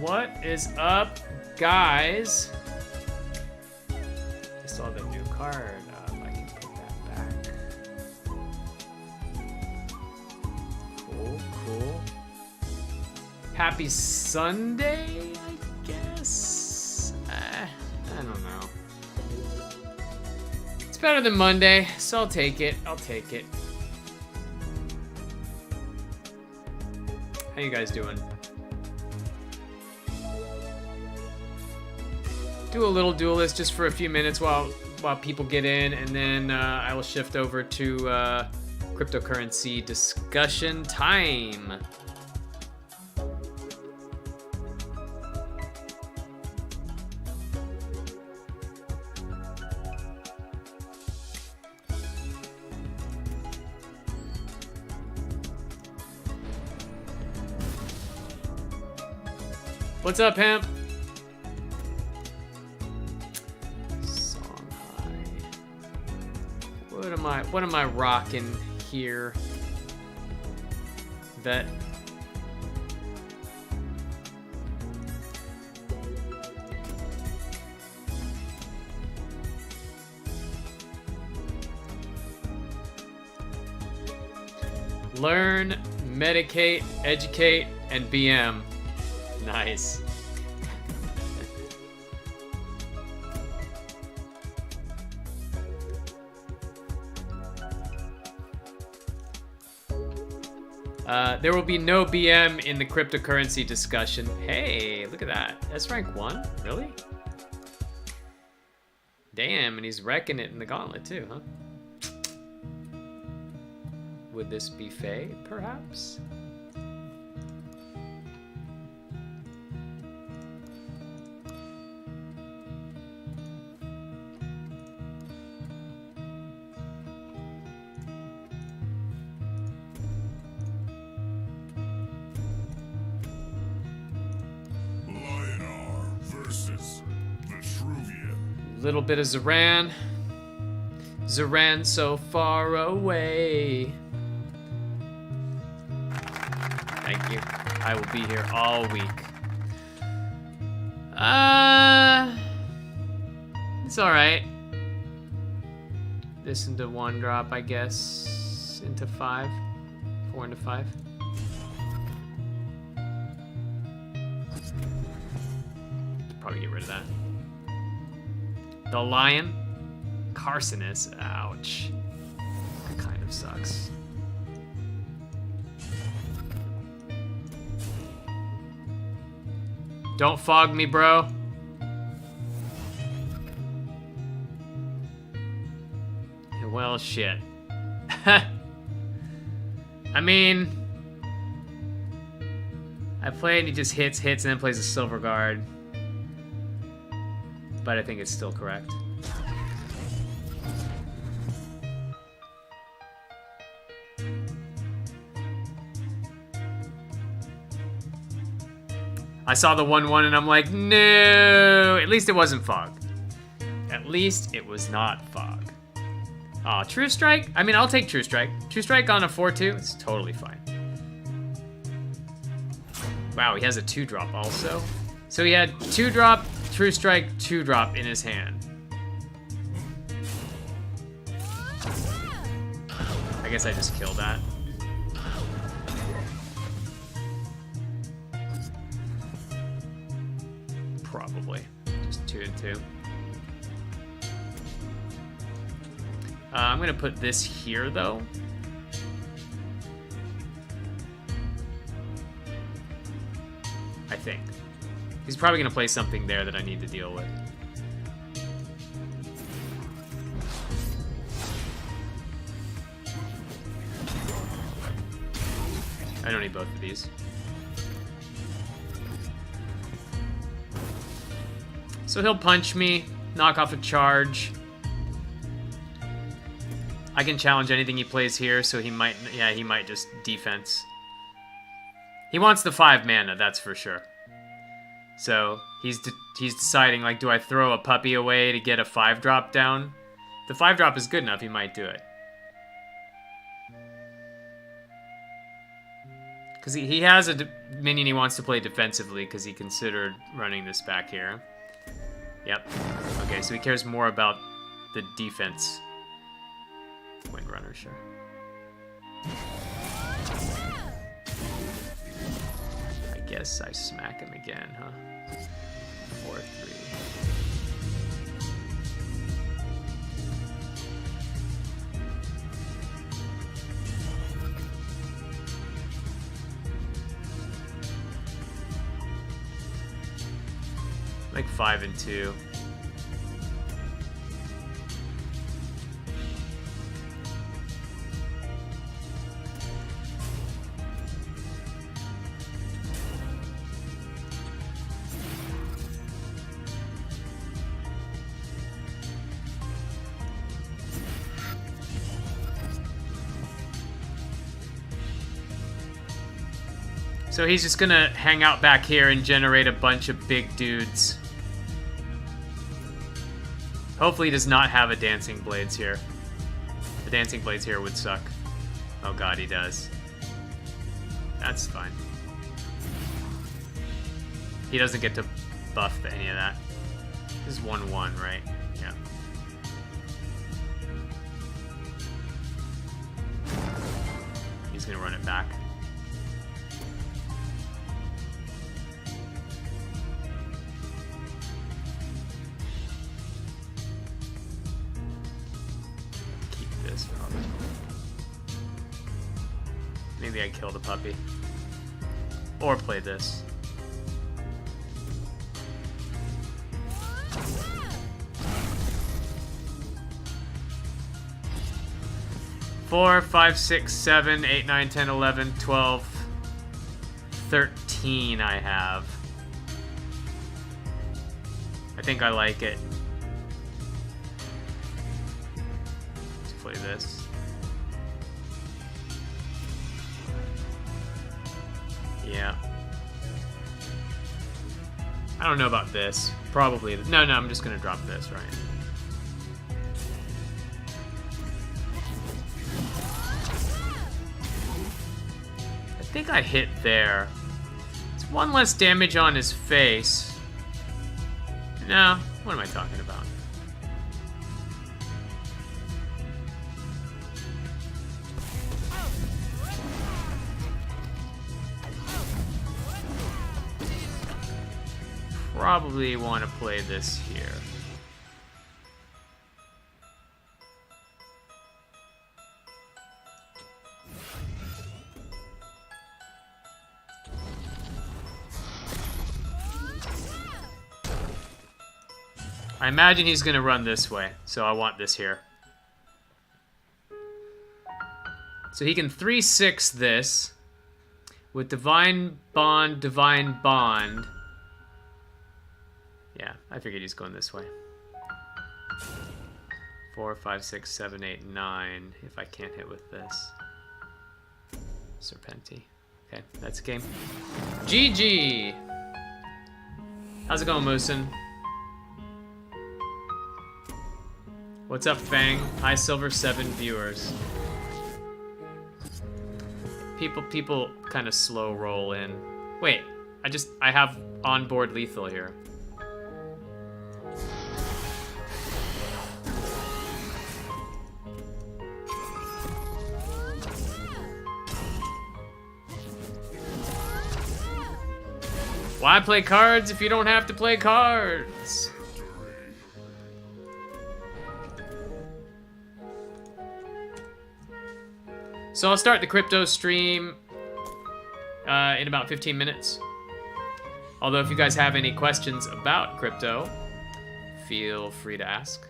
What is up, guys? I saw the new card. I can put that back. Cool, cool. Happy Sunday, I guess? I don't know. It's better than Monday, so I'll take it. I'll take it. How you guys doing? Do a little Duelyst just for a few minutes while people get in, and then I will shift over to cryptocurrency discussion time. What's up, Hemp? What am I rocking here? Vet. Learn, medicate, educate, and BM. Nice. There will be no BM in the cryptocurrency discussion. Hey, look at that. That's rank 1? Really? Damn, and he's wrecking it in the Gauntlet too, huh? Would this be Faye, perhaps? Little bit of Zaran. Zaran so far away. Thank you. I will be here all week. It's alright. This into 1 drop, I guess. Into 5. 4 into 5. Probably get rid of that. The Lion. Carcinus. Ouch. That kind of sucks. Don't fog me, bro. Well, shit. I mean, I play and he just hits, and then plays a Silver Guard. But I think it's still correct. I saw the 1-1 and I'm like, no! At least it wasn't Fog. At least it was not Fog. Aw, True Strike? I mean, I'll take True Strike. True Strike on a 4-2, it's totally fine. Wow, he has a 2-drop also. So he had 2-drop, True Strike, 2-drop in his hand. I guess I just killed that. Probably. Just 2 and 2. I'm gonna put this here though. I think. He's probably gonna play something there that I need to deal with. I don't need both of these. So he'll punch me, knock off a charge. I can challenge anything he plays here, so he might, yeah, he might just defense. He wants the 5 mana, that's for sure. So he's deciding, like, do I throw a puppy away to get a 5-drop down? If the 5-drop is good enough, he might do it. Because he has a minion he wants to play defensively because he considered running this back here. Yep. Okay, so he cares more about the defense. Windrunner, sure. I guess I smack him again, huh? 4-3. Like 5 and 2. So he's just gonna hang out back here and generate a bunch of big dudes. Hopefully he does not have a Dancing Blades here. The Dancing Blades here would suck. Oh god, he does. That's fine. He doesn't get to buff any of that. This is 1-1, right? Yeah. He's gonna run it back. Maybe I kill the puppy. Or play this. Four, 5, 6, 7, 8, 9, 10, 11, 12, 13 I have. I think I like it. Let's play this. Yeah. I don't know about this. Probably. No, I'm just gonna drop this, right? I think I hit there. It's one less damage on his face. No, what am I talking about? Probably want to play this here. I imagine he's going to run this way, so I want this here. So he can 3/6 this with Divine Bond, Divine Bond. Yeah, I figured he's going this way. 4, 5, 6, 7, 8, 9. If I can't hit with this. Serpenti. Okay, that's a game. GG! How's it going, Moosin? What's up, Fang? Hi, Silver 7 viewers. People kind of slow roll in. Wait, I have onboard lethal here. Why play cards if you don't have to play cards? So I'll start the crypto stream in about 15 minutes. Although if you guys have any questions about crypto, feel free to ask.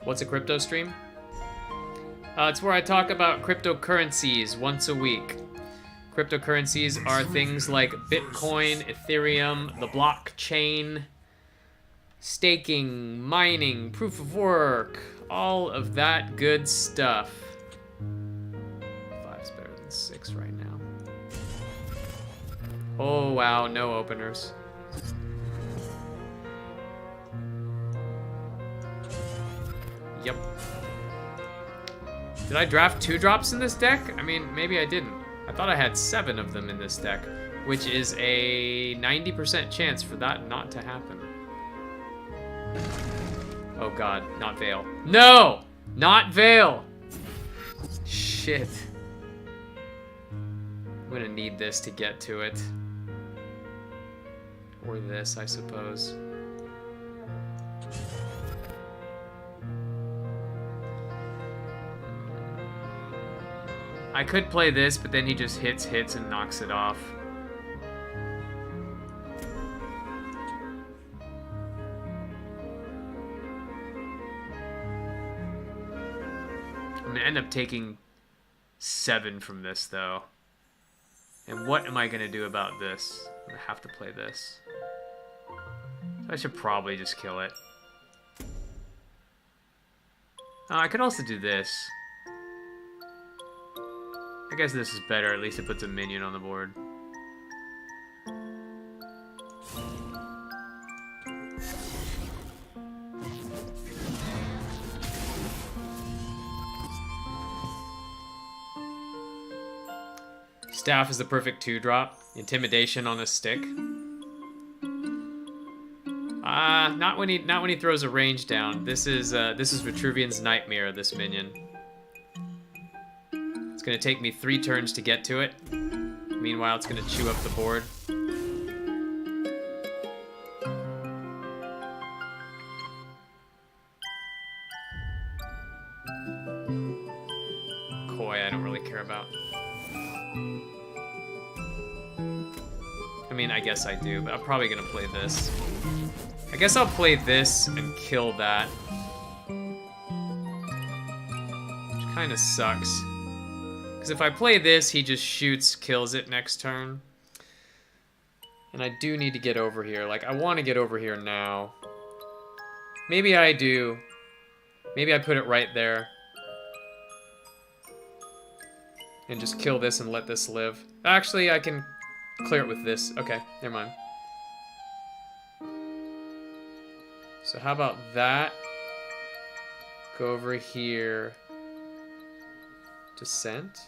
What's a crypto stream? It's where I talk about cryptocurrencies once a week. Cryptocurrencies are things like Bitcoin, Ethereum, the blockchain, Staking, mining, proof of work, all of that good stuff. 5's better than 6 right now. Oh wow, no openers. Yep. Did I draft 2 drops in this deck? I mean, maybe I didn't. I thought I had 7 of them in this deck, which is a 90% chance for that not to happen. Oh god, not Veil. No! Not Veil! Shit. I'm gonna need this to get to it. Or this, I suppose. I could play this, but then he just hits and knocks it off. I'm gonna end up taking 7 from this, though. And what am I gonna do about this? I'm gonna have to play this. So I should probably just kill it. I could also do this. I guess this is better. At least it puts a minion on the board. Staff is the perfect 2-drop. Intimidation on a stick. Not when he throws a range down. This is Vitruvian's Nightmare, this minion. It's gonna take me 3 turns to get to it. Meanwhile, it's gonna chew up the board. Koi, I don't really care about. I mean, I guess I do, but I'm probably gonna play this. I guess I'll play this and kill that. Which kind of sucks. Because if I play this, he just shoots, kills it next turn. And I do need to get over here. Like, I want to get over here now. Maybe I do. Maybe I put it right there. And just kill this and let this live. Actually, I can clear it with this. Okay, never mind. So how about that? Go over here. Descent.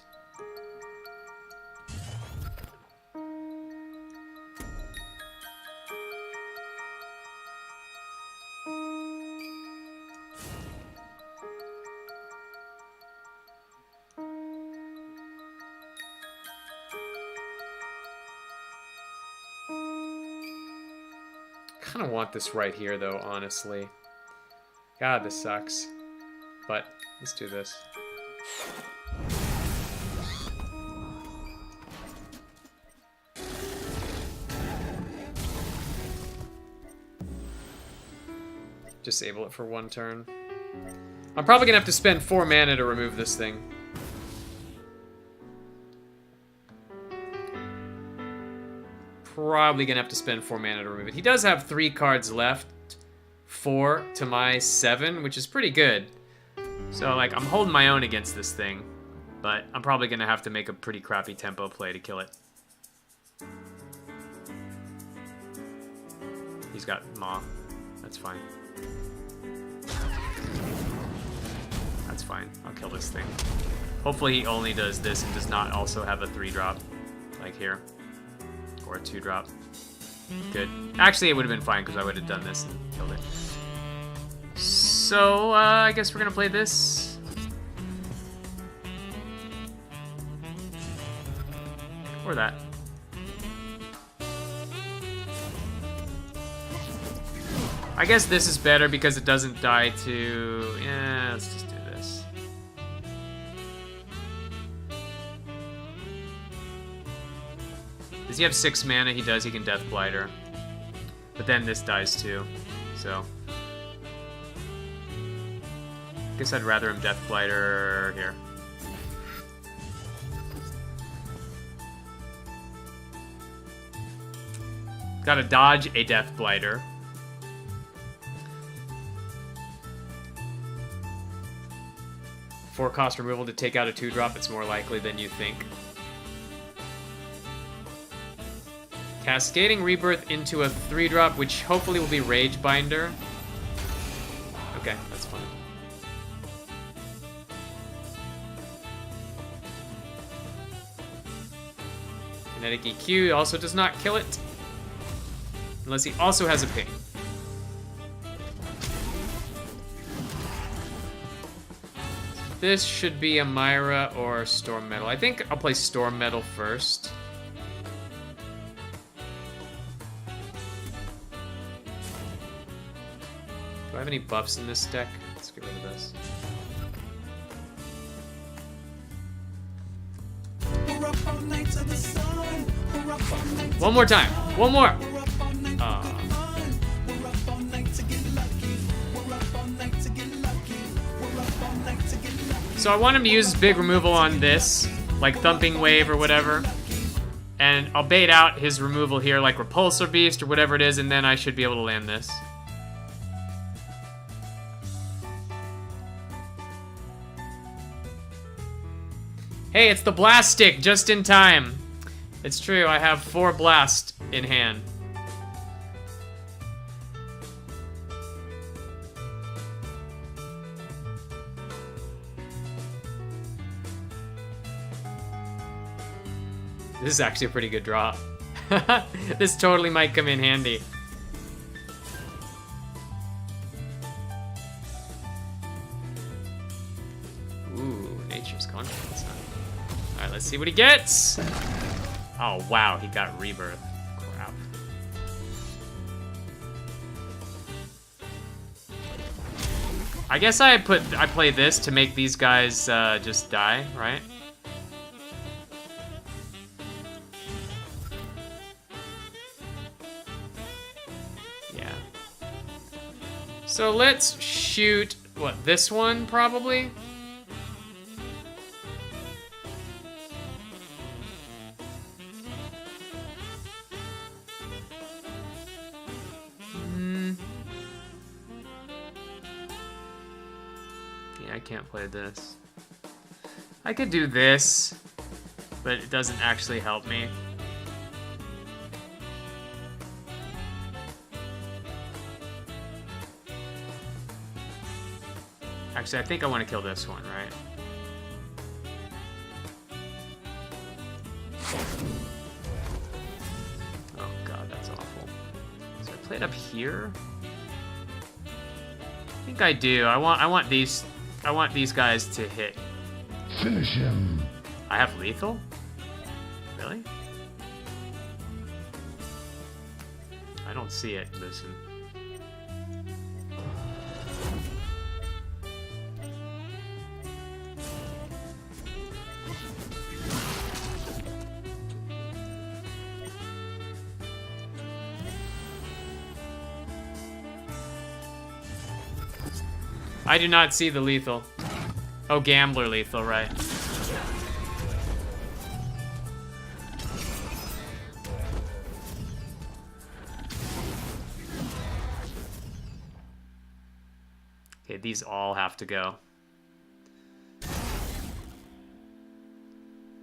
I kind of want this right here, though, honestly. God, this sucks. But let's do this. Disable it for 1 turn. I'm probably gonna have to spend 4 mana to remove this thing. Probably gonna have to spend 4 mana to remove it. He does have 3 cards left. 4 to my 7, which is pretty good. So, like, I'm holding my own against this thing. But I'm probably gonna have to make a pretty crappy tempo play to kill it. He's got Maw. That's fine. That's fine. I'll kill this thing. Hopefully he only does this and does not also have a 3-drop. Like here. Or a 2-drop. Good. Actually, it would have been fine because I would have done this and killed it. So, I guess we're going to play this. Or that. I guess this is better because it doesn't die to... Yeah, let's just do this. Does he have 6 mana? He does. He can Death Blighter. But then this dies too. So... guess I'd rather him Death Blighter here. Gotta dodge a Death Blighter. 4-cost removal to take out a 2-drop, it's more likely than you think. Cascading Rebirth into a 3-drop, which hopefully will be Rage Binder. Okay, that's fine. Kinetic EQ also does not kill it. Unless he also has a ping. This should be a Myra or Storm Metal. I think I'll play Storm Metal first. Do I have any buffs in this deck? Let's get rid of this. One more time. One more. So I want him to use his big removal on this, like Thumping Wave or whatever. And I'll bait out his removal here, like Repulsor Beast or whatever it is, and then I should be able to land this. Hey, it's the Blast Stick, just in time. It's true, I have 4 Blast in hand. This is actually a pretty good draw. This totally might come in handy. Ooh, Nature's Confidence. Alright, let's see what he gets. Oh, wow, he got Rebirth. Crap. I guess I play this to make these guys just die, right? Yeah. So let's shoot, what, this one probably? I can't play this. I could do this, but it doesn't actually help me. Actually, I think I want to kill this one, right? Oh god, that's awful. So I play it up here? I think I do. I want these guys to hit. Finish him. I have lethal? Really? I don't see it, listen. I do not see the lethal. Oh, Gambler lethal, right. Okay, these all have to go.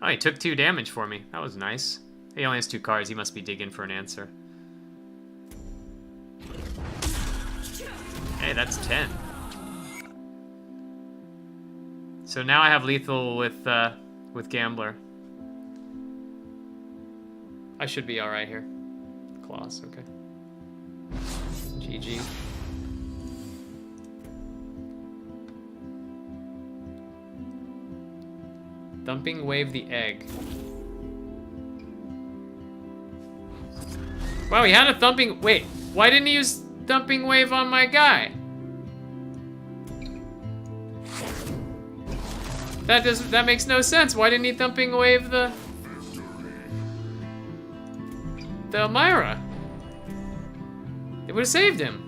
Oh, he took 2 damage for me. That was nice. He only has 2 cards. He must be digging for an answer. Hey, that's 10. So now I have lethal with Gambler. I should be all right here. Claws, okay. GG. Thumping Wave the egg. Wow, he had a thumping... Wait, why didn't he use Thumping Wave on my guy? That makes no sense. Why didn't he Thumping Wave the Myra? It would have saved him.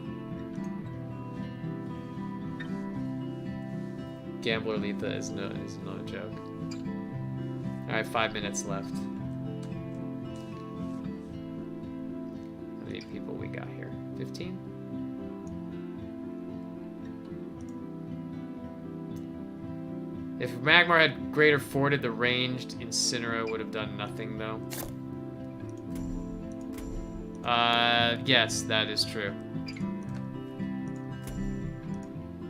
Gambler Letha is not a joke. Alright, 5 minutes left. How many people we got here? 15? If Magmar had greater fortitude, the ranged Incineroar would have done nothing, though. Yes, that is true.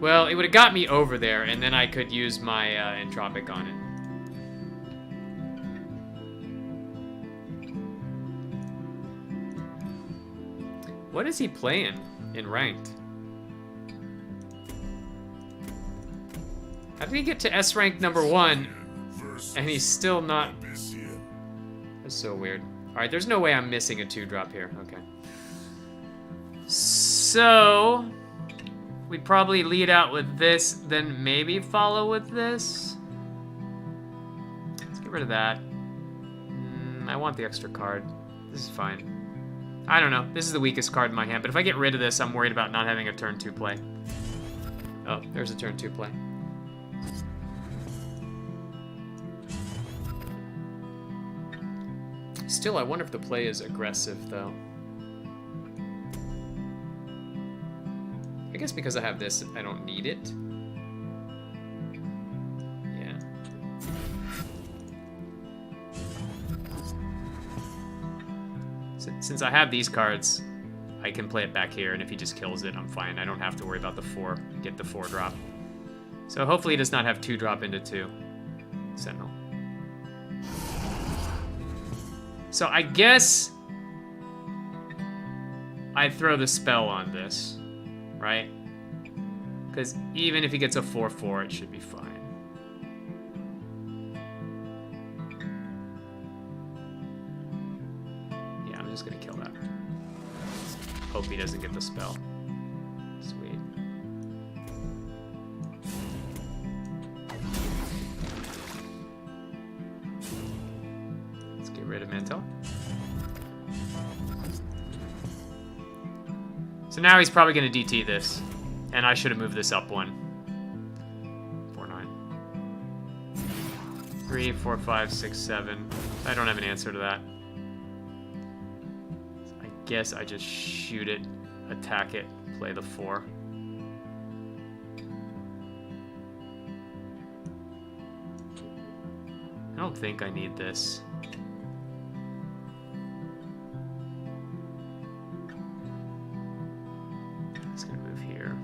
Well, it would have got me over there, and then I could use my Entropic on it. What is he playing in ranked? How did he get to S rank #1 and he's still not? That's so weird. All right, there's no way I'm missing a 2-drop here. Okay. So we'd probably lead out with this, then maybe follow with this. Let's get rid of that. I want the extra card. This is fine. I don't know. This is the weakest card in my hand, but if I get rid of this, I'm worried about not having a turn 2 play. Oh, there's a turn 2 play. Still, I wonder if the play is aggressive, though. I guess because I have this, I don't need it. Yeah. Since I have these cards, I can play it back here, and if he just kills it, I'm fine. I don't have to worry about the 4, get the 4-drop. So hopefully he does not have 2-drop into 2. Sentinel. So I guess I throw the spell on this, right? Because even if he gets a 4/4, it should be fine. Yeah, I'm just gonna kill that. Hope he doesn't get the spell. Sweet. Let's get rid of Mantel. So now he's probably going to DT this. And I should have moved this up 1. 4, 9. 3, 4, 5, 6, 7. I don't have an answer to that. I guess I just shoot it, attack it, play the 4. I don't think I need this. It's gonna move here.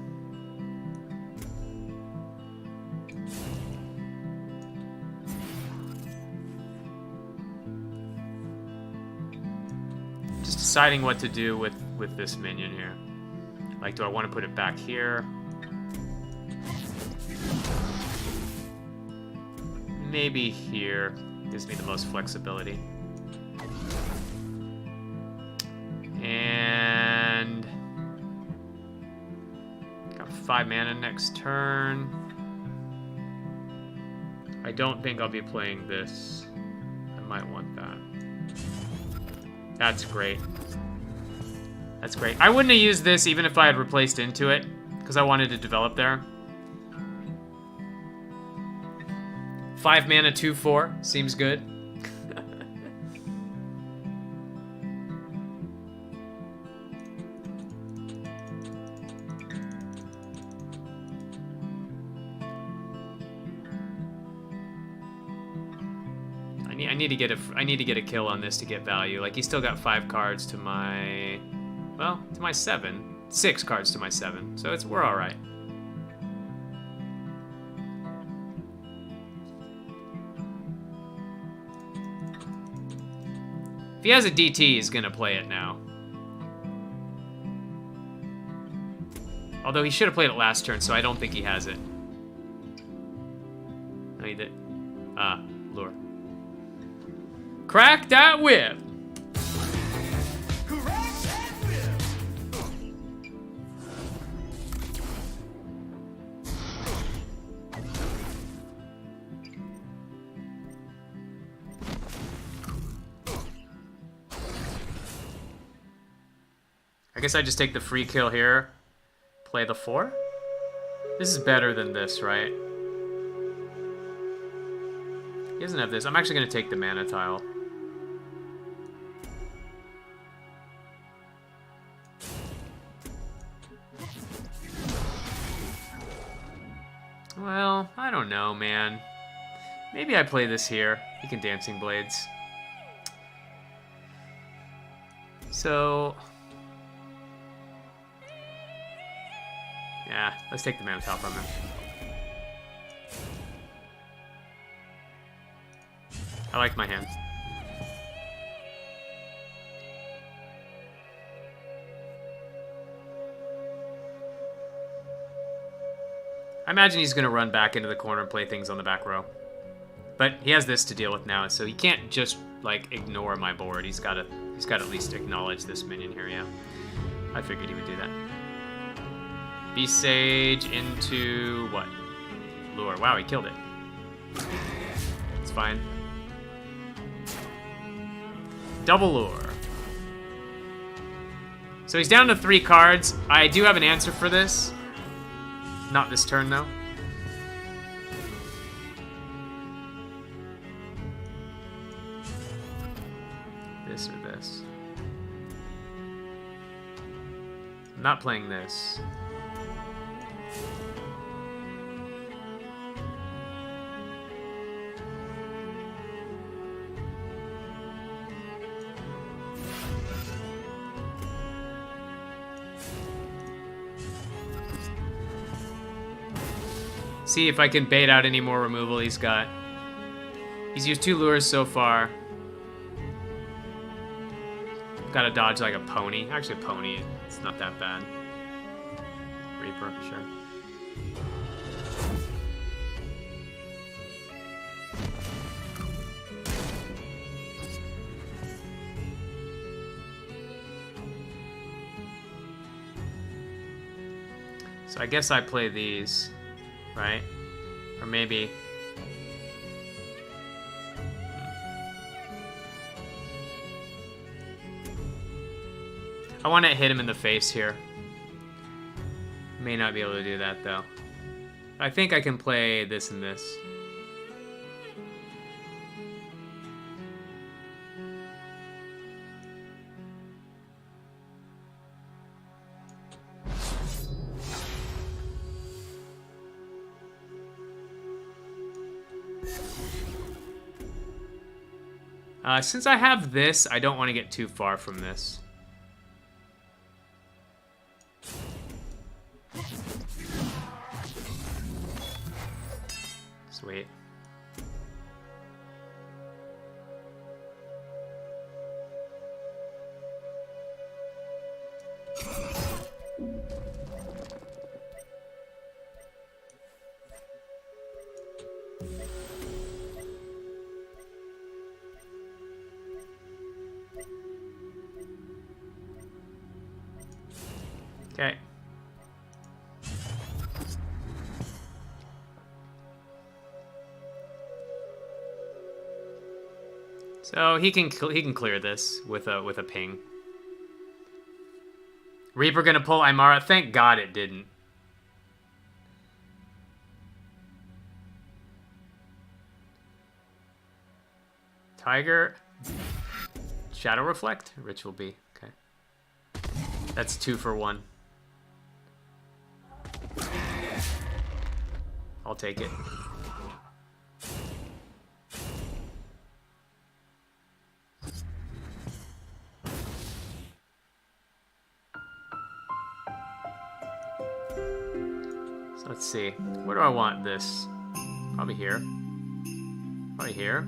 Just deciding what to do with this minion here. Like, do I want to put it back here? Maybe here. Gives me the most flexibility. And 5 mana next turn. I don't think I'll be playing this. I might want that. That's great. That's great. I wouldn't have used this even if I had replaced into it, because I wanted to develop there. 5 mana, 2/4. Seems good. I need to get a kill on this to get value. Like, he's still got 5 cards to my, well, to my 7. 6 cards to my 7. So we're all right. If he has a DT, he's gonna play it now. Although he should have played it last turn, so I don't think he has it. No, he did. Lure. Crack that whip! I guess I just take the free kill here. Play the 4? This is better than this, right? He doesn't have this. I'm actually going to take the mana tile. Well, I don't know, man. Maybe I play this here. He can Dancing Blades. So... yeah, let's take the mana top from him. I like my hand. I imagine he's going to run back into the corner and play things on the back row. But he has this to deal with now, so he can't just, like, ignore my board. He's got to at least acknowledge this minion here, yeah. I figured he would do that. Beast Sage into what? Lure. Wow, he killed it. It's fine. Double Lure. So he's down to 3 cards. I do have an answer for this. Not this turn, though. This or this. I'm not playing this. See if I can bait out any more removal he's got. He's used 2 lures so far. Gotta dodge like a pony. Actually, a pony, it's not that bad. Reaper, sure. So I guess I play these. Right? Or maybe... I want to hit him in the face here. May not be able to do that, though. I think I can play this and this. Since I have this, I don't want to get too far from this. Sweet. Okay. So he can clear this with a ping. Reaper gonna pull Aymara. Thank God it didn't. Tiger. Shadow Reflect? Ritual B. Okay. That's 2 for 1. I'll take it. So let's see. Where do I want this? Probably here. Probably here.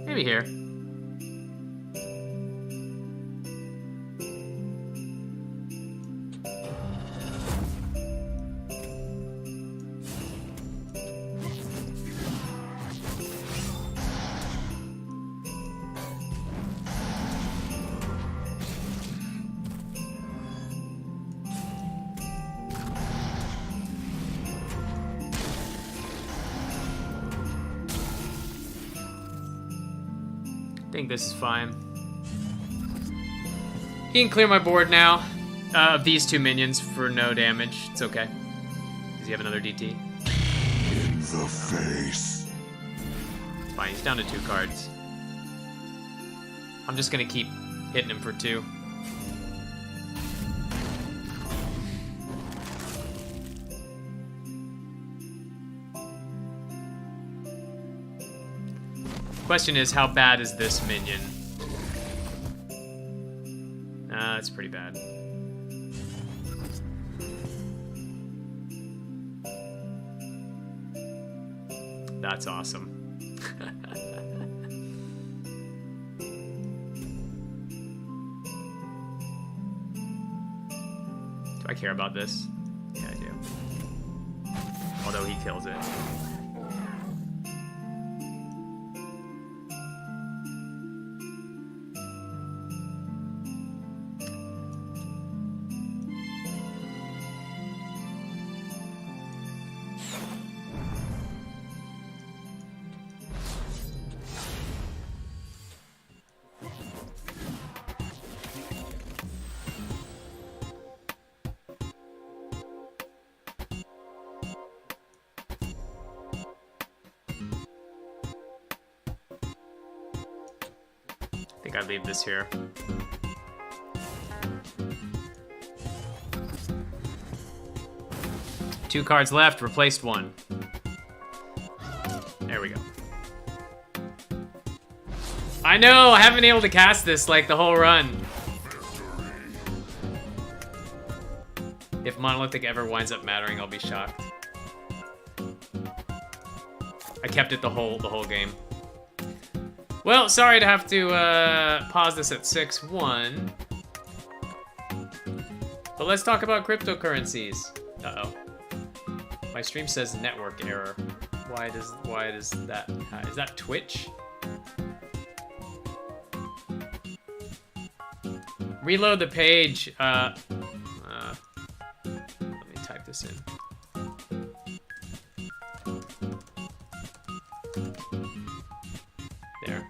Maybe here. I think this is fine. He can clear my board now of these 2 minions for no damage. It's okay. Does he have another DT? In the face. It's fine. He's down to 2 cards. I'm just gonna keep hitting him for 2. Question is, how bad is this minion? It's pretty bad. That's awesome. Do I care about this? Yeah, I do. Although he kills it. I think I'd leave this here. Two cards left, replaced one. There we go. I know, I haven't been able to cast this like the whole run. If Monolithic ever winds up mattering, I'll be shocked. I kept it the whole game. Well, sorry to have to pause this at 6-1. But let's talk about cryptocurrencies. Uh-oh. My stream says network error. Why does that? Is that Twitch? Reload the page. Let me type this in. There.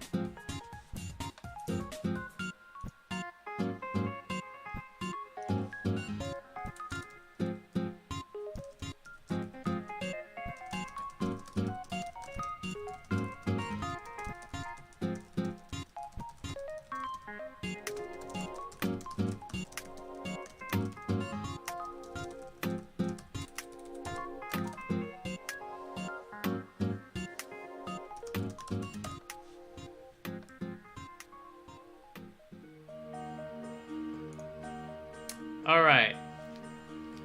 All right.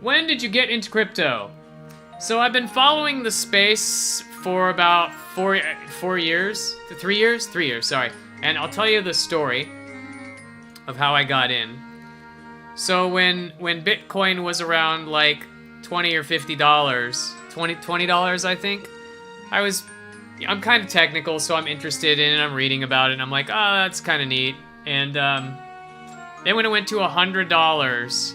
When did you get into crypto? So I've been following the space for about 4 years, 3 years, 3 years, sorry. And I'll tell you the story of how I got in. So when Bitcoin was around like $20 or $50, $20 I think, I'm kind of technical, so I'm interested in it, I'm reading about it, and I'm like, oh, that's kind of neat. And then when it went to $100,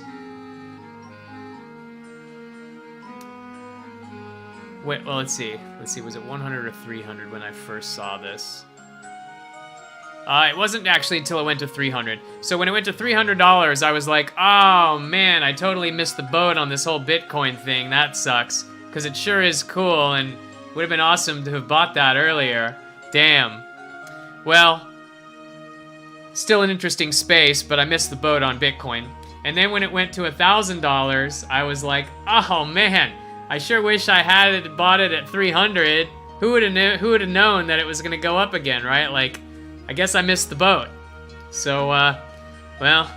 wait, well, let's see, was it 100 or 300 when I first saw this? It wasn't actually until it went to 300. So when it went to $300, I was like, oh man, I totally missed the boat on this whole Bitcoin thing. That sucks, because it sure is cool, and would have been awesome to have bought that earlier. Damn. Well, still an interesting space, but I missed the boat on Bitcoin. And then when it went to $1,000, I was like, oh man, I sure wish I had bought it at 300. Who would have known that it was gonna go up again, right? Like, I guess I missed the boat. So, well,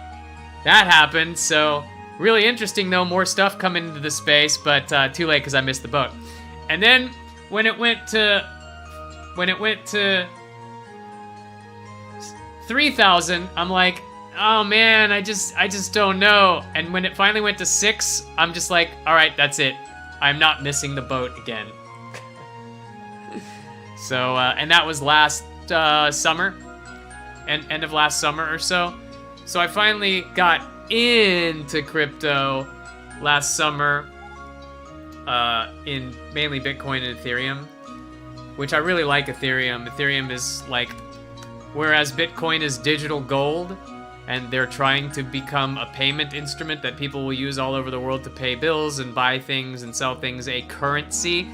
that happened. So, really interesting though, more stuff coming into the space, but too late because I missed the boat. And then when it went to 3,000, I'm like, oh man, I just don't know. And when it finally went to 6, I'm just like, all right, that's it. I'm not missing the boat again. So, and that was last summer, end of last summer or so. So I finally got into crypto last summer, in mainly Bitcoin and Ethereum, which I really like Ethereum. Ethereum is like, whereas Bitcoin is digital gold, and they're trying to become a payment instrument that people will use all over the world to pay bills and buy things and sell things, a currency.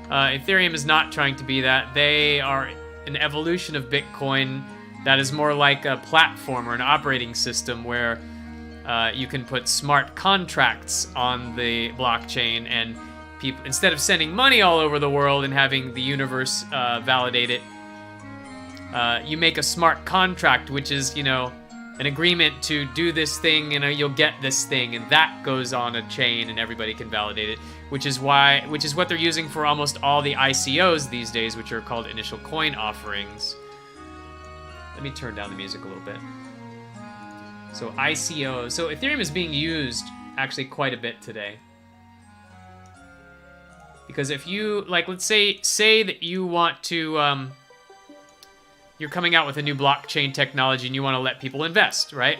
Ethereum is not trying to be that. They are an evolution of Bitcoin that is more like a platform or an operating system where you can put smart contracts on the blockchain, and people, instead of sending money all over the world and having the universe validate it, you make a smart contract, which is, you know, an agreement to do this thing, you know, you'll get this thing, and that goes on a chain and everybody can validate it, which is what they're using for almost all the ICOs these days, which are called initial coin offerings. Let me turn down the music a little bit. So ICO, so Ethereum is being used actually quite a bit today. Because if you, like, let's say that you want to, you're coming out with a new blockchain technology and you want to let people invest, right?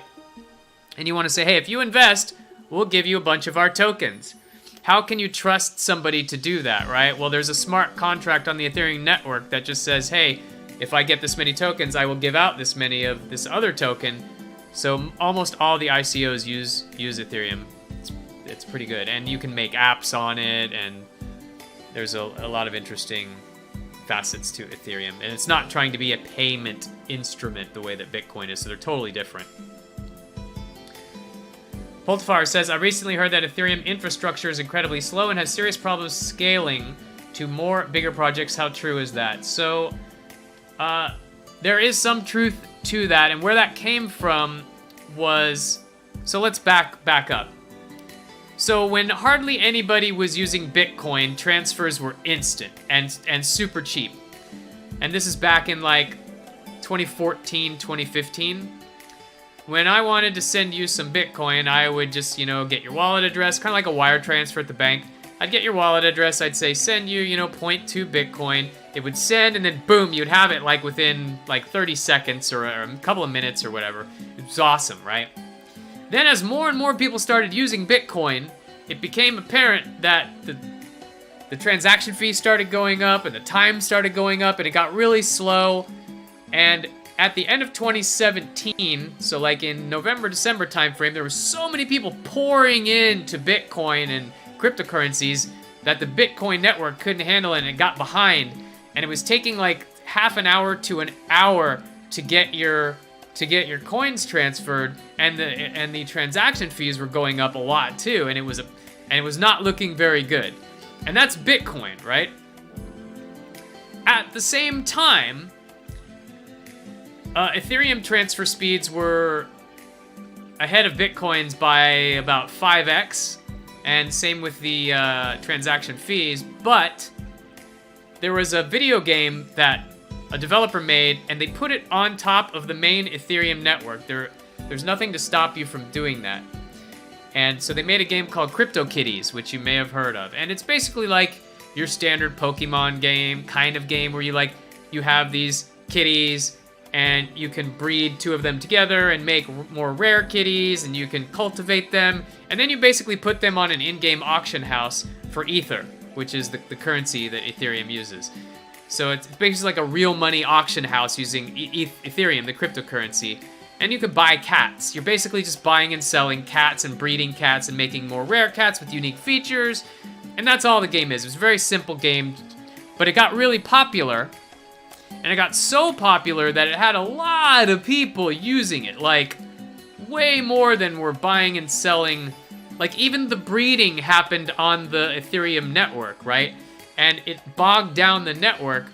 And you want to say, hey, if you invest, we'll give you a bunch of our tokens. How can you trust somebody to do that, right? Well, there's a smart contract on the Ethereum network that just says, hey, if I get this many tokens, I will give out this many of this other token. So almost all the ICOs use Ethereum. It's pretty good. And you can make apps on it, and there's a lot of interesting facets to Ethereum, and it's not trying to be a payment instrument the way that Bitcoin is, so they're totally different. Poltfire says, I recently heard that Ethereum infrastructure is incredibly slow and has serious problems scaling to more bigger projects. How true is that? So there is some truth to that, and where that came from was, so let's back up. So when hardly anybody was using Bitcoin, transfers were instant and super cheap. And this is back in like 2014, 2015. When I wanted to send you some Bitcoin, I would just, you know, get your wallet address, kind of like a wire transfer at the bank. I'd get your wallet address, I'd say send you, you know, 0.2 Bitcoin. It would send, and then boom, you'd have it like within like 30 seconds or a couple of minutes or whatever. It was awesome, right? Then as more and more people started using Bitcoin, it became apparent that the transaction fees started going up and the time started going up, and it got really slow. And at the end of 2017, so like in November, December timeframe, there were so many people pouring into Bitcoin and cryptocurrencies that the Bitcoin network couldn't handle it, and it got behind. And it was taking like half an hour to an hour to get your coins transferred, and the transaction fees were going up a lot too, and it was not looking very good. And that's Bitcoin, right? At the same time, Ethereum transfer speeds were ahead of Bitcoin's by about 5x, and same with the transaction fees. But there was a video game that a developer made, and they put it on top of the main Ethereum network. There's nothing to stop you from doing that. And so they made a game called CryptoKitties, which you may have heard of. And it's basically like your standard Pokemon game, kind of game, where you have these kitties, and you can breed two of them together and make more rare kitties, and you can cultivate them. And then you basically put them on an in-game auction house for Ether, which is the currency that Ethereum uses. So it's basically like a real money auction house using Ethereum, the cryptocurrency. And you can buy cats. You're basically just buying and selling cats and breeding cats and making more rare cats with unique features. And that's all the game is. It was a very simple game, but it got really popular. And it got so popular that it had a lot of people using it. Like, way more than were buying and selling. Like, even the breeding happened on the Ethereum network, right? And it bogged down the network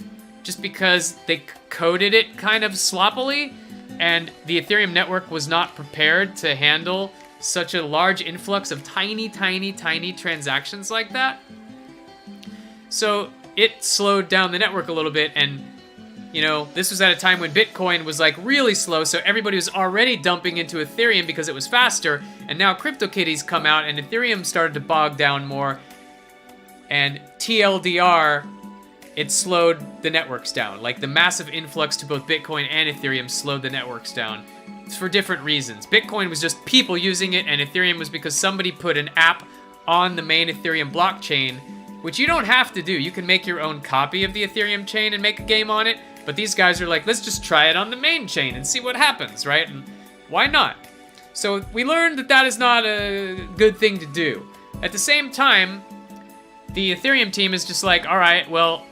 just because they coded it kind of sloppily, and the Ethereum network was not prepared to handle such a large influx of tiny transactions like that. So it slowed down the network a little bit, and you know, this was at a time when Bitcoin was like really slow, so everybody was already dumping into Ethereum because it was faster, and now CryptoKitties come out and Ethereum started to bog down more. And TLDR, it slowed the networks down. Like, the massive influx to both Bitcoin and Ethereum slowed the networks down. It's for different reasons. Bitcoin was just people using it, and Ethereum was because somebody put an app on the main Ethereum blockchain, which you don't have to do. You can make your own copy of the Ethereum chain and make a game on it, but these guys are like, let's just try it on the main chain and see what happens, right? And why not? So we learned that that is not a good thing to do. At the same time, the Ethereum team is just like, all right, well,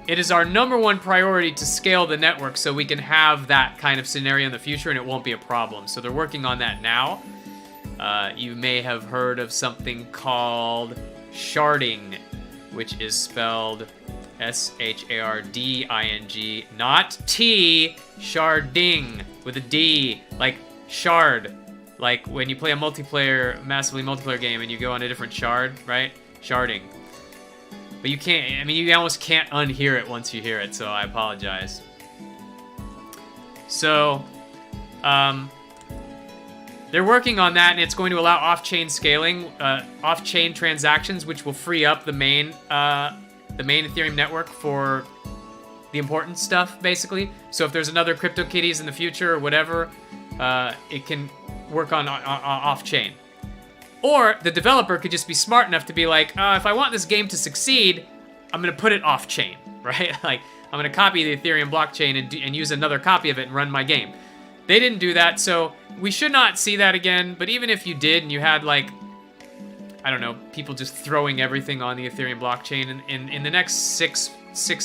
it is our #1 priority to scale the network so we can have that kind of scenario in the future and it won't be a problem. So they're working on that now. You may have heard of something called sharding, which is spelled S-H-A-R-D-I-N-G, not T, sharding, with a D, like shard. Like when you play a massively multiplayer game and you go on a different shard, right? Sharding. But you can't, I mean, you almost can't unhear it once you hear it, so I apologize. So, they're working on that, and it's going to allow off-chain scaling, off-chain transactions, which will free up the main Ethereum network for the important stuff, basically. So if there's another CryptoKitties in the future or whatever, it can work on off-chain. Or the developer could just be smart enough to be like, if I want this game to succeed, I'm gonna put it off-chain, right? Like, I'm gonna copy the Ethereum blockchain and use another copy of it and run my game. They didn't do that, so we should not see that again. But even if you did and you had, like, I don't know, people just throwing everything on the Ethereum blockchain in the next six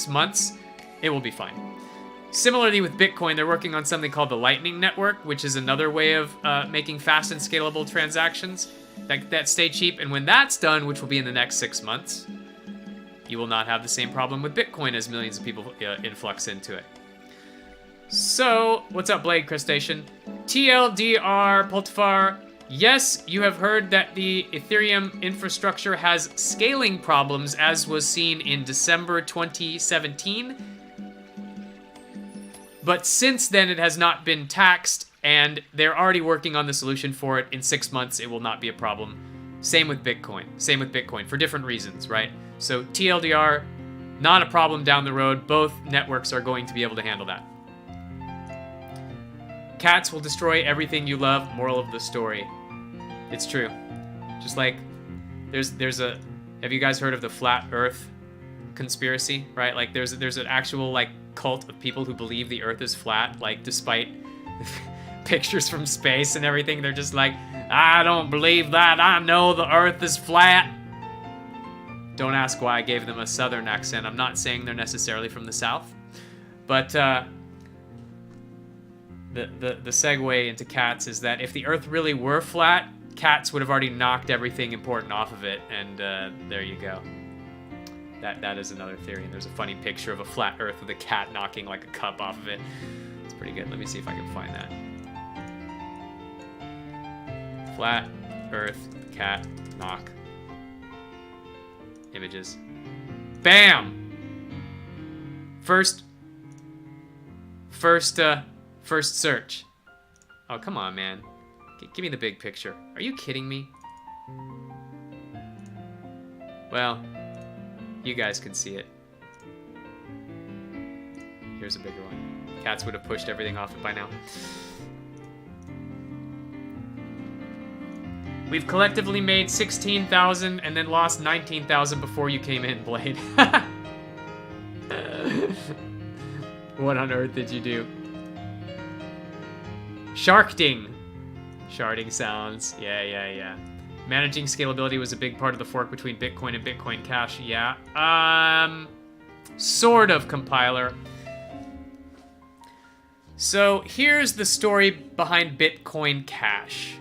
months, it will be fine. Similarly with Bitcoin, they're working on something called the Lightning Network, which is another way of making fast and scalable transactions that stay cheap. And when that's done, which will be in the next 6 months, you will not have the same problem with Bitcoin as millions of people influx into it. So, what's up, Blade Crustacean? TLDR, Pultifar. Yes, you have heard that the Ethereum infrastructure has scaling problems, as was seen in December 2017. But since then, it has not been taxed, and they're already working on the solution for it. In 6 months, it will not be a problem. Same with Bitcoin. Same with Bitcoin, for different reasons, right? So TLDR, not a problem down the road. Both networks are going to be able to handle that. Cats will destroy everything you love. Moral of the story. It's true. Just like, there's a... Have you guys heard of the Flat Earth conspiracy, right? Like, there's an actual, like, cult of people who believe the Earth is flat, like, despite pictures from space and everything. They're just like, I don't believe that. I know the Earth is flat. Don't ask why I gave them a southern accent. I'm not saying they're necessarily from the South. But, the segue into cats is that if the Earth really were flat, cats would have already knocked everything important off of it, and there you go. That is another theory, and there's a funny picture of a flat Earth with a cat knocking like a cup off of it. It's pretty good. Let me see if I can find that. Flat Earth, cat, knock. Images. Bam! First search. Oh, come on, man. Give me the big picture. Are you kidding me? Well, you guys can see it. Here's a bigger one. Cats would have pushed everything off it by now. We've collectively made 16,000 and then lost 19,000 before you came in, Blade. What on earth did you do? Sharkding. Sharding sounds. Yeah. Managing scalability was a big part of the fork between Bitcoin and Bitcoin Cash. Yeah. Sort of, compiler. So here's the story behind Bitcoin Cash.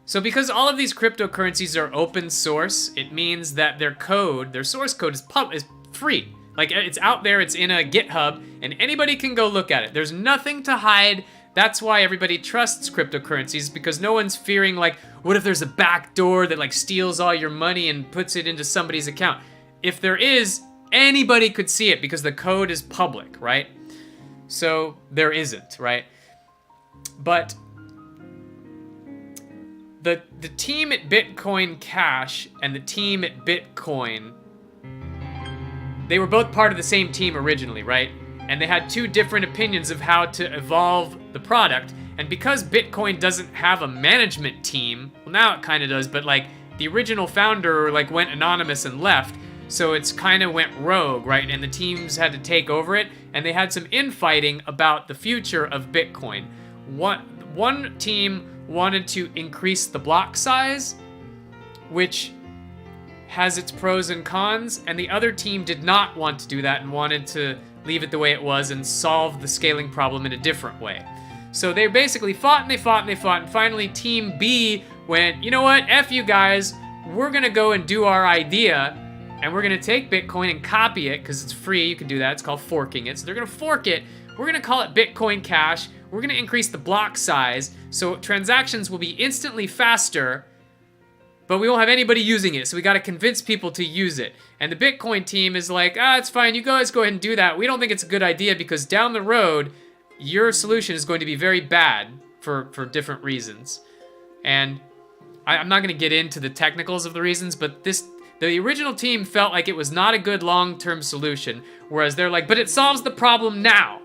So because all of these cryptocurrencies are open source, it means that their code, their source code is free. Like, it's out there, it's in a GitHub, and anybody can go look at it. There's nothing to hide. That's why everybody trusts cryptocurrencies, because no one's fearing, like, what if there's a back door that, like, steals all your money and puts it into somebody's account? If there is, anybody could see it because the code is public, right? So there isn't, right? But the team at Bitcoin Cash and the team at Bitcoin, they were both part of the same team originally, right? And they had two different opinions of how to evolve the product. And because Bitcoin doesn't have a management team, well, now it kind of does, but like the original founder like went anonymous and left, so it's kind of went rogue, right? And the teams had to take over it, and they had some infighting about the future of Bitcoin. One team wanted to increase the block size, which has its pros and cons, and the other team did not want to do that and wanted to leave it the way it was and solve the scaling problem in a different way. So they basically fought and they fought and they fought, and finally Team B went, you know what, F you guys, we're gonna go and do our idea, and we're going to take Bitcoin and copy it because it's free. You can do that. It's called forking it. So they're going to fork it. We're going to call it Bitcoin Cash. We're going to increase the block size so transactions will be instantly faster, but we won't have anybody using it. So we got to convince people to use it. And the Bitcoin team is like, it's fine. You guys go ahead and do that. We don't think it's a good idea because down the road, your solution is going to be very bad for different reasons. And I'm not going to get into the technicals of the reasons, but the original team felt like it was not a good long-term solution, whereas they're like, but it solves the problem now.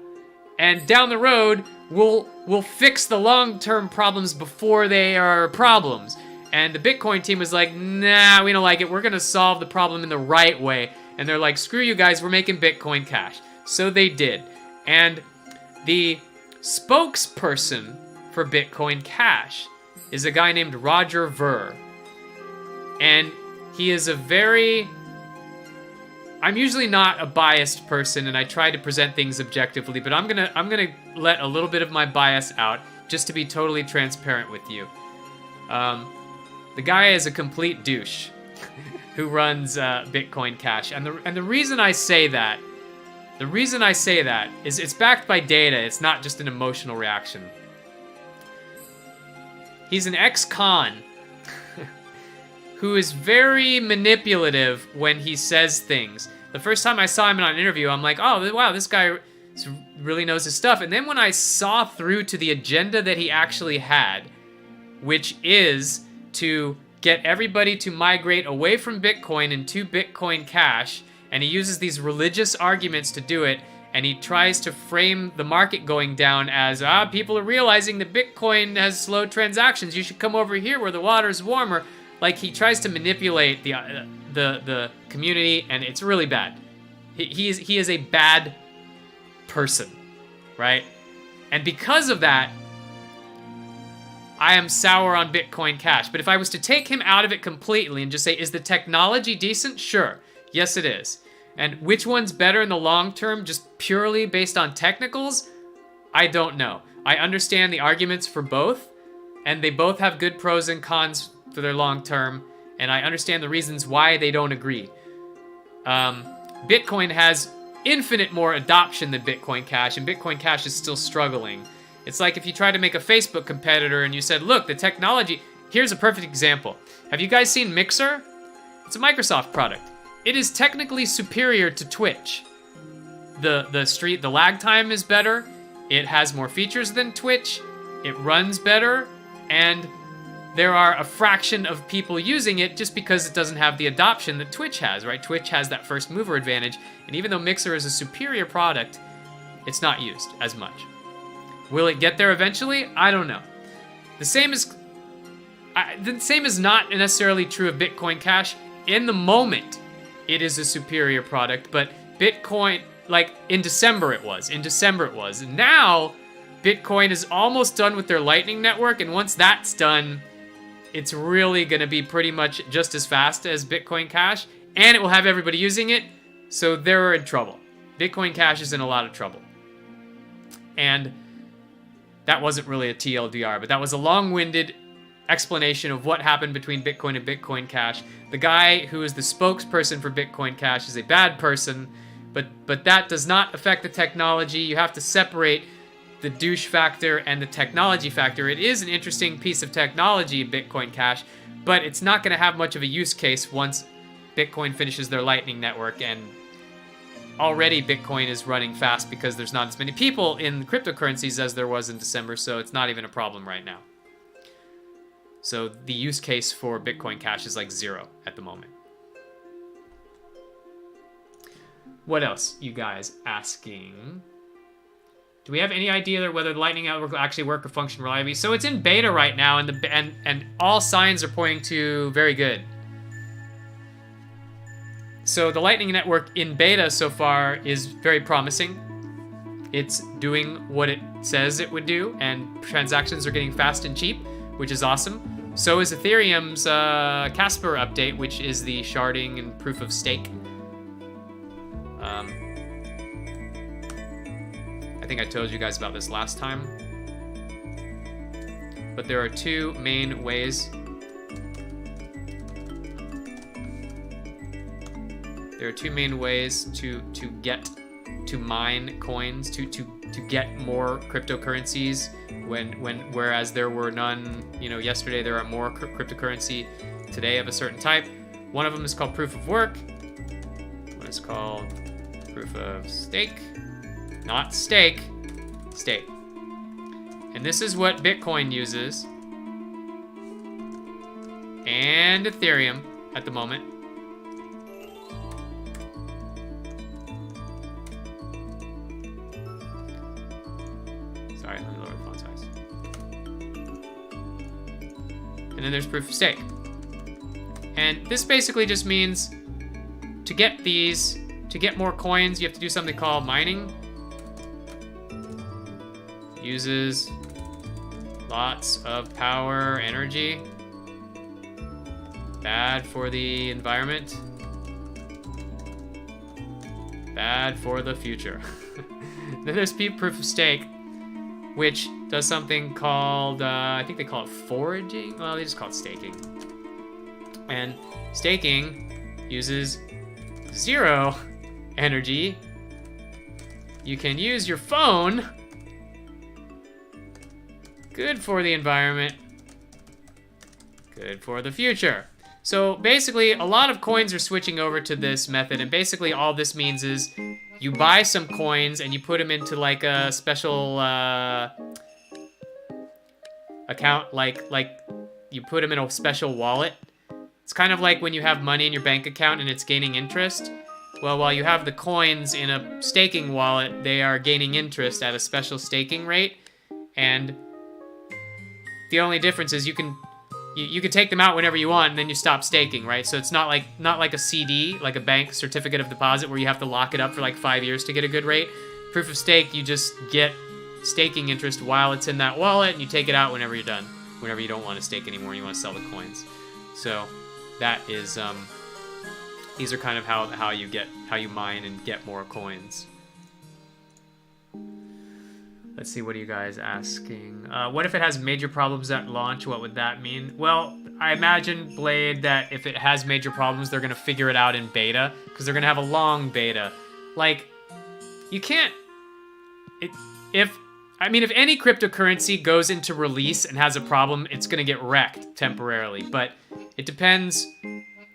And down the road, we'll fix the long-term problems before they are problems. And the Bitcoin team was like, nah, we don't like it. We're going to solve the problem in the right way. And they're like, screw you guys, we're making Bitcoin Cash. So they did. And the spokesperson for Bitcoin Cash is a guy named Roger Ver. And he is I'm usually not a biased person, and I try to present things objectively, but I'm gonna let a little bit of my bias out just to be totally transparent with you. The guy is a complete douche who runs Bitcoin Cash, and the reason I say that is it's backed by data. It's not just an emotional reaction. He's an ex-con who is very manipulative when he says things. The first time I saw him in an interview, I'm like, oh, wow, this guy really knows his stuff. And then when I saw through to the agenda that he actually had, which is to get everybody to migrate away from Bitcoin into Bitcoin Cash, and he uses these religious arguments to do it, and he tries to frame the market going down as, people are realizing that Bitcoin has slow transactions. You should come over here where the water's warmer. Like, he tries to manipulate the community, and it's really bad. He is a bad person, right? And because of that, I am sour on Bitcoin Cash. But if I was to take him out of it completely and just say, is the technology decent? Sure. Yes, it is. And which one's better in the long term, just purely based on technicals? I don't know. I understand the arguments for both, and they both have good pros and cons for their long term, and I understand the reasons why they don't agree. Bitcoin has infinite more adoption than Bitcoin Cash, and Bitcoin Cash is still struggling. It's like if you try to make a Facebook competitor and you said, look, the technology... Here's a perfect example. Have you guys seen Mixer? It's a Microsoft product. It is technically superior to Twitch. The lag time is better. It has more features than Twitch. It runs better, and there are a fraction of people using it just because it doesn't have the adoption that Twitch has, right? Twitch has that first mover advantage, and even though Mixer is a superior product, it's not used as much. Will it get there eventually? I don't know. The same is not necessarily true of Bitcoin Cash. In the moment, it is a superior product, but Bitcoin, like in December it was. Now, Bitcoin is almost done with their Lightning Network, and once that's done, it's really going to be pretty much just as fast as Bitcoin Cash, and it will have everybody using it, so they're in trouble. Bitcoin Cash is in a lot of trouble. And that wasn't really a TLDR, but that was a long-winded explanation of what happened between Bitcoin and Bitcoin Cash. The guy who is the spokesperson for Bitcoin Cash is a bad person, but that does not affect the technology. You have to separate the douche factor and the technology factor. It is an interesting piece of technology, Bitcoin Cash, but it's not going to have much of a use case once Bitcoin finishes their Lightning Network, and already Bitcoin is running fast because there's not as many people in cryptocurrencies as there was in December, so it's not even a problem right now. So the use case for Bitcoin Cash is like 0 at the moment. What else, you guys asking? Do we have any idea whether the Lightning Network will actually work or function reliably? So it's in beta right now, and all signs are pointing to very good. So the Lightning Network in beta so far is very promising. It's doing what it says it would do, and transactions are getting fast and cheap, which is awesome. So is Ethereum's Casper update, which is the sharding and proof of stake. I think I told you guys about this last time. But there are two main ways There are two main ways to mine coins, to get more cryptocurrencies whereas there were none, yesterday there are more cryptocurrency today of a certain type. One of them is called proof of work. One is called proof of stake. Not stake, stake. And this is what Bitcoin uses. And Ethereum at the moment. Sorry, let me lower the font size. And then there's proof of stake. And this basically just means to get more coins, you have to do something called mining. Uses lots of power, energy. Bad for the environment. Bad for the future. Then there's proof of stake, which does something called, I think they call it foraging. Well, they just call it staking. And staking uses 0 energy. You can use your phone. Good for the environment. Good for the future. So basically, a lot of coins are switching over to this method, and basically all this means is you buy some coins and you put them into like a special account, like you put them in a special wallet. It's kind of like when you have money in your bank account and it's gaining interest. Well, while you have the coins in a staking wallet, they are gaining interest at a special staking rate, and the only difference is you can take them out whenever you want, and then you stop staking, right? So it's not like a CD, like a bank certificate of deposit, where you have to lock it up for like 5 years to get a good rate. Proof of stake, you just get staking interest while it's in that wallet, and you take it out whenever you're done, whenever you don't want to stake anymore and you want to sell the coins. So that is these are kind of how you mine and get more coins. Let's see, what are you guys asking? What if it has major problems at launch? What would that mean? Well, I imagine, Blade, that if it has major problems, they're going to figure it out in beta, because they're going to have a long beta. Like, you can't... If any cryptocurrency goes into release and has a problem, it's going to get wrecked temporarily. But it depends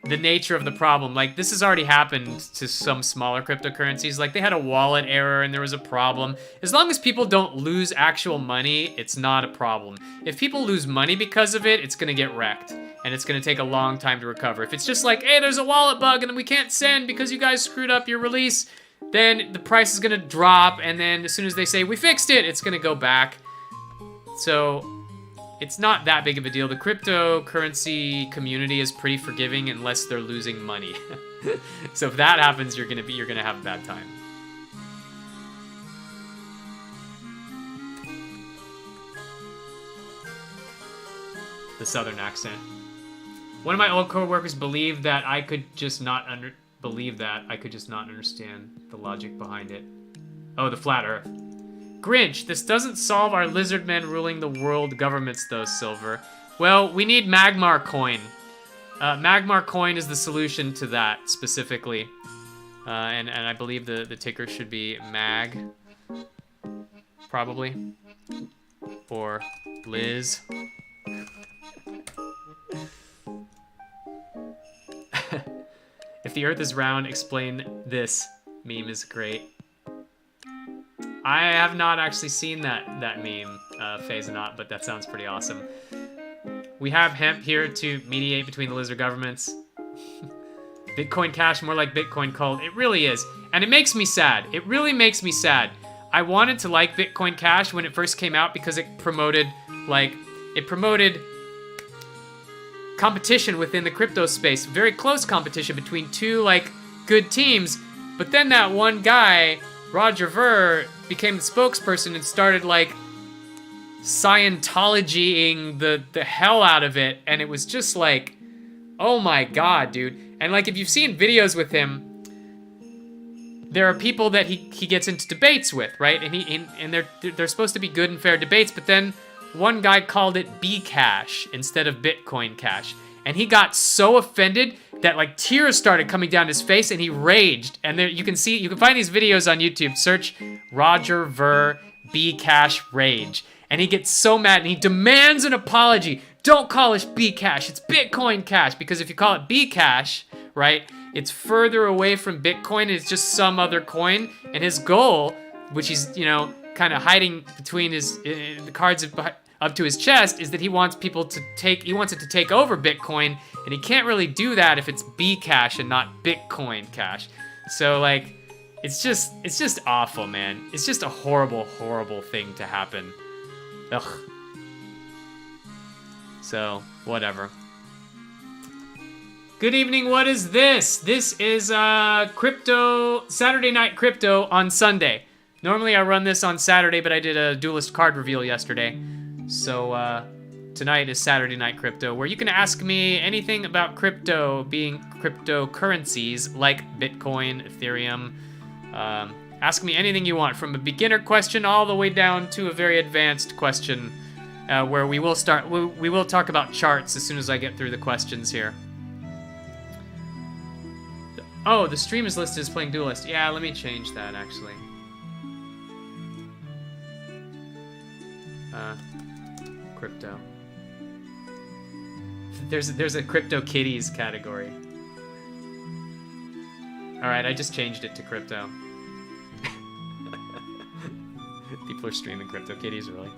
the nature of the problem. Like, this has already happened to some smaller cryptocurrencies. Like, they had a wallet error and there was a problem. As long as people don't lose actual money, it's not a problem. If people lose money because of it, it's gonna get wrecked, and it's gonna take a long time to recover. If it's just like, hey, there's a wallet bug and we can't send because you guys screwed up your release, then the price is gonna drop, and then as soon as they say, we fixed it, it's gonna go back. So it's not that big of a deal. The cryptocurrency community is pretty forgiving unless they're losing money. So if that happens, you're gonna have a bad time. The southern accent. One of my old coworkers believed that I could just not understand the logic behind it. Oh, the flat Earth. Grinch, this doesn't solve our lizard men ruling the world governments, though, Silver. Well, we need Magmar coin. Magmar coin is the solution to that, specifically. And I believe the ticker should be Mag. Probably. Or Liz. If the Earth is round, explain this. Meme is great. I have not actually seen that meme, Phase-a-Not, but that sounds pretty awesome. We have hemp here to mediate between the lizard governments. Bitcoin Cash, more like Bitcoin Cult. It really is. And it makes me sad. It really makes me sad. I wanted to like Bitcoin Cash when it first came out because it promoted competition within the crypto space. Very close competition between two, good teams. But then that one guy, Roger Ver, became the spokesperson and started, Scientology-ing the hell out of it. And it was just oh my god, dude. And, if you've seen videos with him, there are people that he gets into debates with, right? And they're supposed to be good and fair debates, but then one guy called it B-Cash instead of Bitcoin Cash. And he got so offended that like tears started coming down his face and he raged. And there you can find these videos on YouTube. Search Roger Ver Bcash rage. And he gets so mad and he demands an apology. Don't call it Bcash, it's Bitcoin Cash. Because if you call it Bcash, right, it's further away from Bitcoin and it's just some other coin. And his goal, which he's, you know, kind of hiding between the cards up to his chest, is that he wants it to take over Bitcoin, and he can't really do that if it's Bcash and not Bitcoin Cash. So like, it's just awful, man. It's just a horrible, horrible thing to happen. Ugh. So, whatever. Good evening, what is this? This is Saturday Night Crypto on Sunday. Normally I run this on Saturday, but I did a Duelyst card reveal yesterday. So tonight is Saturday Night Crypto, where you can ask me anything about crypto, being cryptocurrencies like Bitcoin, Ethereum. Ask me anything you want, from a beginner question all the way down to a very advanced question, where we will talk about charts as soon as I get through the questions here. Oh, the stream is listed as playing Duelyst. Yeah, let me change that actually. Crypto. There's a Crypto Kitties category. Alright, I just changed it to crypto. People are streaming Crypto Kitties, really.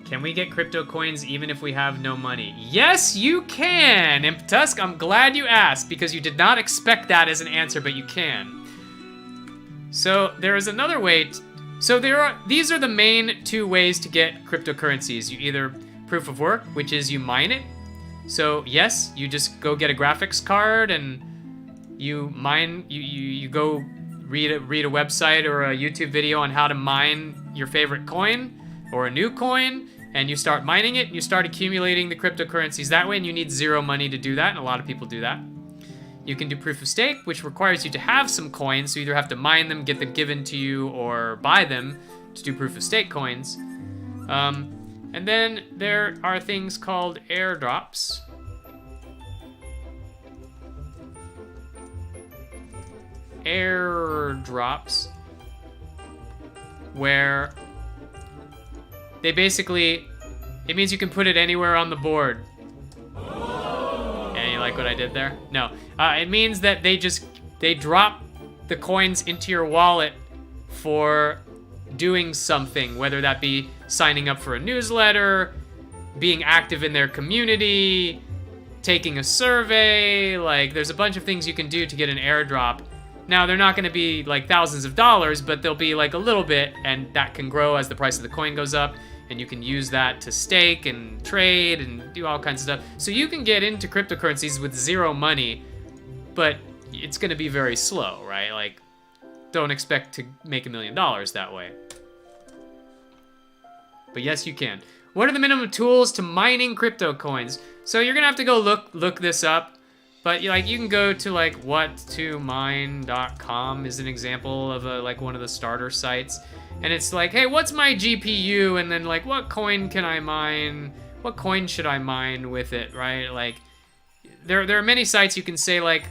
Can we get crypto coins even if we have no money? Yes, you can! Imptusk, I'm glad you asked, because you did not expect that as an answer, but you can. So there is another way. These are the main two ways to get cryptocurrencies. You either proof of work, which is you mine it. So yes, you just go get a graphics card and you mine. You go read a website or a YouTube video on how to mine your favorite coin or a new coin, and you start mining it and you start accumulating the cryptocurrencies that way. And you need zero money to do that, and a lot of people do that. You can do proof of stake, which requires you to have some coins, so you either have to mine them, get them given to you, or buy them to do proof of stake coins. And then there are things called airdrops. Airdrops, where they basically, it means you can put it anywhere on the board. Yeah, you like what I did there? No. It means that they drop the coins into your wallet for doing something, whether that be signing up for a newsletter, being active in their community, taking a survey. Like, there's a bunch of things you can do to get an airdrop. Now, they're not going to be like thousands of dollars, but they'll be like a little bit, and that can grow as the price of the coin goes up. And you can use that to stake and trade and do all kinds of stuff. So you can get into cryptocurrencies with zero money, but it's going to be very slow, right? Like, don't expect to make $1 million that way. But yes, you can. What are the minimum tools to mining crypto coins? So you're going to have to go look this up. But you can go to like whattomine.com is an example of one of the starter sites. And it's like, hey, what's my GPU? And then like, what coin can I mine? What coin should I mine with it, right? Like, there are many sites you can say like,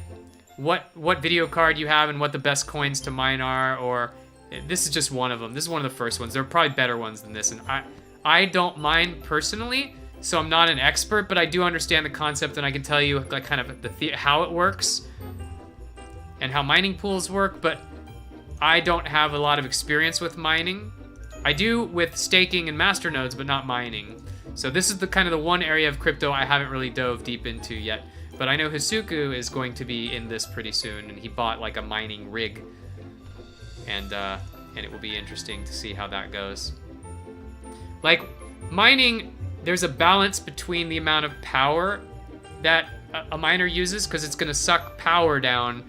what video card you have and what the best coins to mine are, or this is just one of them. This is one of the first ones. There are probably better ones than this. And I don't mine personally, so I'm not an expert, but I do understand the concept, and I can tell you like kind of how it works and how mining pools work, but I don't have a lot of experience with mining. I do with staking and masternodes, but not mining. So this is the kind of the one area of crypto I haven't really dove deep into yet. But I know Hisuku is going to be in this pretty soon, and he bought like a mining rig. And it will be interesting to see how that goes. Like, mining, there's a balance between the amount of power that a miner uses, because it's going to suck power down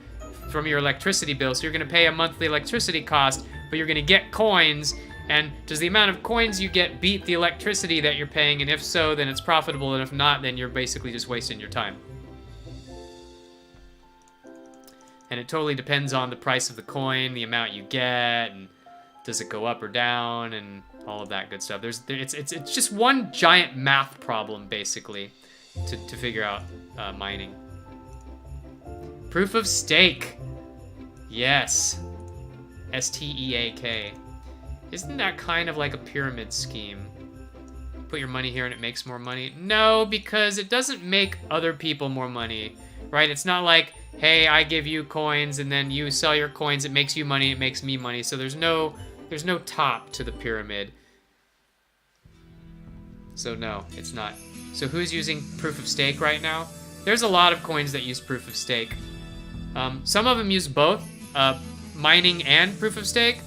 from your electricity bill. So you're going to pay a monthly electricity cost, but you're going to get coins. And does the amount of coins you get beat the electricity that you're paying? And if so, then it's profitable. And if not, then you're basically just wasting your time. And it totally depends on the price of the coin, the amount you get, and does it go up or down, and all of that good stuff. It's just one giant math problem basically to figure out mining. Proof of stake. Yes. STEAK. Isn't that kind of like a pyramid scheme? Put your money here and it makes more money? No, because it doesn't make other people more money, right? It's not like, hey, I give you coins and then you sell your coins, it makes you money, it makes me money. So there's no top to the pyramid. So no, it's not. So who's using proof of stake right now? There's a lot of coins that use proof of stake. Some of them use both mining and proof of stake.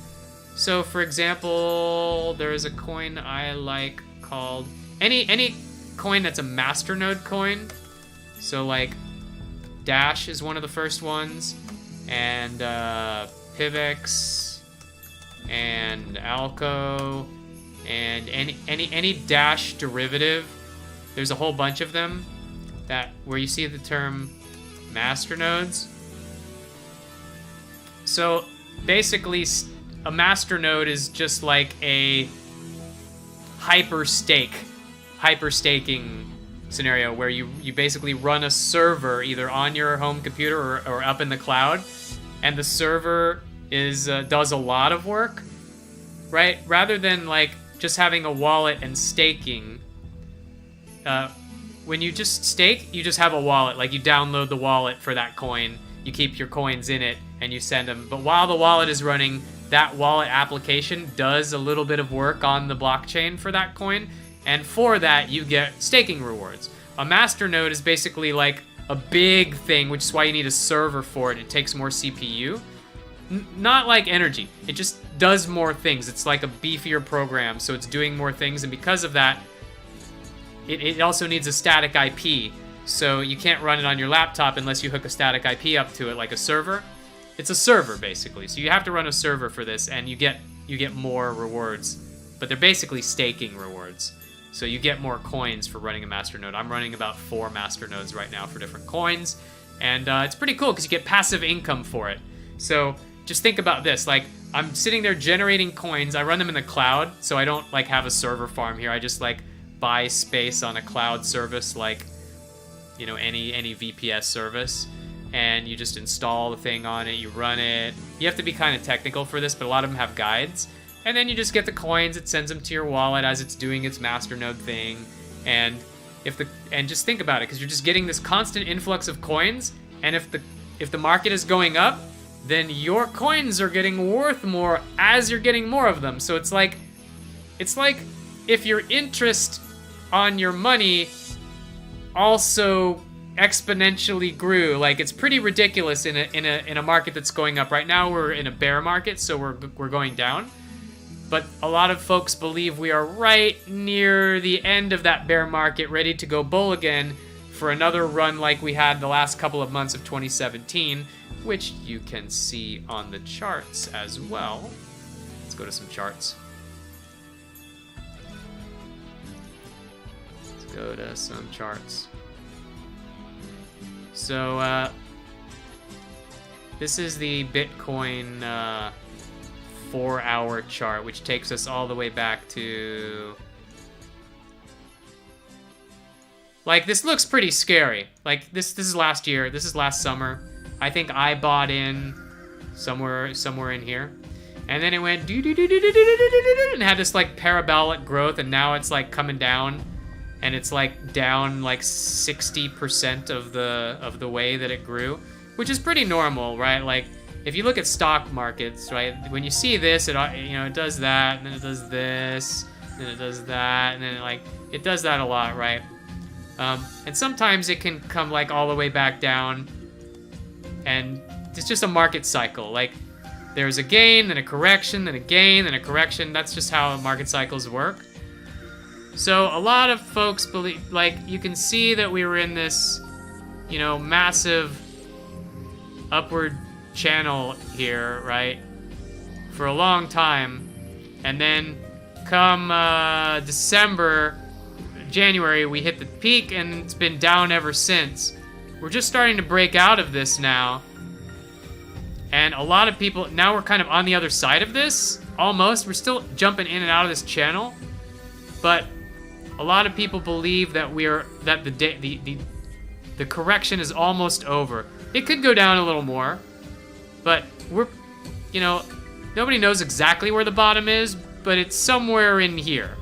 So for example, there is a coin I like called any coin that's a masternode coin. So like Dash is one of the first ones, and Pivx and Alco, and any Dash derivative. There's a whole bunch of them that where you see the term masternodes. So basically, a masternode is just like a hyperstaking scenario where you basically run a server either on your home computer or up in the cloud, and the server does a lot of work, right? Rather than like just having a wallet and staking. When you just stake, you just have a wallet. Like you download the wallet for that coin, you keep your coins in it, and you send them. But while the wallet is running, that wallet application does a little bit of work on the blockchain for that coin, and for that you get staking rewards. A masternode is basically like a big thing, which is why you need a server for it. It takes more CPU. Not like energy. It just does more things. It's like a beefier program, so it's doing more things, and because of that, it also needs a static IP. So you can't run it on your laptop unless you hook a static IP up to it, like a server. It's a server, basically. So you have to run a server for this, and you get more rewards. But they're basically staking rewards. So you get more coins for running a masternode. I'm running about 4 masternodes right now for different coins. And it's pretty cool because you get passive income for it. So just think about this. Like, I'm sitting there generating coins. I run them in the cloud, so I don't like have a server farm here. I just like buy space on a cloud service, like, you know, any VPS service, and you just install the thing on it, you run it. You have to be kind of technical for this, but a lot of them have guides. And then you just get the coins, it sends them to your wallet as it's doing its masternode thing. And just think about it, because you're just getting this constant influx of coins, and if the market is going up, then your coins are getting worth more as you're getting more of them. So it's like if your interest on your money also exponentially grew. Like, it's pretty ridiculous in a market that's going up. Right now we're in a bear market, so we're going down. But a lot of folks believe we are right near the end of that bear market, ready to go bull again for another run like we had the last couple of months of 2017, which you can see on the charts as well. Let's go to some charts. Go to some charts. So this is the Bitcoin 4-hour chart, which takes us all the way back to, like, this looks pretty scary. Like, this is last year, this is last summer. I think I bought in somewhere in here, and then it went and had this like parabolic growth, and now it's like coming down. And it's like down like 60% of the way that it grew, which is pretty normal, right? Like, if you look at stock markets, right, when you see this, it does that, and then it does this, and then it does that, and then it does that a lot, right? And sometimes it can come like all the way back down, and it's just a market cycle. Like, there's a gain, then a correction, then a gain, then a correction. That's just how market cycles work. So a lot of folks believe, like, you can see that we were in this, massive upward channel here, right, for a long time. And then come January, we hit the peak, and it's been down ever since. We're just starting to break out of this now. And a lot of people, now we're kind of on the other side of this, almost. We're still jumping in and out of this channel, but a lot of people believe that the correction is almost over. It could go down a little more, but we're, you know, nobody knows exactly where the bottom is, but it's somewhere in here.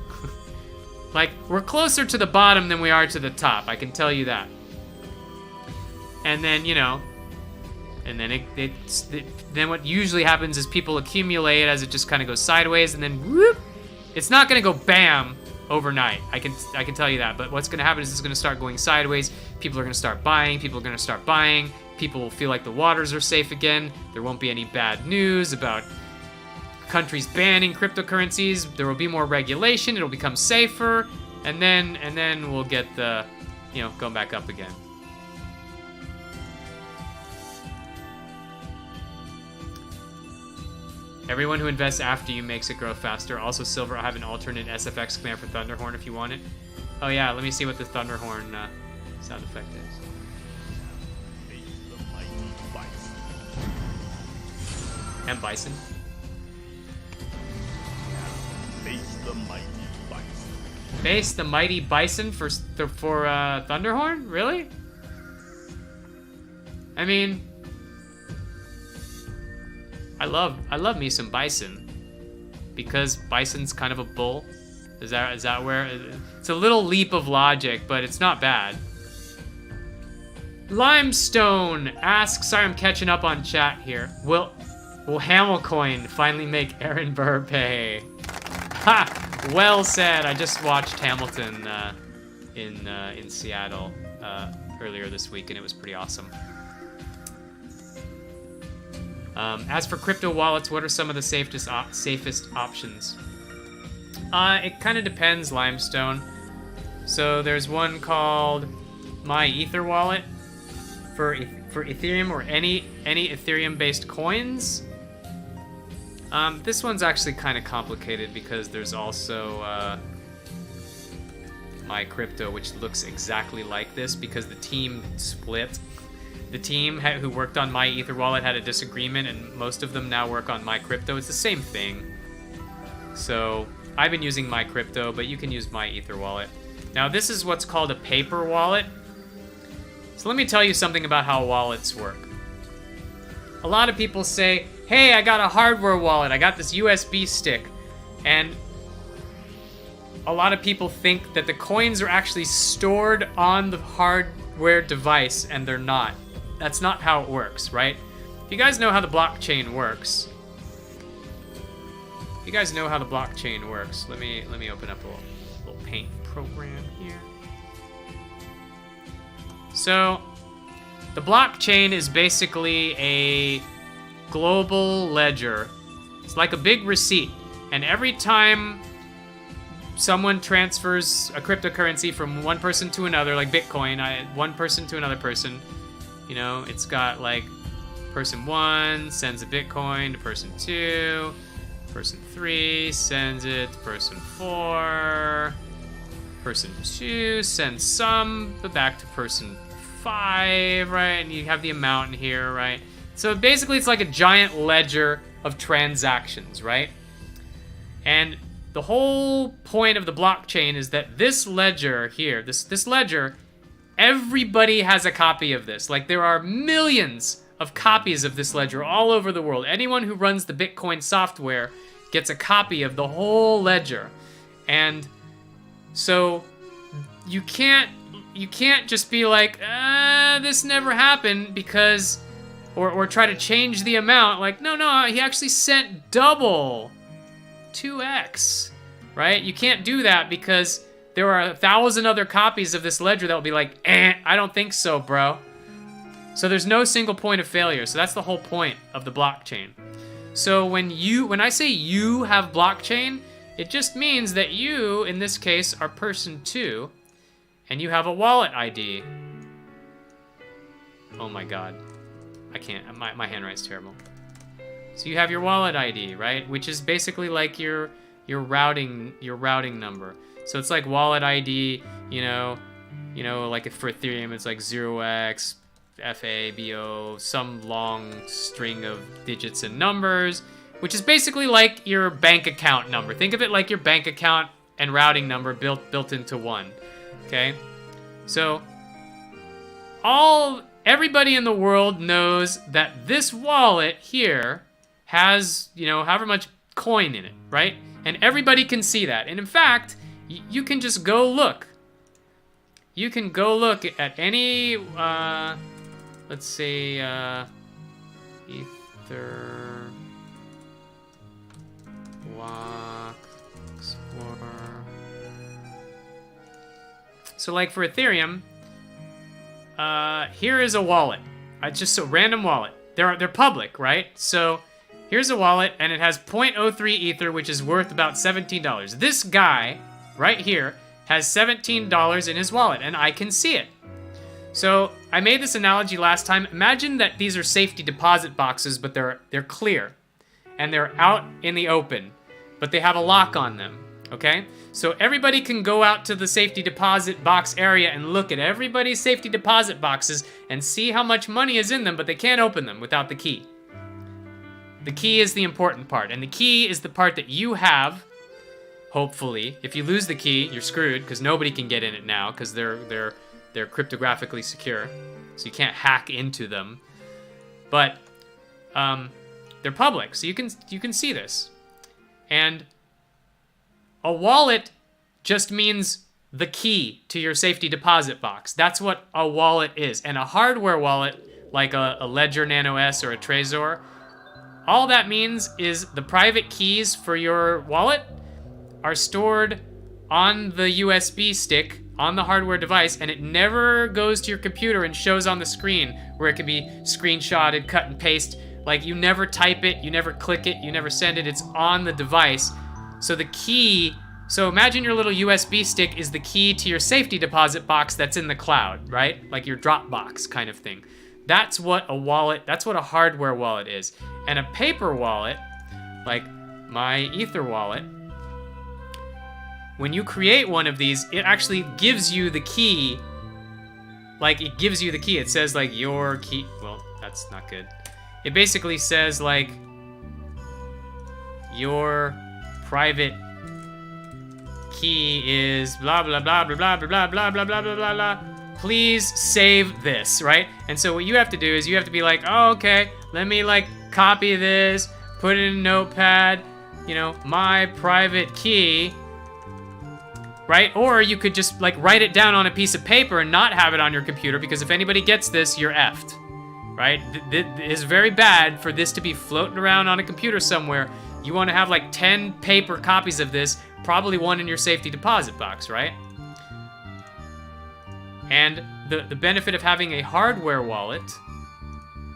Like, we're closer to the bottom than we are to the top, I can tell you that. And then, you know, and then then what usually happens is people accumulate as it just kind of goes sideways, and then whoop, it's not gonna go bam overnight. I can tell you that. But what's gonna happen is it's gonna start going sideways. People are gonna start buying. People will feel like the waters are safe again. There won't be any bad news about countries banning cryptocurrencies. There will be more regulation. It'll become safer, and then we'll get the, you know, going back up again. Everyone who invests after you makes it grow faster. Also, Silver, I have an alternate SFX command for Thunderhorn if you want it. Oh yeah, let me see what the Thunderhorn sound effect is. And Bison. Face the mighty bison. Face the mighty Bison for Thunderhorn? Really? I mean, I love me some Bison, because Bison's kind of a bull. Is that where it's a little leap of logic, but it's not bad. Limestone asks, sorry I'm catching up on chat here. Will Hamilcoin finally make Aaron Burr pay? Ha! Well said. I just watched Hamilton in Seattle earlier this week, and it was pretty awesome. As for crypto wallets, what are some of the safest options? It kind of depends, Limestone. So there's one called My Ether Wallet for Ethereum or any Ethereum-based coins. This one's actually kind of complicated because there's also My Crypto, which looks exactly like this because the team split. The team who worked on My Ether Wallet had a disagreement, and most of them now work on My Crypto. It's the same thing. So I've been using My Crypto, but you can use My Ether Wallet. Now this is what's called a paper wallet. So let me tell you something about how wallets work. A lot of people say, hey, I got a hardware wallet. I got this USB stick. And a lot of people think that the coins are actually stored on the hardware device, and they're not. That's not how it works, right? If you guys know how the blockchain works, let me open up a little paint program here. So the blockchain is basically a global ledger. It's like a big receipt, and every time someone transfers a cryptocurrency from one person to another, like Bitcoin, one person to another person, you know, it's got like person 1 sends a Bitcoin to person 2, person 3 sends it to person 4, person 2 sends some, but back to person 5, right? And you have the amount in here, right? So basically it's like a giant ledger of transactions, right? And the whole point of the blockchain is that this ledger here, this ledger, everybody has a copy of this. Like, there are millions of copies of this ledger all over the world. Anyone who runs the Bitcoin software gets a copy of the whole ledger. And so you can't just be like, this never happened because, or try to change the amount. Like, no, he actually sent double, 2x, right? You can't do that because there are 1,000 other copies of this ledger that will be like, I don't think so, bro. So there's no single point of failure. So that's the whole point of the blockchain. So when I say you have blockchain, it just means that you, in this case, are person 2, and you have a wallet ID. Oh my god. I can't, my handwriting's terrible. So you have your wallet ID, right? Which is basically like your routing number. So it's like wallet ID, you know, like if for Ethereum it's like 0x, FABO, some long string of digits and numbers. which is basically like your bank account number. Think of it like your bank account and routing number built into one. Okay? So everybody in the world knows that this wallet here has, however much coin in it, right? And everybody can see that. And in fact, you can just go look. You can go look at any, let's say, Ether Block Explorer. So like for Ethereum, here is a wallet. Just a random wallet. They're public, right? So here's a wallet, and it has 0.03 Ether, which is worth about $17. This guy right here has $17 in his wallet, and I can see it. So I made this analogy last time. Imagine that these are safety deposit boxes, but they're clear, and they're out in the open, but they have a lock on them. Okay? So everybody can go out to the safety deposit box area and look at everybody's safety deposit boxes and see how much money is in them, but they can't open them without the key. The key is the important part, and the key is the part that you have, hopefully. If you lose the key, you're screwed, because nobody can get in it now, because they're cryptographically secure, so you can't hack into them. But they're public, so you can see this. And a wallet just means the key to your safety deposit box. That's what a wallet is. And a hardware wallet, like a Ledger Nano S or a Trezor, all that means is the private keys for your wallet are stored on the USB stick on the hardware device, and it never goes to your computer and shows on the screen where it can be screenshotted, cut and paste. Like, you never type it, you never click it, you never send it. It's on the device. So the key, so imagine your little USB stick is the key to your safety deposit box that's in the cloud, right? Like your Dropbox kind of thing. That's what a wallet, that's what a hardware wallet is. And a paper wallet, like my Ether wallet, when you create one of these, it actually gives you the key. Like, it gives you the key. It says, like, your key. Well, that's not good. It basically says, like, your private key is blah, blah, blah, blah, blah, blah, blah, blah, blah, blah, blah, blah. Please save this, right? And so what you have to do is you have to be like, oh, okay, let me, like, copy this, put it in a notepad, my private key, right? Or you could just like write it down on a piece of paper and not have it on your computer, because if anybody gets this, you're effed, right? It is very bad for this to be floating around on a computer somewhere. You want to have like 10 paper copies of this, probably one in your safety deposit box, right? And the benefit of having a hardware wallet,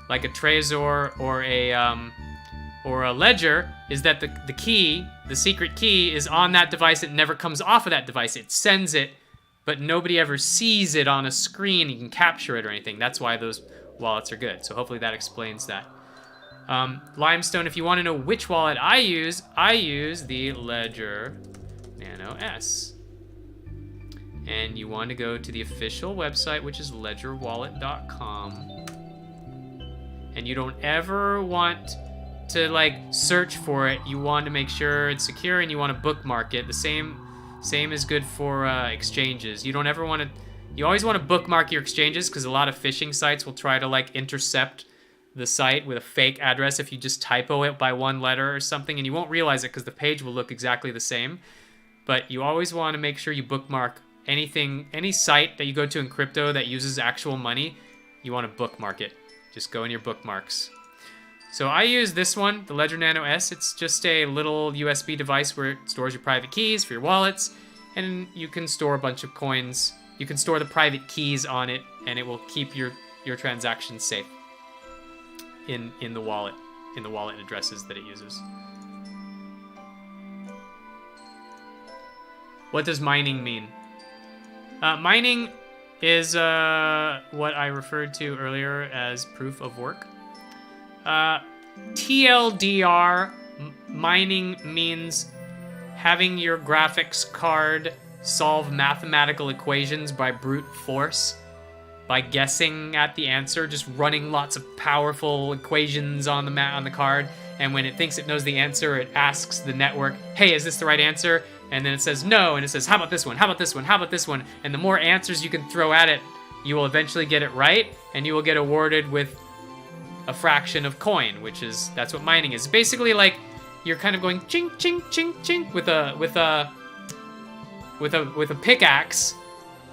like a Trezor or a Ledger, is that the key, the secret key, is on that device. It never comes off of that device. It sends it, but nobody ever sees it on a screen. You can capture it or anything. That's why those wallets are good. So hopefully that explains that. Limestone, if you want to know which wallet I use the Ledger Nano S. And you want to go to the official website, which is ledgerwallet.com. And you don't ever want to like search for it. You want to make sure it's secure, and you want to bookmark it. The same is good for exchanges. You always want to bookmark your exchanges, because a lot of phishing sites will try to like intercept the site with a fake address if you just typo it by one letter or something, and you won't realize it because the page will look exactly the same. But you always want to make sure you bookmark any site that you go to in crypto that uses actual money. You want to bookmark it. Just go in your bookmarks. So I use this one, the Ledger Nano S. It's just a little USB device where it stores your private keys for your wallets, and you can store a bunch of coins. You can store the private keys on it, and it will keep your transactions safe in the wallet addresses that it uses. What does mining mean? Mining is what I referred to earlier as proof of work. TLDR, mining means having your graphics card solve mathematical equations by brute force, by guessing at the answer, just running lots of powerful equations on the card, and when it thinks it knows the answer, it asks the network, hey, is this the right answer? And then it says no, and it says, how about this one? How about this one? How about this one? And the more answers you can throw at it, you will eventually get it right, and you will get awarded with a fraction of coin, that's what mining is. Basically, like, you're kind of going ching ching ching ching with a pickaxe,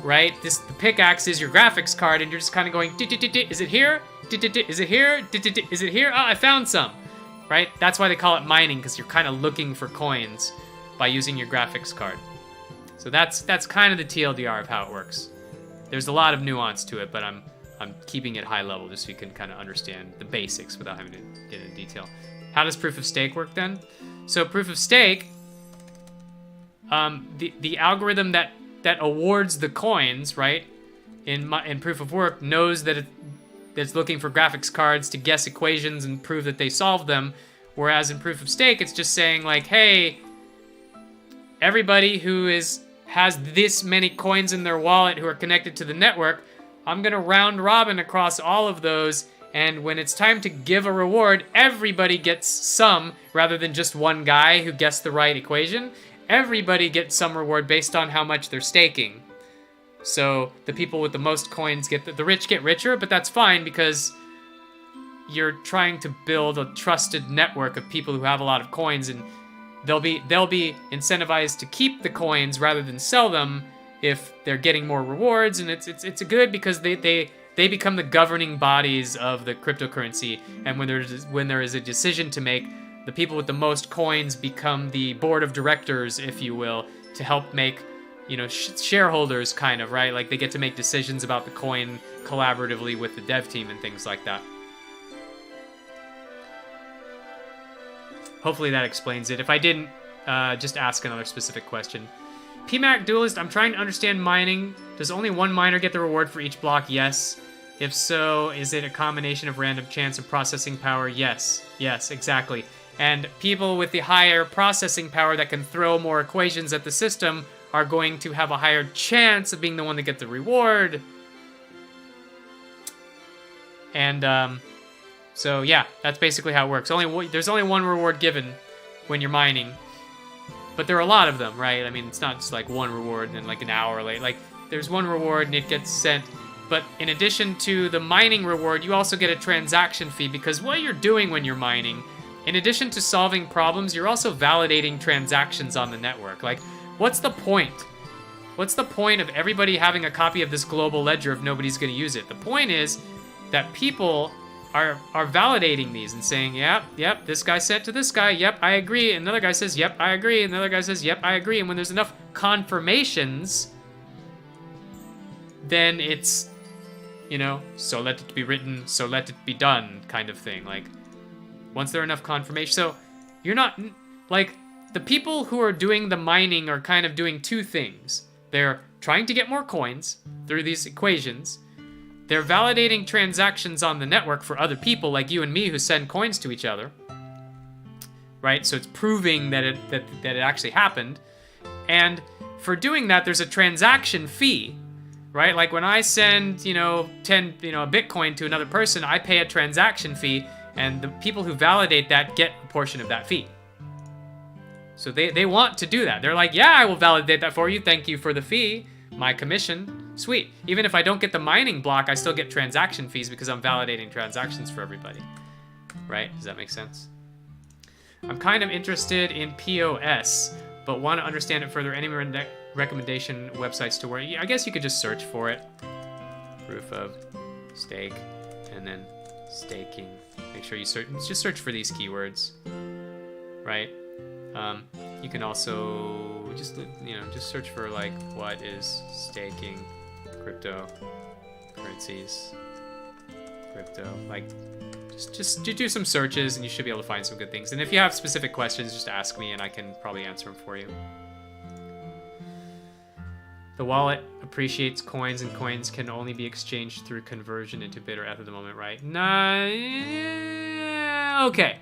right? The pickaxe is your graphics card, and you're just kind of going, is it here? Is it here? Is it here? Oh, I found some, right? That's why they call it mining, because you're kind of looking for coins by using your graphics card. So that's kind of the TLDR of how it works. There's a lot of nuance to it, but I'm keeping it high level just so you can kind of understand the basics without having to get into detail. How does proof of stake work then? So proof of stake, the algorithm that awards the coins, right, in proof of work knows that it's looking for graphics cards to guess equations and prove that they solved them, whereas in proof of stake, it's just saying like, hey, everybody who has this many coins in their wallet who are connected to the network, I'm gonna round robin across all of those, and when it's time to give a reward, everybody gets some, rather than just one guy who guessed the right equation. Everybody gets some reward based on how much they're staking. So the people with the most coins the rich get richer, but that's fine because you're trying to build a trusted network of people who have a lot of coins, and they'll be incentivized to keep the coins rather than sell them if they're getting more rewards, and it's good because they become the governing bodies of the cryptocurrency, and when there is a decision to make, the people with the most coins become the board of directors, if you will, to help make, shareholders kind of, right? Like they get to make decisions about the coin collaboratively with the dev team and things like that. Hopefully that explains it. If I didn't, just ask another specific question. PMAC Duelyst, I'm trying to understand mining. Does only one miner get the reward for each block? Yes. If so, is it a combination of random chance and processing power? Yes. Yes, exactly. And people with the higher processing power that can throw more equations at the system are going to have a higher chance of being the one to get the reward. And, so yeah, that's basically how it works. There's only one reward given when you're mining. But there are a lot of them, right? I mean, it's not just like one reward and then like an hour late. Like, there's one reward and it gets sent. But in addition to the mining reward, you also get a transaction fee, because what you're doing when you're mining, in addition to solving problems, you're also validating transactions on the network. Like, what's the point? What's the point of everybody having a copy of this global ledger if nobody's going to use it? The point is that people are validating these and saying, yep, this guy said to this guy, yep, I agree. And another guy says, yep, I agree. And another guy says, yep, I agree. And when there's enough confirmations, then it's, so let it be written, so let it be done kind of thing. Like, once there are enough confirmation. So you're not, like, the people who are doing the mining are kind of doing two things. They're trying to get more coins through these equations. They're validating transactions on the network for other people like you and me who send coins to each other, right? So it's proving that it actually happened. And for doing that, there's a transaction fee, right? Like when I send, a Bitcoin to another person, I pay a transaction fee, and the people who validate that get a portion of that fee. So they want to do that. They're like, yeah, I will validate that for you. Thank you for the fee, my commission. Sweet. Even if I don't get the mining block, I still get transaction fees because I'm validating transactions for everybody. Right? Does that make sense? I'm kind of interested in POS, but want to understand it further. Any recommendation websites to where... I guess you could just search for it. Proof of stake, and then staking. Make sure you just search for these keywords. Right? You can also just search for like, what is staking, cryptocurrencies, crypto, like just do some searches and you should be able to find some good things. And if you have specific questions, just ask me and I can probably answer them for you. The wallet appreciates coins, and coins can only be exchanged through conversion into bit or ETH at the moment, right? Nah, okay.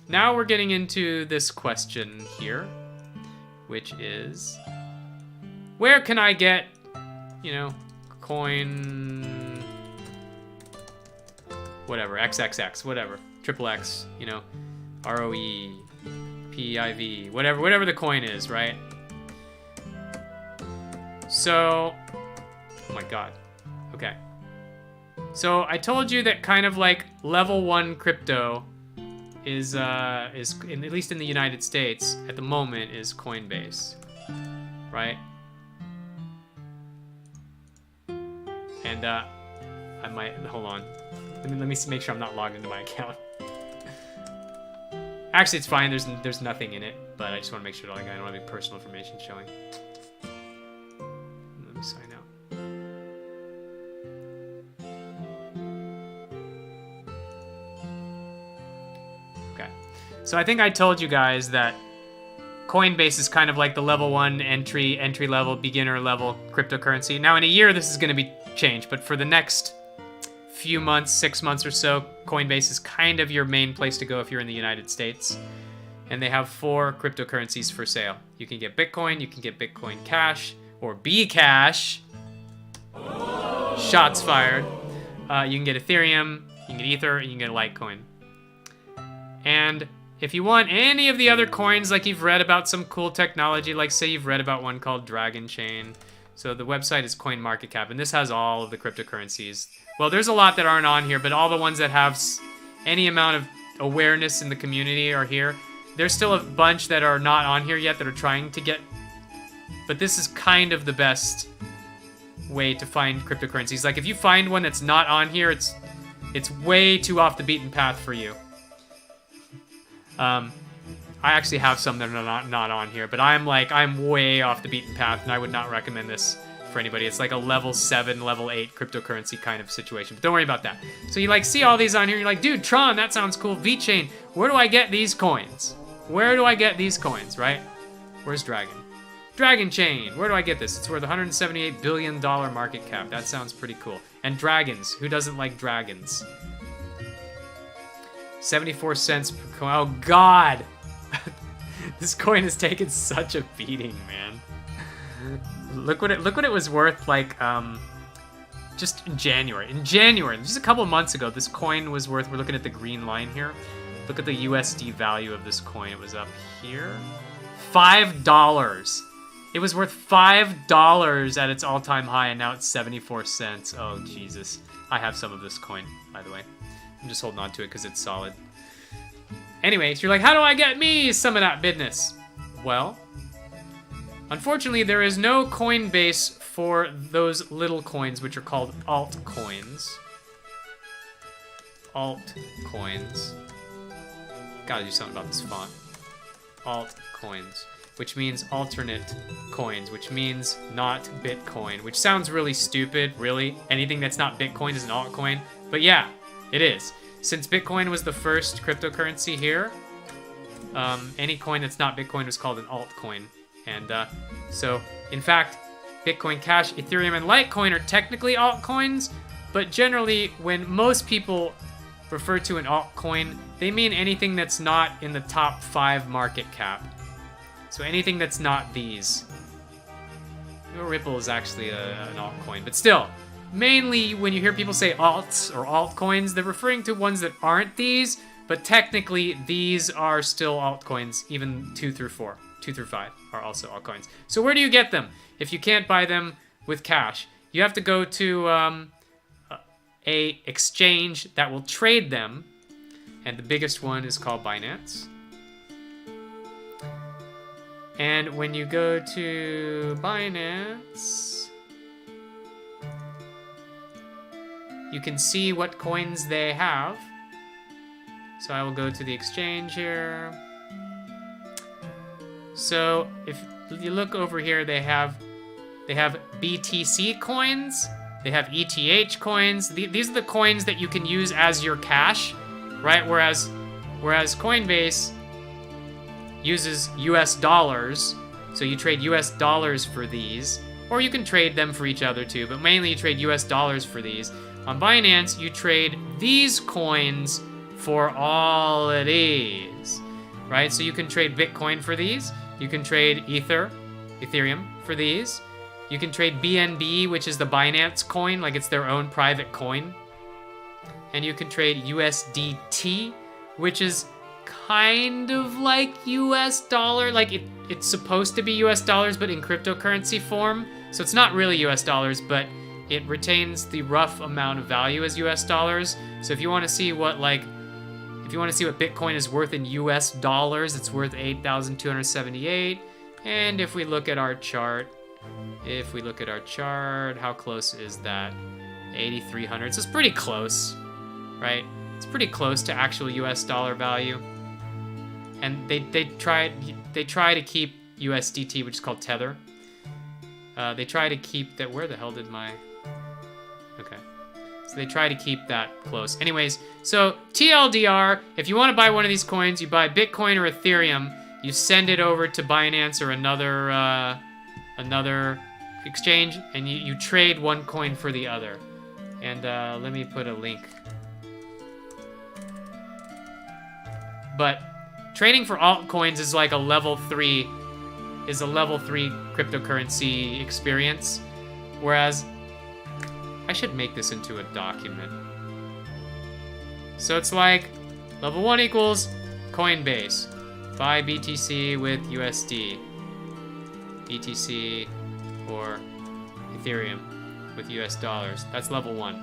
Now we're getting into this question here, which is, where can I get, coin, whatever, XXX, whatever, triple X, ROE, PIV, whatever the coin is, right? So, oh my god. Okay. So I told you that kind of like level 1 crypto is at least in the United States at the moment is Coinbase, right? And I might hold on. Let me make sure I'm not logged into my account. Actually, it's fine. There's nothing in it, but I just want to make sure like I don't have any personal information showing. Let me sign out. Okay. So I think I told you guys that Coinbase is kind of like the level 1 entry level, beginner level cryptocurrency. Now in a year this is going to be changed, but for the next few months, 6 months or so, Coinbase is kind of your main place to go if you're in the United States. And they have 4 cryptocurrencies for sale. You can get Bitcoin, you can get Bitcoin Cash, or Bcash. Shots fired. You can get Ethereum, you can get Ether, and you can get Litecoin. And if you want any of the other coins, like you've read about some cool technology, like say you've read about one called Dragon Chain. So the website is CoinMarketCap, and this has all of the cryptocurrencies. Well, there's a lot that aren't on here, but all the ones that have any amount of awareness in the community are here. There's still a bunch that are not on here yet that are trying to get, but this is kind of the best way to find cryptocurrencies. Like if you find one that's not on here, it's way too off the beaten path for you. I actually have some that are not on here, but I'm way off the beaten path, and I would not recommend this for anybody. It's like a level 7, level 8 cryptocurrency kind of situation, but don't worry about that. So you like see all these on here, you're like, dude, Tron, that sounds cool. VeChain, where do I get these coins? Where do I get these coins, right? Where's Dragon? Dragon Chain, where do I get this? It's worth $178 billion market cap. That sounds pretty cool. And dragons, who doesn't like dragons? 74 cents per coin. Oh God! This coin has taken such a beating, man. Look what it was worth like just in January. In January, just a couple months ago, this coin was worth, we're looking at the green line here. Look at the USD value of this coin. It was up here. $5. It was worth $5 at its all-time high, and now it's 74 cents. Oh, Jesus. I have some of this coin, by the way. I'm just holding on to it because it's solid. Anyways, you're like, how do I get me some of that business? Well, unfortunately, there is no Coinbase for those little coins, which are called altcoins. Altcoins. Gotta do something about this font. Altcoins, which means alternate coins, which means not Bitcoin, which sounds really stupid, really. Anything that's not Bitcoin is an altcoin. But yeah, it is. Since Bitcoin was the first cryptocurrency here, any coin that's not Bitcoin was called an altcoin. And so, in fact, Bitcoin Cash, Ethereum, and Litecoin are technically altcoins, but generally, when most people refer to an altcoin, they mean anything that's not in the top 5 market cap. So anything that's not these. Ripple is actually an altcoin, but still, mainly when you hear people say alts or altcoins, they're referring to ones that aren't these, but technically these are still altcoins, even 2 through 4. 2 through 5 are also altcoins. So where do you get them? If you can't buy them with cash, you have to go to a exchange that will trade them, and the biggest one is called Binance. And when you go to Binance, you can see what coins they have. So I will go to the exchange here. So if you look over here, they have BTC coins, they have ETH coins. These are the coins that you can use as your cash, right? Whereas Coinbase uses US dollars, so you trade US dollars for these, or you can trade them for each other too, but mainly you trade US dollars for these. On Binance, you trade these coins for all of these, right? So you can trade Bitcoin for these, you can trade Ethereum for these, you can trade BNB, which is the Binance coin, like it's their own private coin, and you can trade USDT, which is kind of like US dollar. Like it's supposed to be US dollars, but in cryptocurrency form. So it's not really US dollars, but it retains the rough amount of value as US dollars. So if you want to see what Bitcoin is worth in US dollars, it's worth 8,278. And if we look at our chart, how close is that? 8,300. So it's pretty close, right? It's pretty close to actual US dollar value. And they try to keep USDT, which is called Tether. They try to keep that. Where the hell did my... Okay. So they try to keep that close. Anyways, so TLDR, if you want to buy one of these coins, you buy Bitcoin or Ethereum, you send it over to Binance or another exchange, and you trade one coin for the other. And let me put a link. But trading for altcoins is like a level 3 cryptocurrency experience, whereas I should make this into a document. So it's like level 1 equals Coinbase, buy BTC with USD, BTC or Ethereum with US dollars. That's level 1.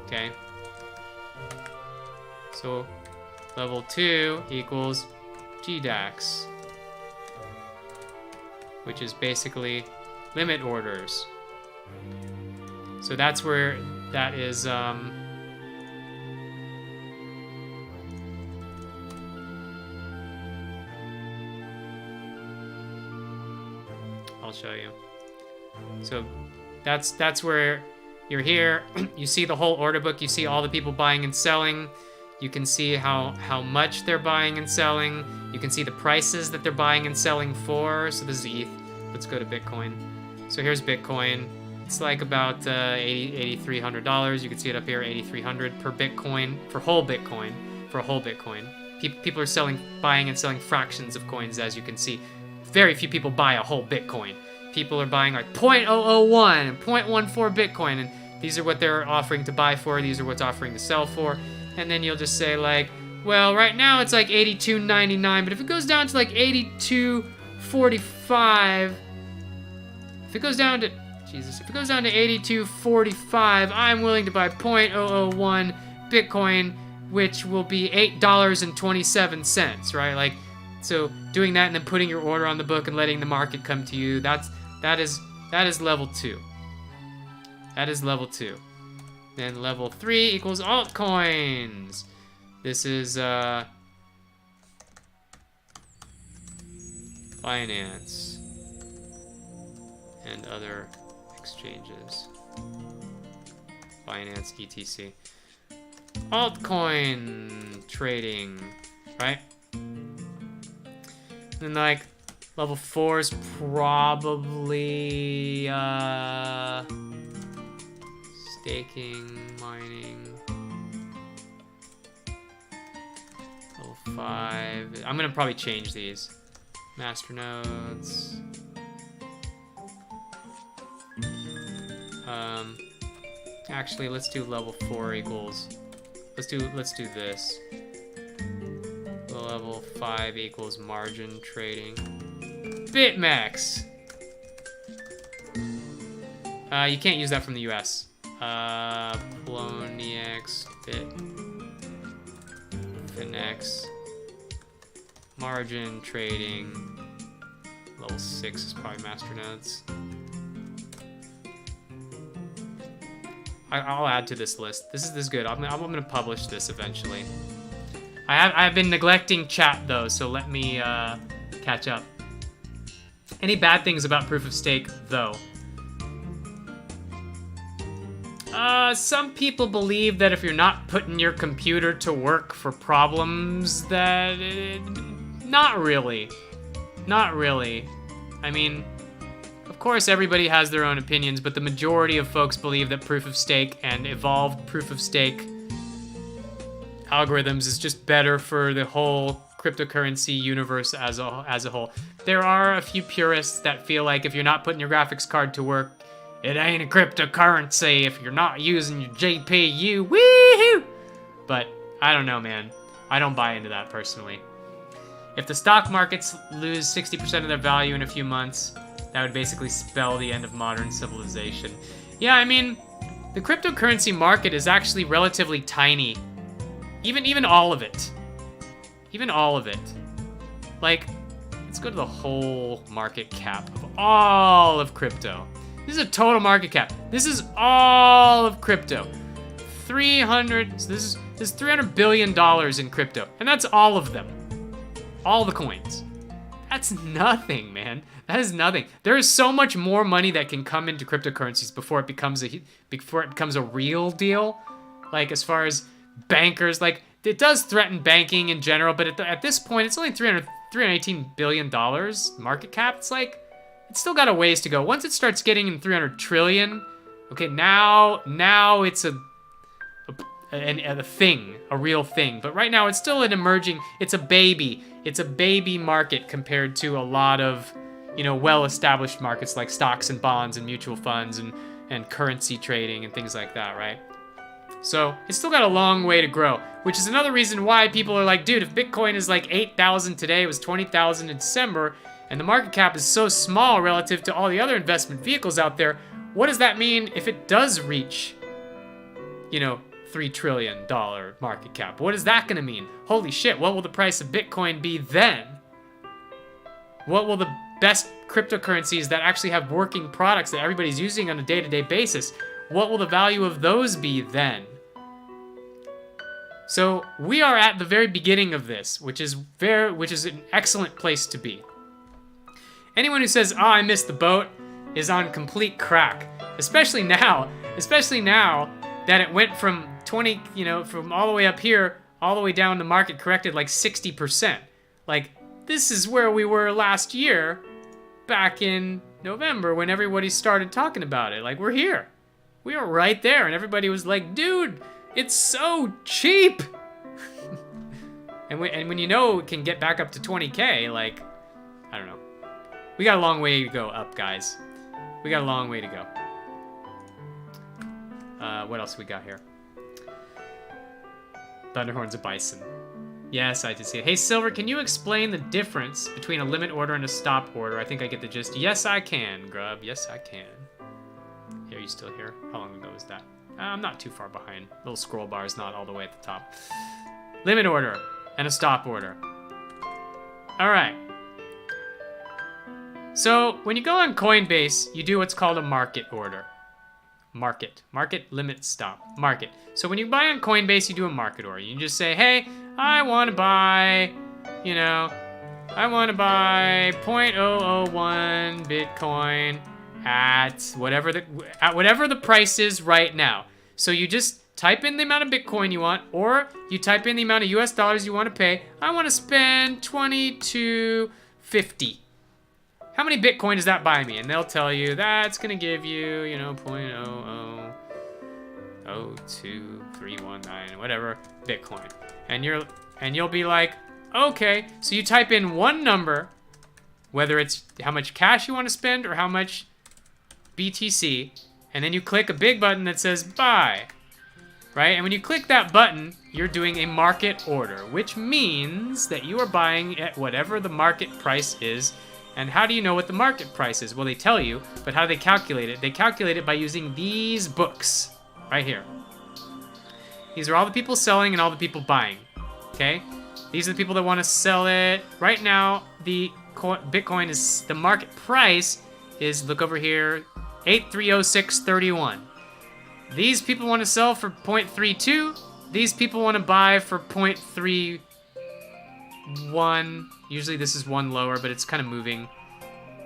Okay. So level 2 equals GDAX, which is basically limit orders. So that's where that is, I'll show you. So that's where you're here. You see the whole order book. You see all the people buying and selling. You can see how much they're buying and selling. You can see the prices that they're buying and selling for. So this is ETH. Let's go to Bitcoin. So here's Bitcoin. It's like about $8,300. You can see it up here, $8,300 per Bitcoin for whole Bitcoin. For a whole Bitcoin. People are buying and selling fractions of coins, as you can see. Very few people buy a whole Bitcoin. People are buying like 0.001 and 0.14 Bitcoin, and these are what they're offering to buy for. These are what's offering to sell for. And then you'll just say like, well, right now it's like $82.99, but if it goes down to like $82.45, if it goes down to $82.45, I'm willing to buy 0.001 Bitcoin, which will be $8.27, right? Like, so doing that and then putting your order on the book and letting the market come to you, that is level 2. That is level 2. Then level 3 equals altcoins. This is Binance and other exchanges. Binance, ETC. Altcoin trading, right? And like level 4 is probably staking, mining. Level 5. I'm gonna probably change these. Masternodes. Actually, let's do level 4 equals. Let's do this. Level 5 equals margin trading. BitMEX. You can't use that from the US. Poloniex, Finex. Margin trading. Level 6 is probably masternodes. I'll add to this list. This is good. I'm gonna publish this eventually. I've been neglecting chat though, so let me catch up. Any bad things about proof of stake though? Some people believe that if you're not putting your computer to work for problems, that not really. Not really. I mean, of course everybody has their own opinions, but the majority of folks believe that proof of stake and evolved proof of stake algorithms is just better for the whole cryptocurrency universe as a whole. There are a few purists that feel like if you're not putting your graphics card to work, it ain't a cryptocurrency if you're not using your GPU. Woohoo! But I don't know, man. I don't buy into that personally. If the stock markets lose 60% of their value in a few months, that would basically spell the end of modern civilization. Yeah, I mean, the cryptocurrency market is actually relatively tiny. Even all of it. Even all of it. Like, let's go to the whole market cap of all of crypto. This is a total market cap. This is all of crypto. 300, so this is $300 billion in crypto. And that's all of them. All the coins. That's nothing, man. That is nothing. There is so much more money that can come into cryptocurrencies before it becomes a real deal. Like, as far as bankers, like, it does threaten banking in general, but at this point, it's only $318 billion market cap. It's like, it's still got a ways to go. Once it starts getting in 300 trillion, okay, now it's a thing, a real thing. But right now, it's still an emerging, it's a baby. It's a baby market compared to a lot of, you know, well-established markets like stocks and bonds and mutual funds and currency trading and things like that, right? So it's still got a long way to grow, which is another reason why people are like, dude, if Bitcoin is like 8,000 today, it was 20,000 in December, and the market cap is so small relative to all the other investment vehicles out there, what does that mean if it does reach, you know, $3 trillion market cap? What is that going to mean? Holy shit, what will the price of Bitcoin be then? What will the best cryptocurrencies that actually have working products that everybody's using on a day-to-day basis, what will the value of those be then? So we are at the very beginning of this, which is an excellent place to be. Anyone who says, "Oh, I missed the boat," is on complete crack, especially now that it went from 20, you know, from all the way up here, all the way down, the market corrected like 60%. Like, this is where we were last year, back in November, when everybody started talking about it. Like, we're here. We are right there, and everybody was like, dude, it's so cheap. and when you know it can get back up to 20K, like, I don't know. We got a long way to go up, guys. We got a long way to go. What else we got here? Thunderhorns of Bison. Yes, I did see it. Hey, Silver, can you explain the difference between a limit order and a stop order? I think I get the gist. Yes, I can, Grub. Yes, I can. Are you still here? How long ago was that? I'm not too far behind. Little scroll bar is not all the way at the top. Limit order and a stop order. All right. So when you go on Coinbase, you do what's called a market order. Market, limit, stop, market. So when you buy on Coinbase, you do a market order. You just say, hey, I want to buy, you know, I want to buy 0.001 Bitcoin at whatever the price is right now. So you just type in the amount of Bitcoin you want, or you type in the amount of US dollars you want to pay. I want to spend $22.50. How many Bitcoin does that buy me? And they'll tell you that's gonna give you, you know, 0.0002319, whatever, Bitcoin. And you'll be like, okay. So you type in one number, whether it's how much cash you want to spend or how much BTC, and then you click a big button that says buy, right? And when you click that button, you're doing a market order, which means that you are buying at whatever the market price is. And how do you know what the market price is? Well, they tell you, but how do they calculate it? They calculate it by using these books right here. These are all the people selling and all the people buying, okay? These are the people that want to sell it. Right now, the Bitcoin is, the market price is, look over here, 8306.31. These people want to sell for 0.32. These people want to buy for 0.31. Usually this is one lower, but it's kind of moving.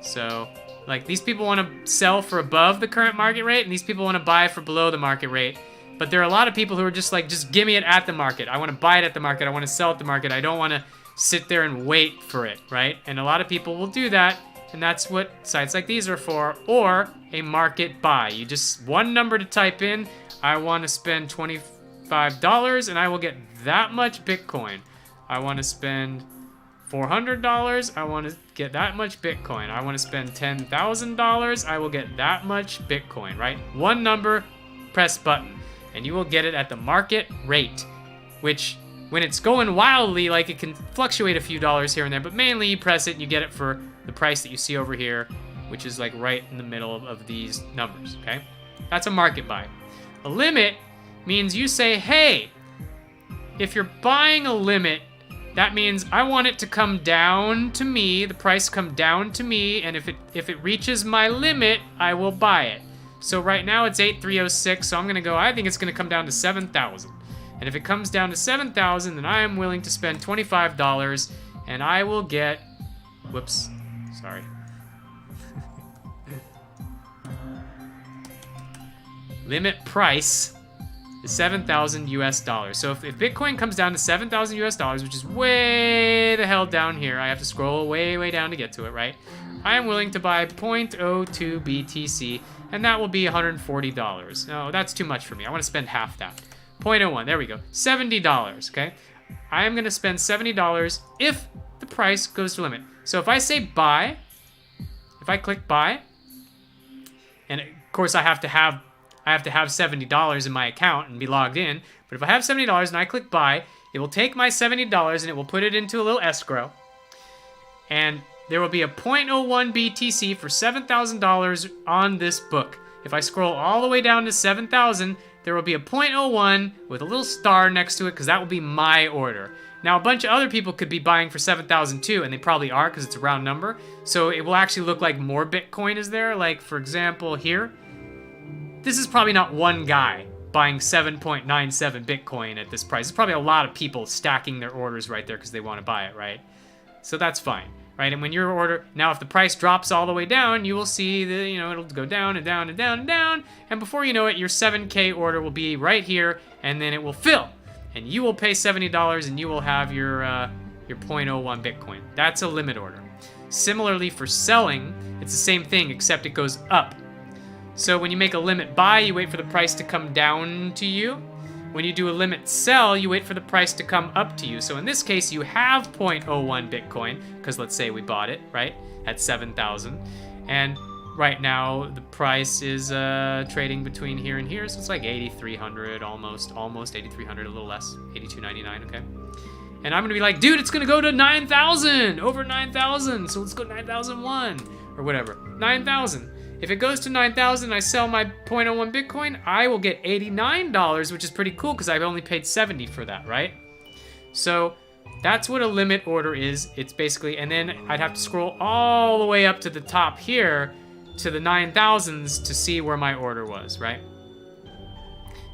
So, like, these people want to sell for above the current market rate, and these people want to buy for below the market rate. But there are a lot of people who are just like, just give me it at the market. I want to buy it at the market. I want to sell at the market. I don't want to sit there and wait for it, right? And a lot of people will do that, and that's what sites like these are for. Or a market buy. You just, one number to type in. I want to spend $25, and I will get that much Bitcoin. I want to spend $400, I want to get that much Bitcoin. I want to spend $10,000, I will get that much Bitcoin, right? One number, press button, and you will get it at the market rate, which when it's going wildly, like it can fluctuate a few dollars here and there, but mainly you press it and you get it for the price that you see over here, which is like right in the middle of these numbers, okay? That's a market buy. A limit means you say, hey, if you're buying a limit, that means I want it to come down to me, the price come down to me, and if it reaches my limit, I will buy it. So right now it's 8,306, so I'm gonna go, I think it's gonna come down to 7,000. And if it comes down to 7,000, then I am willing to spend $25, and I will get, whoops, sorry. Limit price is 7,000 US dollars. So if Bitcoin comes down to 7,000 US dollars, which is way the hell down here, I have to scroll way down to get to it, right? I am willing to buy 0.02 BTC, and that will be $140. No, that's too much for me. I want to spend half that. 0.01, there we go. $70, okay? I am gonna spend $70 if the price goes to limit. So if I say buy, if I click buy, and of course I have to have $70 in my account and be logged in, but if I have $70 and I click buy, it will take my $70 and it will put it into a little escrow. And there will be a 0.01 BTC for $7,000 on this book. If I scroll all the way down to 7,000, there will be a 0.01 with a little star next to it because that will be my order. Now, a bunch of other people could be buying for 7,000 too, and they probably are because it's a round number. So it will actually look like more Bitcoin is there. Like, for example, here. This is probably not one guy buying 7.97 Bitcoin at this price. It's probably a lot of people stacking their orders right there because they want to buy it, right? So that's fine, right? And when your order, now if the price drops all the way down, you will see that, you know, it'll go down and down and down and down. And before you know it, your 7K order will be right here, and then it will fill. And you will pay $70 and you will have your 0.01 Bitcoin. That's a limit order. Similarly for selling, it's the same thing, except it goes up. So when you make a limit buy, you wait for the price to come down to you. When you do a limit sell, you wait for the price to come up to you. So in this case, you have 0.01 Bitcoin, because let's say we bought it, right, at 7,000. And right now, the price is trading between here and here, so it's like 8,300, almost 8,300, a little less, 8,299, okay? And I'm gonna be like, dude, it's gonna go to 9,000, over 9,000, so let's go 9,001, or whatever, 9,000. If it goes to 9,000 and I sell my 0.01 Bitcoin, I will get $89, which is pretty cool because I've only paid 70 for that, right? So that's what a limit order is. It's basically, and then I'd have to scroll all the way up to the top here to the 9,000s to see where my order was, right?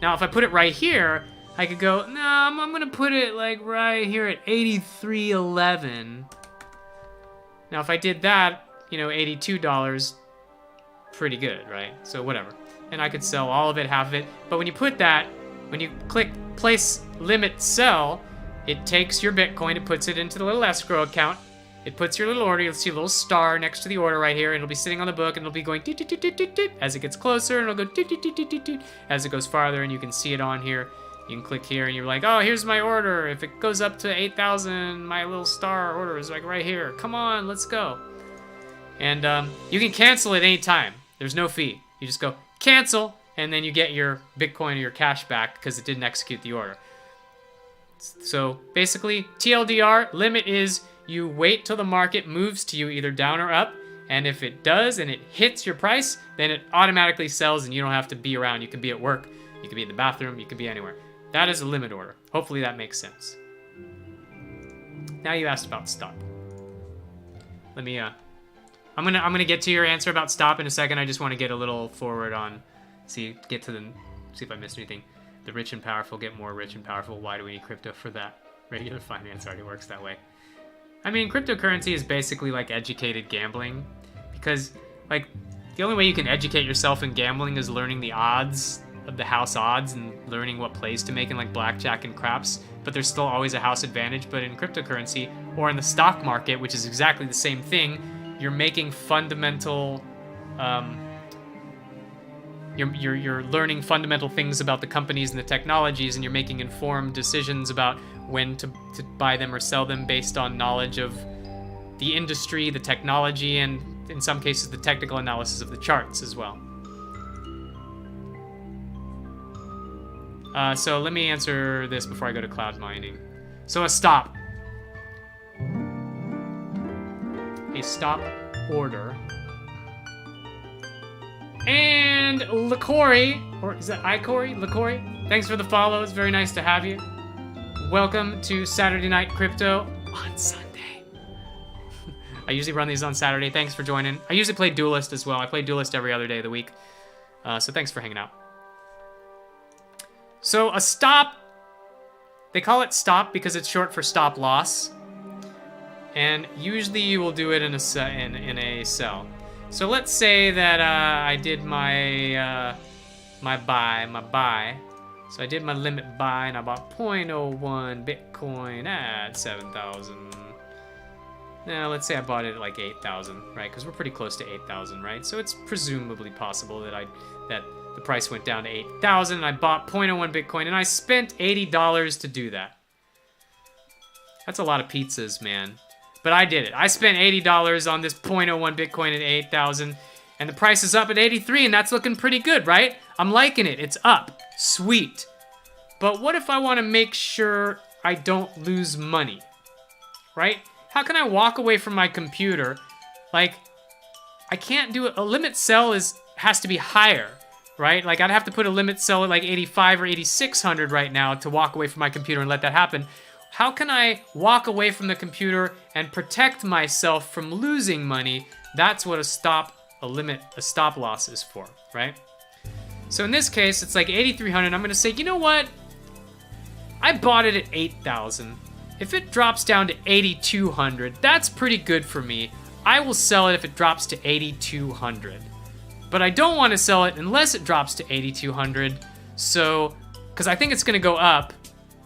Now, if I put it right here, I could go, no, I'm gonna put it like right here at 83.11. Now, if I did that, you know, $82, pretty good, right? So whatever. And I could sell all of it, half of it. But when you put that, when you click place limit sell, it takes your Bitcoin, it puts it into the little escrow account. It puts your little order, you'll see a little star next to the order right here. It'll be sitting on the book and it'll be going doot, doot, doot, doot, doot, doot. As it gets closer, and it'll go doot, doot, doot, doot, doot, doot. As it goes farther, and you can see it on here. You can click here and you're like, oh, here's my order. If it goes up to 8,000, my little star order is like right here. Come on, let's go. And you can cancel at any time. There's no fee. You just go cancel, and then you get your Bitcoin or your cash back because it didn't execute the order. So basically, TLDR, limit is you wait till the market moves to you either down or up, and if it does and it hits your price, then it automatically sells and you don't have to be around. You can be at work, you can be in the bathroom, you can be anywhere. That is a limit order. Hopefully that makes sense. Now you asked about stop. Let me I'm gonna get to your answer about stop in a second. I just want to get a little forward on, see if I missed anything. The rich and powerful get more rich and powerful. Why do we need crypto for that? Regular finance already works that way. I mean, cryptocurrency is basically like educated gambling, because like the only way you can educate yourself in gambling is learning the odds of the house odds and learning what plays to make in like blackjack and craps. But there's still always a house advantage. But in cryptocurrency or in the stock market, which is exactly the same thing, you're making fundamental, you're learning fundamental things about the companies and the technologies, and you're making informed decisions about when to buy them or sell them based on knowledge of the industry, the technology, and in some cases the technical analysis of the charts as well. So let me answer this before I go to cloud mining. So a stop. A stop order. And Lakori, or is that Ikori? Lakori? Thanks for the follow. It's very nice to have you. Welcome to Saturday Night Crypto on Sunday. I usually run these on Saturday. Thanks for joining. I usually play Duelyst as well. I play Duelyst every other day of the week. So thanks for hanging out. So a stop, they call it stop because it's short for stop loss. And usually you will do it in a sell. So let's say that I did my buy. So I did my limit buy and I bought 0.01 Bitcoin at 7,000. Now let's say I bought it at like 8,000, right? Because we're pretty close to 8,000, right? So it's presumably possible that the price went down to 8,000 and I bought 0.01 Bitcoin and I spent $80 to do that. That's a lot of pizzas, man. But I did it. I spent $80 on this 0.01 Bitcoin at 8,000 and the price is up at 83 and that's looking pretty good, right? I'm liking it. It's up. Sweet. But what if I want to make sure I don't lose money, right? How can I walk away from my computer? Like, I can't do it. A limit sell has to be higher, right? Like, I'd have to put a limit sell at like 85 or 8,600 right now to walk away from my computer and let that happen. How can I walk away from the computer and protect myself from losing money? That's what a stop loss is for, right? So in this case, it's like 8,300. I'm gonna say, you know what? I bought it at 8,000. If it drops down to 8,200, that's pretty good for me. I will sell it if it drops to 8,200. But I don't want to sell it unless it drops to 8,200. So, because I think it's gonna go up.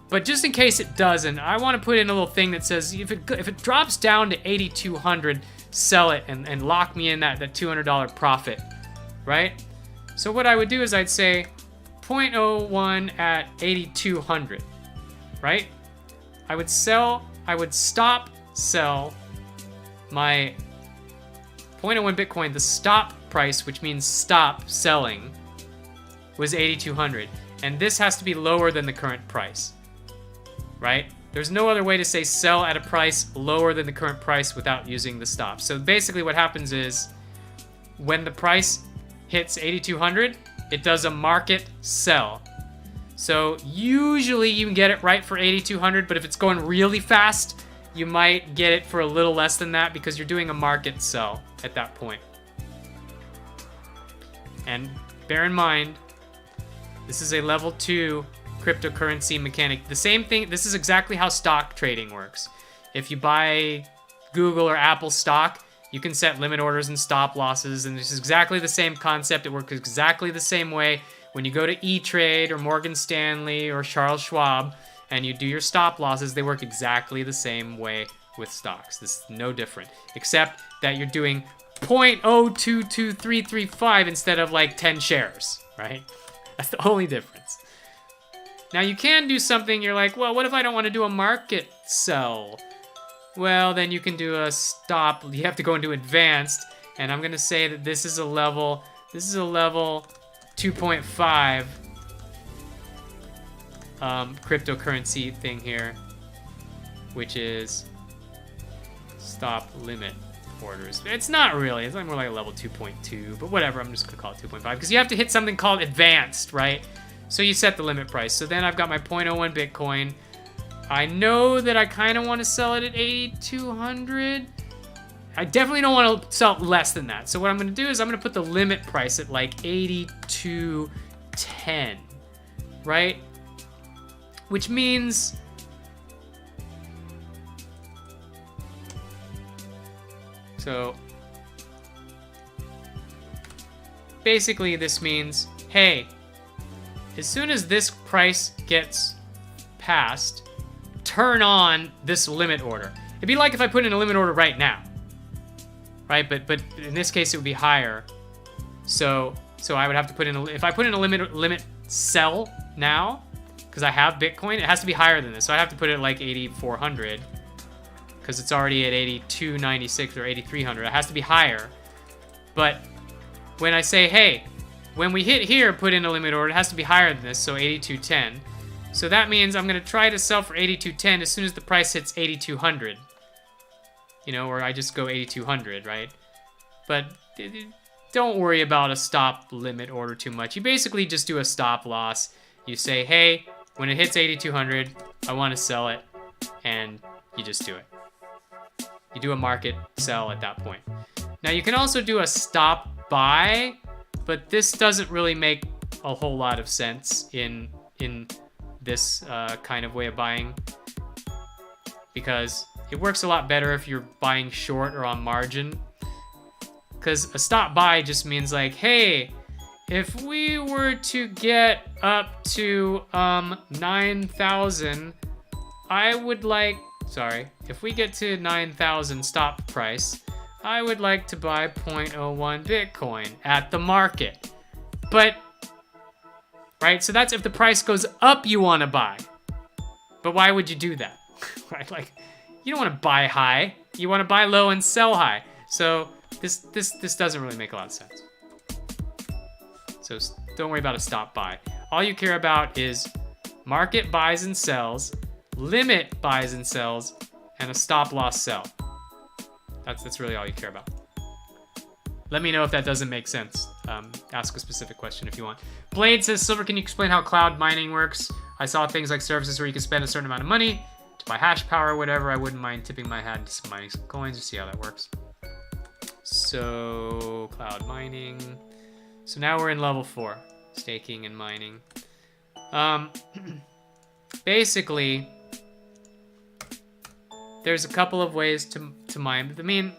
But just in case it doesn't, I want to put in a little thing that says if it drops down to 8,200, sell it and lock me in that $200 profit, right? So what I would do is I'd say 0.01 at 8,200, right? I would stop sell my 0.01 Bitcoin. The stop price, which means stop selling, was 8,200, and this has to be lower than the current price. Right? There's no other way to say sell at a price lower than the current price without using the stop. So basically what happens is when the price hits 8,200, it does a market sell. So usually you can get it right for 8,200, but if it's going really fast, you might get it for a little less than that because you're doing a market sell at that point. And bear in mind, this is a level 2 cryptocurrency mechanic. The same thing, this is exactly how stock trading works. If you buy Google or Apple stock, you can set limit orders and stop losses, and this is exactly the same concept. It works exactly the same way when you go to E-Trade or Morgan Stanley or Charles Schwab and you do your stop losses. They work exactly the same way with stocks. This is no different, except that you're doing 0.022335 instead of like 10 shares, right? That's the only difference. Now you can do something, you're like, well, what if I don't want to do a market sell? Well, then you can do a stop. You have to go into advanced, and I'm gonna say that this is a level 2.5 cryptocurrency thing here, which is stop limit orders. It's not really, it's like more like a level 2.2, but whatever, I'm just gonna call it 2.5 because you have to hit something called advanced, right? So you set the limit price. So then I've got my 0.01 Bitcoin. I know that I kind of want to sell it at 8,200. I definitely don't want to sell less than that. So what I'm going to do is I'm going to put the limit price at like 8,210, right? Which means so basically this means, hey, as soon as this price gets passed, turn on this limit order. It'd be like if I put in a limit order right now, right? But in this case, it would be higher. So I would have to put in if I put in a limit sell now, because I have Bitcoin, it has to be higher than this. So I have to put it at like 8,400 because it's already at 8,296 or 8,300. It has to be higher. But when I say, hey, when we hit here, put in a limit order, it has to be higher than this, so 8,210. So that means I'm going to try to sell for 82.10 as soon as the price hits 8,200. You know, or I just go 8,200, right? But don't worry about a stop limit order too much. You basically just do a stop loss. You say, hey, when it hits 8,200, I want to sell it, and you just do it. You do a market sell at that point. Now you can also do a stop buy, but this doesn't really make a whole lot of sense in this kind of way of buying, because it works a lot better if you're buying short or on margin. Because a stop buy just means like, hey, if we were to get up to 9,000, I would like, if we get to 9,000 stop price, I would like to buy 0.01 Bitcoin at the market. But, right, so that's if the price goes up, you want to buy. But why would you do that? Right, like, you don't want to buy high. You want to buy low and sell high. So this doesn't really make a lot of sense. So don't worry about a stop buy. All you care about is market buys and sells, limit buys and sells, and a stop loss sell. That's really all you care about. Let me know if that doesn't make sense. Ask a specific question if you want. Blade says, Silver, can you explain how cloud mining works? I saw things like services where you can spend a certain amount of money to buy hash power or whatever. I wouldn't mind tipping my hat into some mining some coins to see how that works. So, cloud mining. So now we're in level 4, staking and mining. Basically, there's a couple of ways to mine. I mean,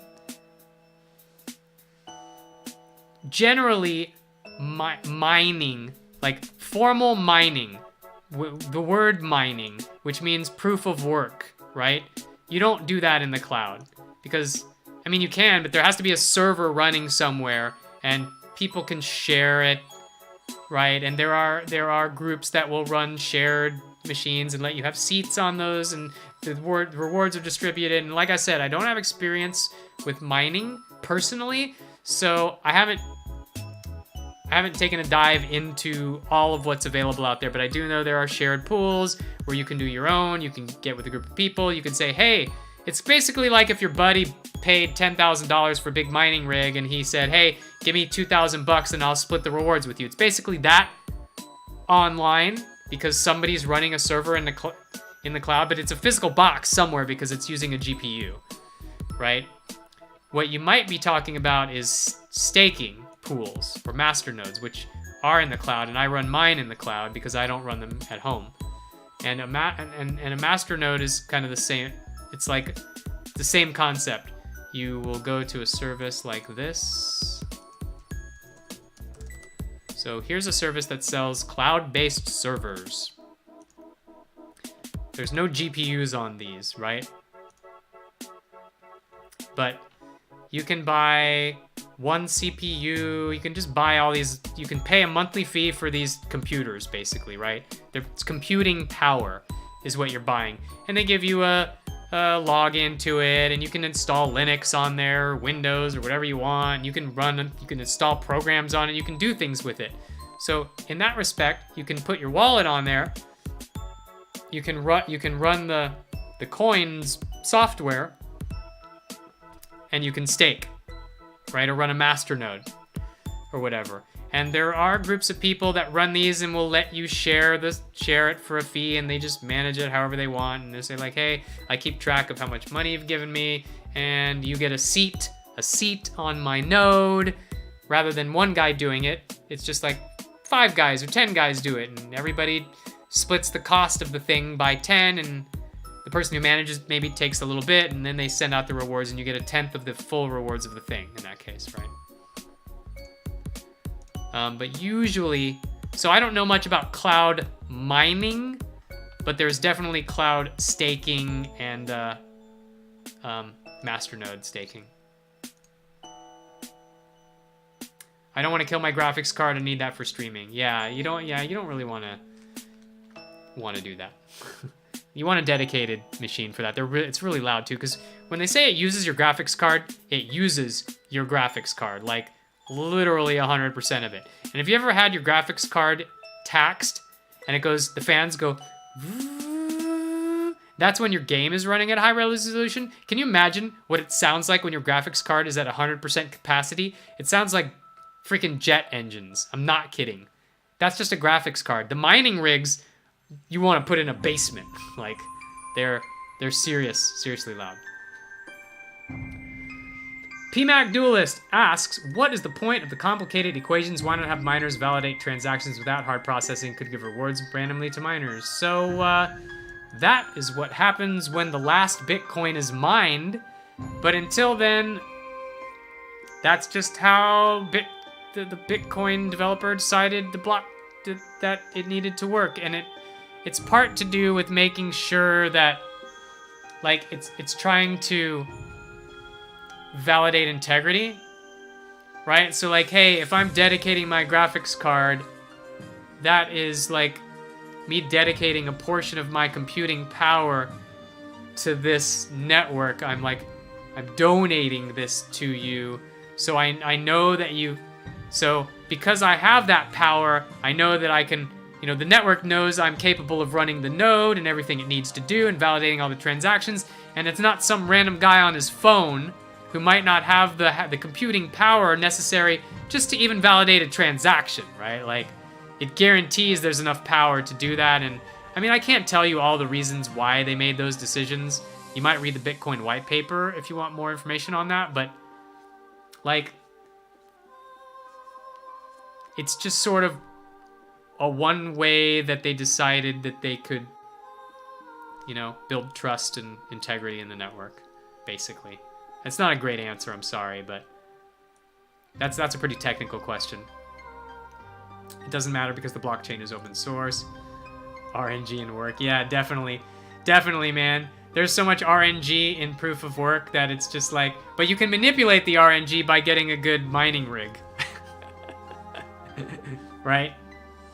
generally, mining, like formal mining, the word mining, which means proof of work, right? You don't do that in the cloud because, I mean, you can, but there has to be a server running somewhere and people can share it, right? And there are groups that will run shared machines and let you have seats on those, and the rewards are distributed. And like I said, I don't have experience with mining personally, so I haven't taken a dive into all of what's available out there, but I do know there are shared pools where you can do your own. You can get with a group of people. You can say, hey, it's basically like if your buddy paid $10,000 for a big mining rig and he said, hey, give me $2,000 and I'll split the rewards with you. It's basically that online because somebody's running a server in the cloud, but it's a physical box somewhere because it's using a GPU, right? What you might be talking about is staking pools or master nodes, which are in the cloud, and I run mine in the cloud because I don't run them at home. And a master node is kind of the same. It's like the same concept. You will go to a service like this. So here's a service that sells cloud-based servers. There's no GPUs on these, right? But you can buy one CPU, you can just buy all these, you can pay a monthly fee for these computers, basically, right? It's computing power is what you're buying. And they give you a login to it, and you can install Linux on there, Windows, or whatever you want. You can install programs on it, you can do things with it. So in that respect, you can put your wallet on there, you can run the coins software, and you can stake, right? Or run a master node or whatever. And there are groups of people that run these and will let you share it for a fee, and they just manage it however they want. And they say like, hey, I keep track of how much money you've given me, and you get a seat on my node. Rather than one guy doing it, it's just like 5 guys or 10 guys do it, and everybody splits the cost of the thing by 10, and the person who manages maybe takes a little bit, and then they send out the rewards, and you get a 10th of the full rewards of the thing in that case, right? But usually, so I don't know much about cloud mining, but there's definitely cloud staking and masternode staking. I don't want to kill my graphics card and need that for streaming. Yeah, you don't really want to do that. You want a dedicated machine for that. It's really loud too, because when they say it uses your graphics card, it uses your graphics card, like literally 100% of it. And if you ever had your graphics card taxed and the fans go That's when your game is running at high resolution. Can you imagine what it sounds like when your graphics card is at 100% capacity? It sounds like freaking jet engines. I'm not kidding. That's just a graphics card. The mining rigs, you want to put in a basement. Like, they're seriously loud. PMAC Duelyst asks, what is the point of the complicated equations? Why not have miners validate transactions without hard processing? Could give rewards randomly to miners. So, that is what happens when the last Bitcoin is mined. But until then, that's just how the Bitcoin developer decided that it needed to work. And it's part to do with making sure that, like, it's trying to validate integrity, right? So like, hey, if I'm dedicating my graphics card, that is like me dedicating a portion of my computing power to this network. I'm donating this to you. So I know that so because I have that power, I know that I can, the network knows I'm capable of running the node and everything it needs to do and validating all the transactions. And it's not some random guy on his phone who might not have the computing power necessary just to even validate a transaction, right? Like, it guarantees there's enough power to do that. And I mean, I can't tell you all the reasons why they made those decisions. You might read the Bitcoin white paper if you want more information on that, but like, it's just sort of a one way that they decided that they could, build trust and integrity in the network, basically. It's not a great answer, I'm sorry, but that's a pretty technical question. It doesn't matter because the blockchain is open source. RNG and work. Yeah, definitely. Definitely, man. There's so much RNG in proof of work that it's just like, but you can manipulate the RNG by getting a good mining rig. Right?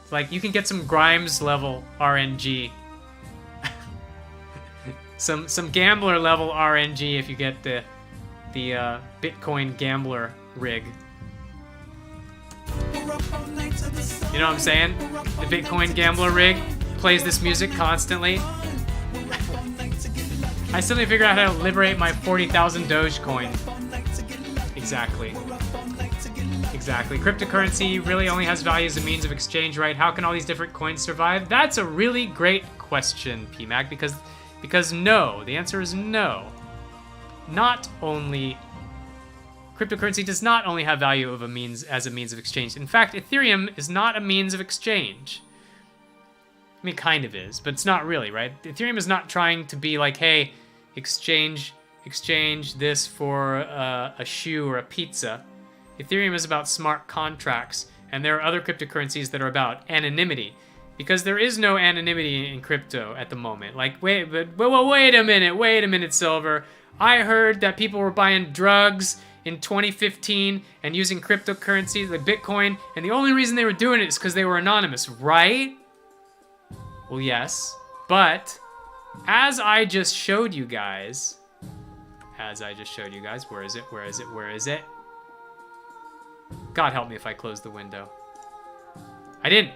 It's like you can get some Grimes level RNG. some gambler level RNG if you get the Bitcoin gambler rig. You know what I'm saying? The Bitcoin gambler rig plays this music constantly. I still need to figure out how to liberate my 40,000 Dogecoin. Exactly. Cryptocurrency really only has value as a means of exchange, right? How can all these different coins survive? That's a really great question, PMAC, because no. The answer is no. Not only... Cryptocurrency does not only have value as a means of exchange. In fact, Ethereum is not a means of exchange. I mean, kind of is, but it's not really, right? Ethereum is not trying to be like, hey, exchange this for a shoe or a pizza. Ethereum is about smart contracts, and there are other cryptocurrencies that are about anonymity, because there is no anonymity in crypto at the moment. Like, wait a minute, Silver. I heard that people were buying drugs in 2015 and using cryptocurrencies like Bitcoin, and the only reason they were doing it is because they were anonymous, right? Well, yes, but as I just showed you guys, where is it? God help me if I close the window. I didn't.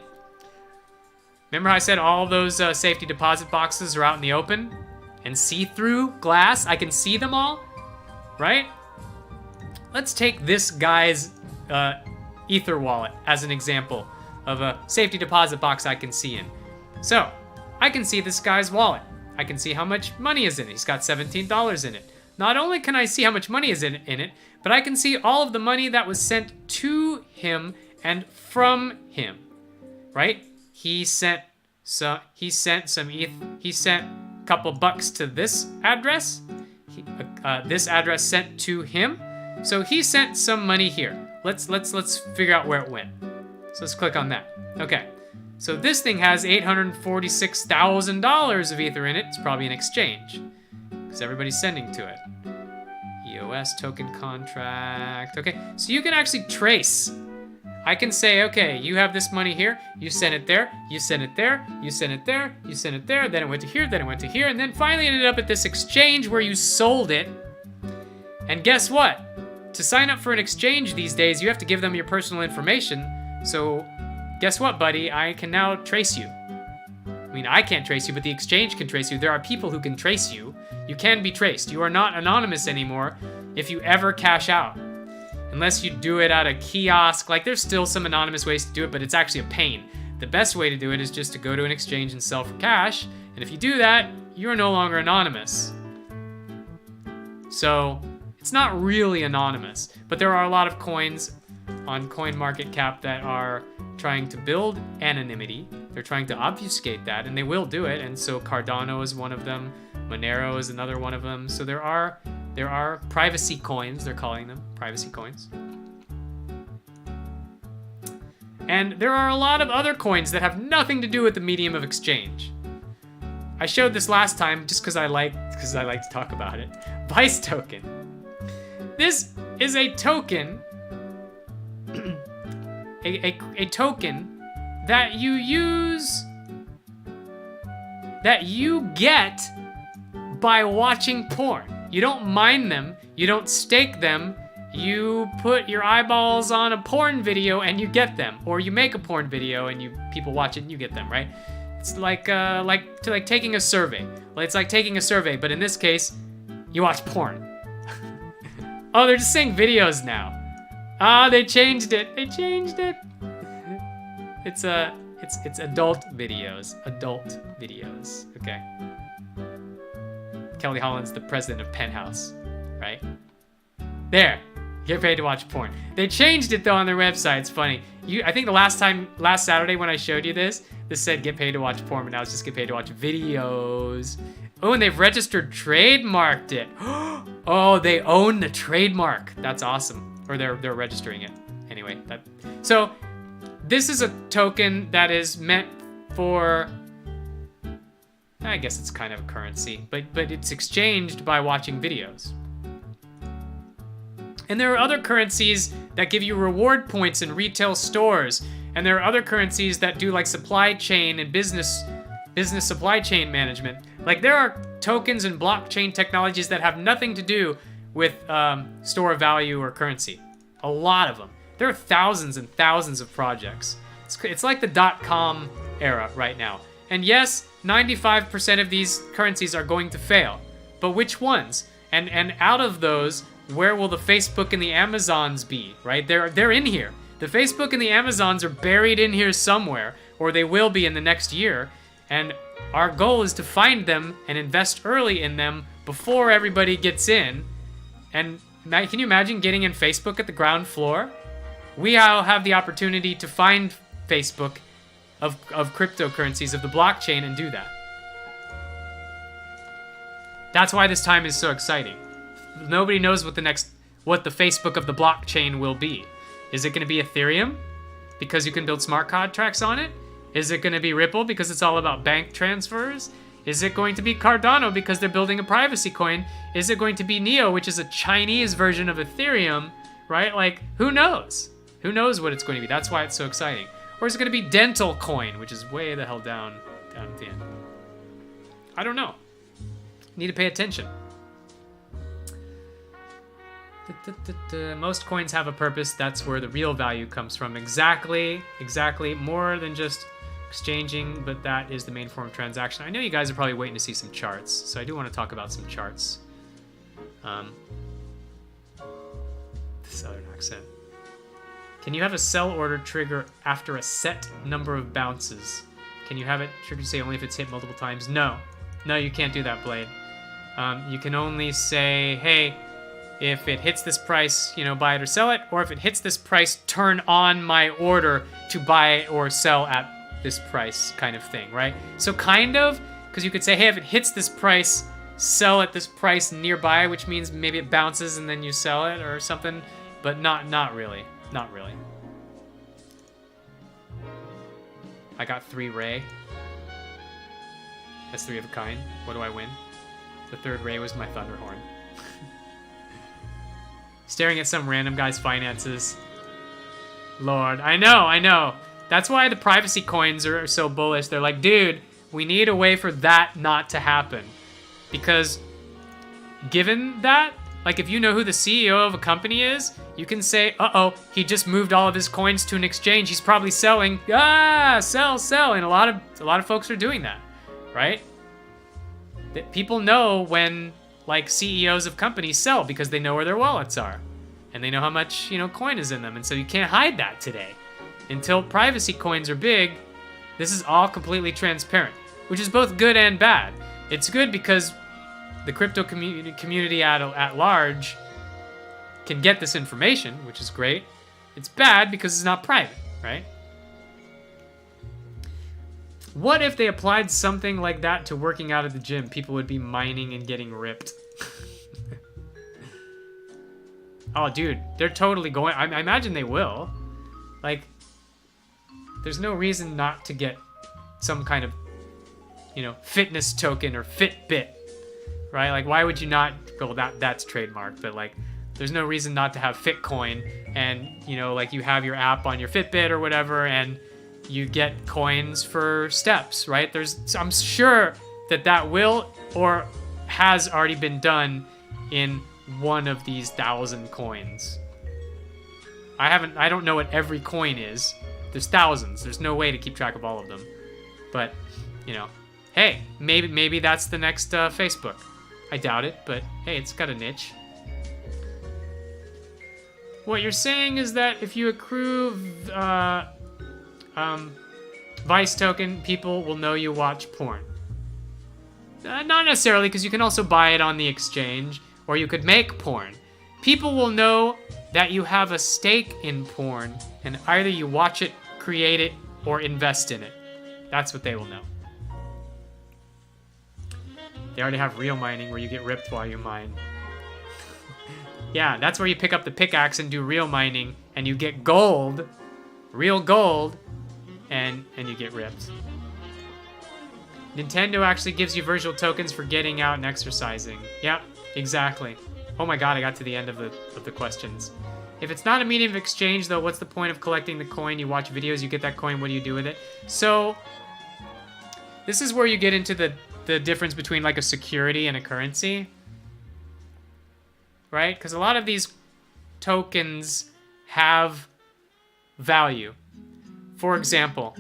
Remember how I said all those safety deposit boxes are out in the open and see-through glass? I can see them all, right? Let's take this guy's Ether wallet as an example of a safety deposit box I can see in. So, I can see this guy's wallet. I can see how much money is in it. He's got $17 in it. Not only can I see how much money is in it, but I can see all of the money that was sent to him and from him, right? He sent a couple bucks to this address. This address sent to him. So he sent some money here. Let's figure out where it went. So let's click on that. Okay. So this thing has $846,000 of Ether in it. It's probably an exchange because everybody's sending to it. EOS token contract. Okay. So you can actually trace. I can say, okay, you have this money here. You sent it there. You sent it there. You sent it there. You sent it there. Then it went to here. Then it went to here. And then finally ended up at this exchange where you sold it. And guess what? To sign up for an exchange these days, you have to give them your personal information. So guess what, buddy? I can now trace you. I mean, I can't trace you, but the exchange can trace you. There are people who can trace you. You can be traced. You are not anonymous anymore if you ever cash out. Unless you do it at a kiosk. Like, there's still some anonymous ways to do it, but it's actually a pain. The best way to do it is just to go to an exchange and sell for cash. And if you do that, you're no longer anonymous. So, it's not really anonymous. But there are a lot of coins on CoinMarketCap that are trying to build anonymity. They're trying to obfuscate that, and they will do it. And so Cardano is one of them. Monero is another one of them. So there are privacy coins, they're calling them, privacy coins. And there are a lot of other coins that have nothing to do with the medium of exchange. I showed this last time just because I like to talk about it. Vice token. This is a token, a token that you use, that you get by watching porn. You don't mine them, you don't stake them, you put your eyeballs on a porn video and you get them. Or you make a porn video and people watch it and you get them, right? It's like taking a survey. Well, it's like taking a survey, but in this case, you watch porn. Oh, they're just saying videos now. Ah, they changed it. They changed it. It's adult videos. Adult videos. Okay. Kelly Holland's the president of Penthouse, right? There. Get paid to watch porn. They changed it though on their website. It's funny. I think the last Saturday when I showed you this said get paid to watch porn, but now it's just get paid to watch videos. Oh, and they've registered, trademarked it. Oh, they own the trademark. That's awesome. Or they're registering it. Anyway, so this is a token that is meant for, I guess it's kind of a currency, but it's exchanged by watching videos. And there are other currencies that give you reward points in retail stores. And there are other currencies that do like supply chain and business supply chain management. Like there are tokens and blockchain technologies that have nothing to do with store of value or currency. A lot of them. There are thousands and thousands of projects. It's like the .com era right now. And yes, 95% of these currencies are going to fail. But which ones? And out of those, where will the Facebook and the Amazons be, right? They're in here. The Facebook and the Amazons are buried in here somewhere, or they will be in the next year. And our goal is to find them and invest early in them before everybody gets in. And can you imagine getting in Facebook at the ground floor? We all have the opportunity to find Facebook of cryptocurrencies, of the blockchain, and do that. That's why this time is so exciting. Nobody knows what the Facebook of the blockchain will be. Is it going to be Ethereum because you can build smart contracts on it? Is it going to be Ripple because it's all about bank transfers? Is it going to be Cardano because they're building a privacy coin? Is it going to be Neo, which is a Chinese version of Ethereum, right? Like, who knows? Who knows what it's going to be? That's why it's so exciting. Or is it going to be Dental Coin, which is way the hell down at the end? I don't know. Need to pay attention. Most coins have a purpose. That's where the real value comes from. Exactly. More than just exchanging, but that is the main form of transaction. I know you guys are probably waiting to see some charts, so I do want to talk about some charts. The southern accent. Can you have a sell order trigger after a set number of bounces? Can you have it trigger say only if it's hit multiple times? No, you can't do that, Blade. You can only say, hey, if it hits this price, buy it or sell it, or if it hits this price, turn on my order to buy or sell at this price, kind of thing, right? So kind of, because you could say, hey, if it hits this price, sell at this price nearby, which means maybe it bounces and then you sell it or something, but not really. Not really. I got 3 Ray. That's 3 of a kind. What do I win? The 3rd Ray was my Thunderhorn. Staring at some random guy's finances. Lord, I know. That's why the privacy coins are so bullish. They're like, dude, we need a way for that not to happen. Because given that, Like, if you know who the CEO of a company is, you can say, uh-oh, he just moved all of his coins to an exchange. He's probably selling. Ah, sell, sell. And a lot of folks are doing that, right? That people know when, like, CEOs of companies sell because they know where their wallets are. And they know how much, coin is in them. And so you can't hide that today. Until privacy coins are big, this is all completely transparent, which is both good and bad. It's good because the crypto community at large can get this information, which is great. It's bad because it's not private, right? What if they applied something like that to working out at the gym? People would be mining and getting ripped. Oh, dude, they're totally going. I imagine they will. Like, there's no reason not to get some kind of, fitness token or Fitbit, right? Like, why would you not? Well, that's trademarked, but like, there's no reason not to have Fitcoin, and like you have your app on your Fitbit or whatever, and you get coins for steps, right? I'm sure that will or has already been done in one of these 1,000 coins. I don't know what every coin is. There's thousands. There's no way to keep track of all of them. But, hey, maybe that's the next Facebook. I doubt it, but hey, it's got a niche. What you're saying is that if you accrue Vice token, people will know you watch porn. Not necessarily, because you can also buy it on the exchange, or you could make porn. People will know that you have a stake in porn, and either you watch it, create it, or invest in it. That's what they will know. They already have real mining where you get ripped while you mine. Yeah, that's where you pick up the pickaxe and do real mining, and you get gold, real gold, and you get ripped. Nintendo actually gives you virtual tokens for getting out and exercising. Yep, exactly. Oh my god, I got to the end of the questions. If it's not a medium of exchange, though, what's the point of collecting the coin? You watch videos, you get that coin, what do you do with it? So, this is where you get into the difference between like a security and a currency. Right? Because a lot of these tokens have value. For example,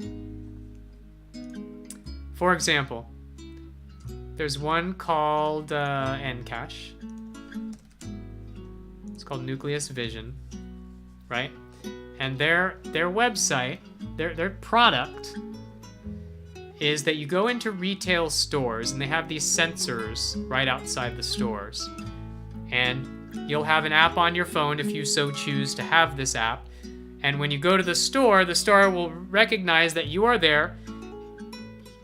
there's one called Ncash. It's called Nucleus Vision, right? And their website, their product is that you go into retail stores and they have these sensors right outside the stores. And you'll have an app on your phone if you so choose to have this app. And when you go to the store will recognize that you are there.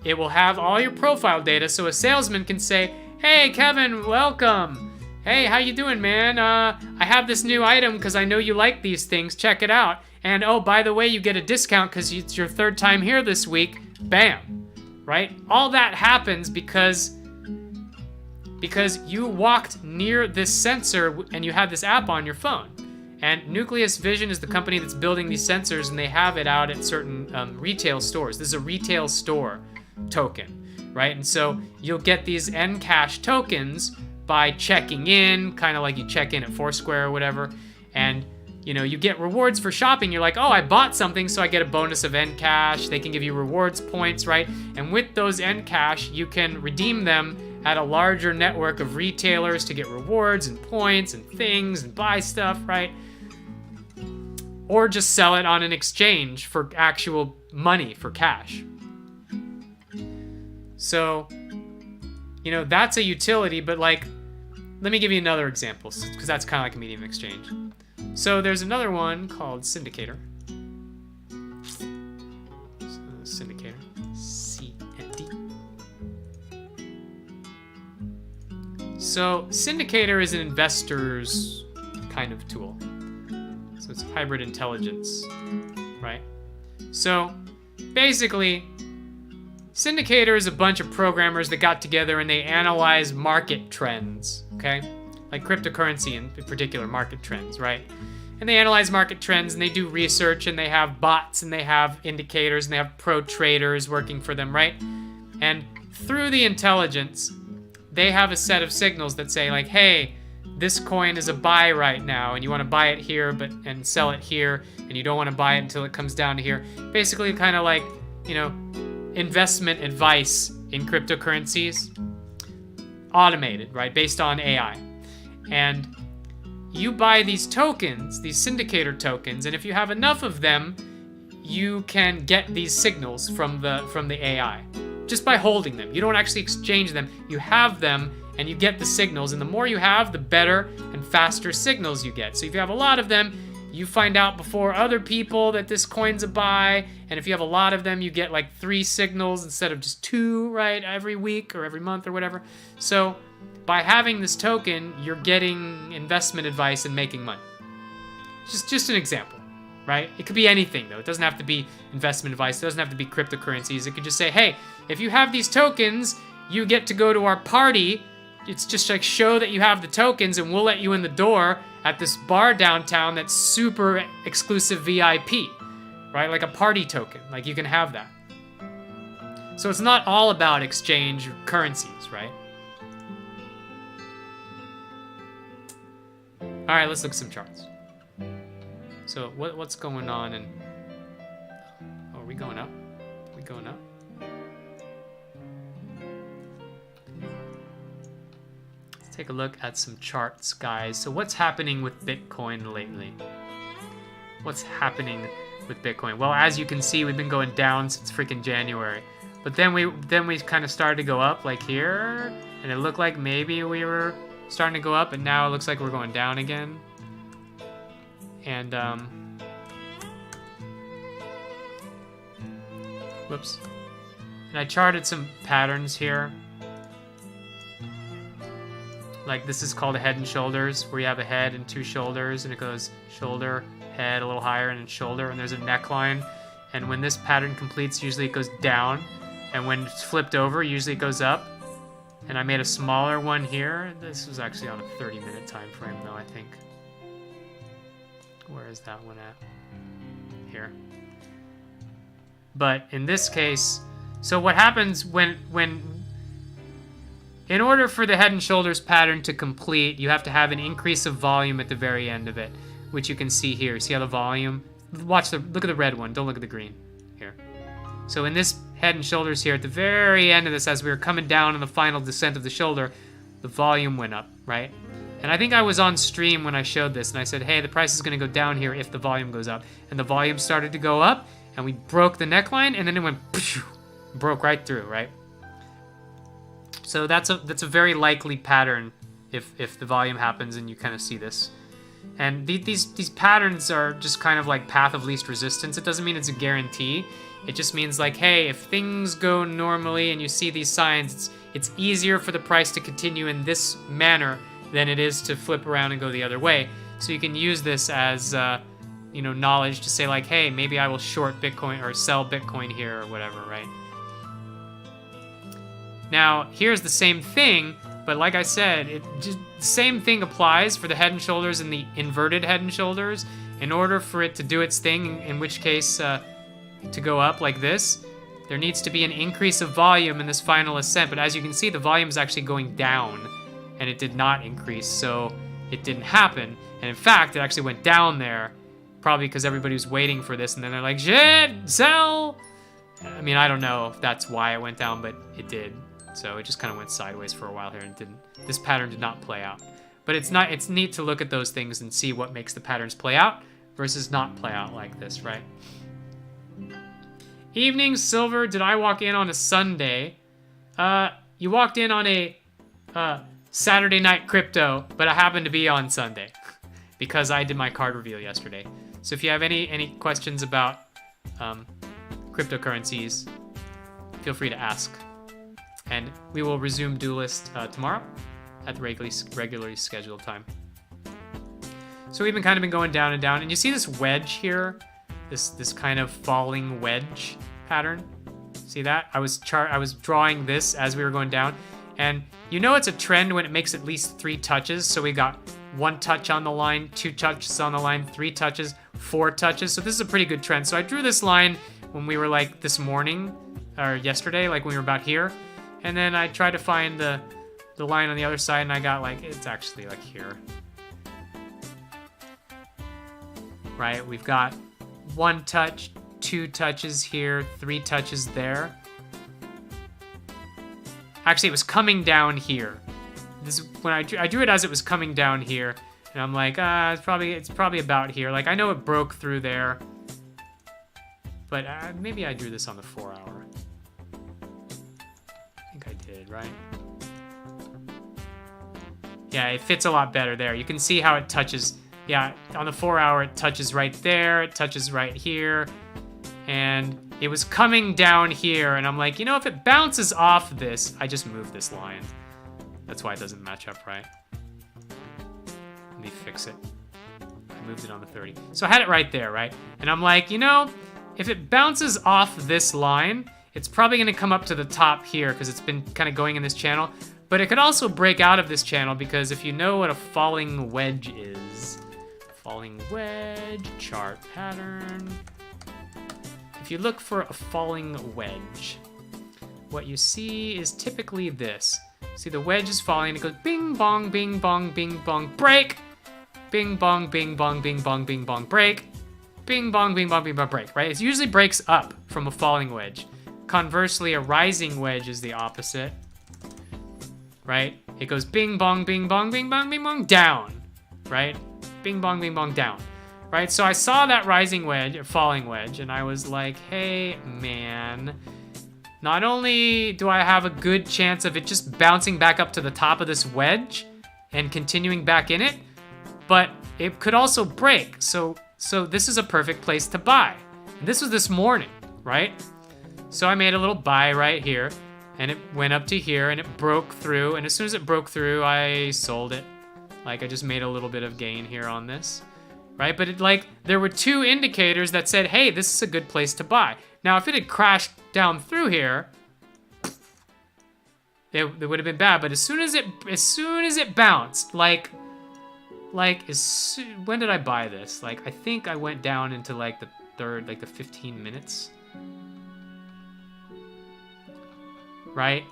It will have all your profile data, so a salesman can say, "Hey, Kevin, welcome. Hey, how you doing, man? I have this new item because I know you like these things. Check it out. And oh, by the way, you get a discount because it's your third time here this week." Bam, right? All that happens because you walked near this sensor and you had this app on your phone. And Nucleus Vision is the company that's building these sensors, and they have it out at certain retail stores. This is a retail store token, right? And so you'll get these Ncash tokens by checking in, kind of like you check in at Foursquare or whatever, and you get rewards for shopping. You're like, oh, I bought something, so I get a bonus of Ncash. They can give you rewards points, right? And with those Ncash, you can redeem them at a larger network of retailers to get rewards and points and things and buy stuff, right? Or just sell it on an exchange for actual money, for cash. So, that's a utility, but like, let me give you another example, because that's kind of like a medium exchange. So there's another one called Syndicator. Syndicator. CND. So Syndicator is an investor's kind of tool. So it's hybrid intelligence, right? So basically, Syndicator is a bunch of programmers that got together and they analyze market trends, okay? Like cryptocurrency in particular, market trends, right? And they analyze market trends and they do research and they have bots and they have indicators and they have pro traders working for them, right? And through the intelligence, they have a set of signals that say like, hey, this coin is a buy right now, and you want to buy it here, and sell it here, and you don't want to buy it until it comes down to here. Basically, kind of like, you know, investment advice in cryptocurrencies, automated, right, based on AI. And you buy these tokens, these syndicator tokens, and if you have enough of them, you can get these signals from the AI just by holding them. You don't actually exchange them. You have them and you get the signals, and the more you have, the better and faster signals you get. So if you have a lot of them, you find out before other people that this coin's a buy, and if you have a lot of them, you get like 3 signals instead of just 2, right, every week or every month or whatever. So by having this token, you're getting investment advice and making money. Just an example, right? It could be anything, though. It doesn't have to be investment advice. It doesn't have to be cryptocurrencies. It could just say, hey, if you have these tokens, you get to go to our party. It's just like, show that you have the tokens, and we'll let you in the door at this bar downtown that's super exclusive VIP, right? Like a party token. Like, you can have that. So it's not all about exchange currencies, right? All right, let's look at some charts. So what's going on? And oh, are we going up? Are we going up? Let's take a look at some charts, guys. So what's happening with Bitcoin lately? What's happening with Bitcoin? Well, as you can see, we've been going down since freaking January. But then we kind of started to go up, like here, and it looked like maybe we were starting to go up, and now it looks like we're going down again. And whoops. And I charted some patterns here. Like, this is called a head and shoulders, where you have a head and 2 shoulders, and it goes shoulder, head, a little higher, and then shoulder, and there's a neckline. And when this pattern completes, usually it goes down, and when it's flipped over, usually it goes up. And I made a smaller one here. This was actually on a 30-minute time frame, though, I think. Where is that one at? Here. But in this case, so what happens when in order for the head and shoulders pattern to complete, you have to have an increase of volume at the very end of it, which you can see here. See how the volume? Look at the red one. Don't look at the green. Here. So in this head and shoulders here, at the very end of this, as we were coming down on the final descent of the shoulder, the volume went up, right? And I think I was on stream when I showed this, and I said, hey, the price is going to go down here if the volume goes up. And the volume started to go up, and we broke the neckline, and then it went, broke right through, right? So that's a very likely pattern if the volume happens and you kind of see this. And these patterns are just kind of like path of least resistance. It doesn't mean it's a guarantee. It just means like, hey, if things go normally and you see these signs, it's easier for the price to continue in this manner than it is to flip around and go the other way. So you can use this as knowledge to say like, hey, maybe I will short Bitcoin or sell Bitcoin here or whatever, right? Now, here's the same thing, but like I said, the same thing applies for the head and shoulders and the inverted head and shoulders. In order for it to do its thing, in which case to go up like this, there needs to be an increase of volume in this final ascent. But as you can see, the volume is actually going down, and it did not increase, so it didn't happen. And in fact, it actually went down there, probably because everybody was waiting for this, and then they're like, shit, sell! I mean, I don't know if that's why it went down, but it did. So it just kind of went sideways for a while here, and this pattern did not play out. But it's neat to look at those things and see what makes the patterns play out versus not play out like this, right? Evening, Silver. Did I walk in on a Sunday? You walked in on a Saturday night crypto, but I happened to be on Sunday because I did my card reveal yesterday. So if you have any questions about cryptocurrencies, feel free to ask. And we will resume Duelyst tomorrow at the regularly scheduled time. So we've been going down and down, and you see this wedge here, this kind of falling wedge pattern. See that? I was drawing this as we were going down, and you know it's a trend when it makes at least 3 touches. So we got 1 touch on the line, 2 touches on the line, 3 touches, 4 touches. So this is a pretty good trend. So I drew this line when we were like this morning or yesterday, like when we were about here. And then I tried to find the the line on the other side, and I got like, it's actually like here. Right, we've got 1 touch, 2 touches here, 3 touches there. Actually, it was coming down here. This is when I drew it as it was coming down here, and I'm like, it's probably about here. Like, I know it broke through there, but maybe I drew this on the 4-hour. I think I did, right? Yeah, it fits a lot better there. You can see how it touches. Yeah, on the 4-hour, it touches right there. It touches right here, and it was coming down here, and I'm like, you know, if it bounces off this, I just move this line. That's why it doesn't match up right. Let me fix it. I moved it on the 30. So I had it right there, right? And I'm like, you know, if it bounces off this line, it's probably gonna come up to the top here because it's been kind of going in this channel. But it could also break out of this channel because if you know what a falling wedge is, falling wedge, chart pattern. If you look for a falling wedge, what you see is typically this. See, the wedge is falling, and it goes bing, bong, bing, bong, bing, bong, break. Bing, bong, bing, bong, bing, bong, bing, bong, break. Bing, bong, bing, bong, bing, bong, break, right? It usually breaks up from a falling wedge. Conversely, a rising wedge is the opposite, right? It goes bing, bong, bing, bong, bing, bong, bing, bong, down, right? Bing, bong, bing, bong, down, right? So I saw that rising wedge, or falling wedge, and I was like, hey, man, not only do I have a good chance of it just bouncing back up to the top of this wedge and continuing back in it, but it could also break. So this is a perfect place to buy. And this was this morning, right? So I made a little buy right here, and it went up to here, and it broke through, and as soon as it broke through, I sold it. Like, I just made a little bit of gain here on this, right? But there were 2 indicators that said, hey, this is a good place to buy. Now, if it had crashed down through here, it would have been bad. But as soon as it bounced, when did I buy this? Like, I think I went down into like the third, like the 15 minutes, right?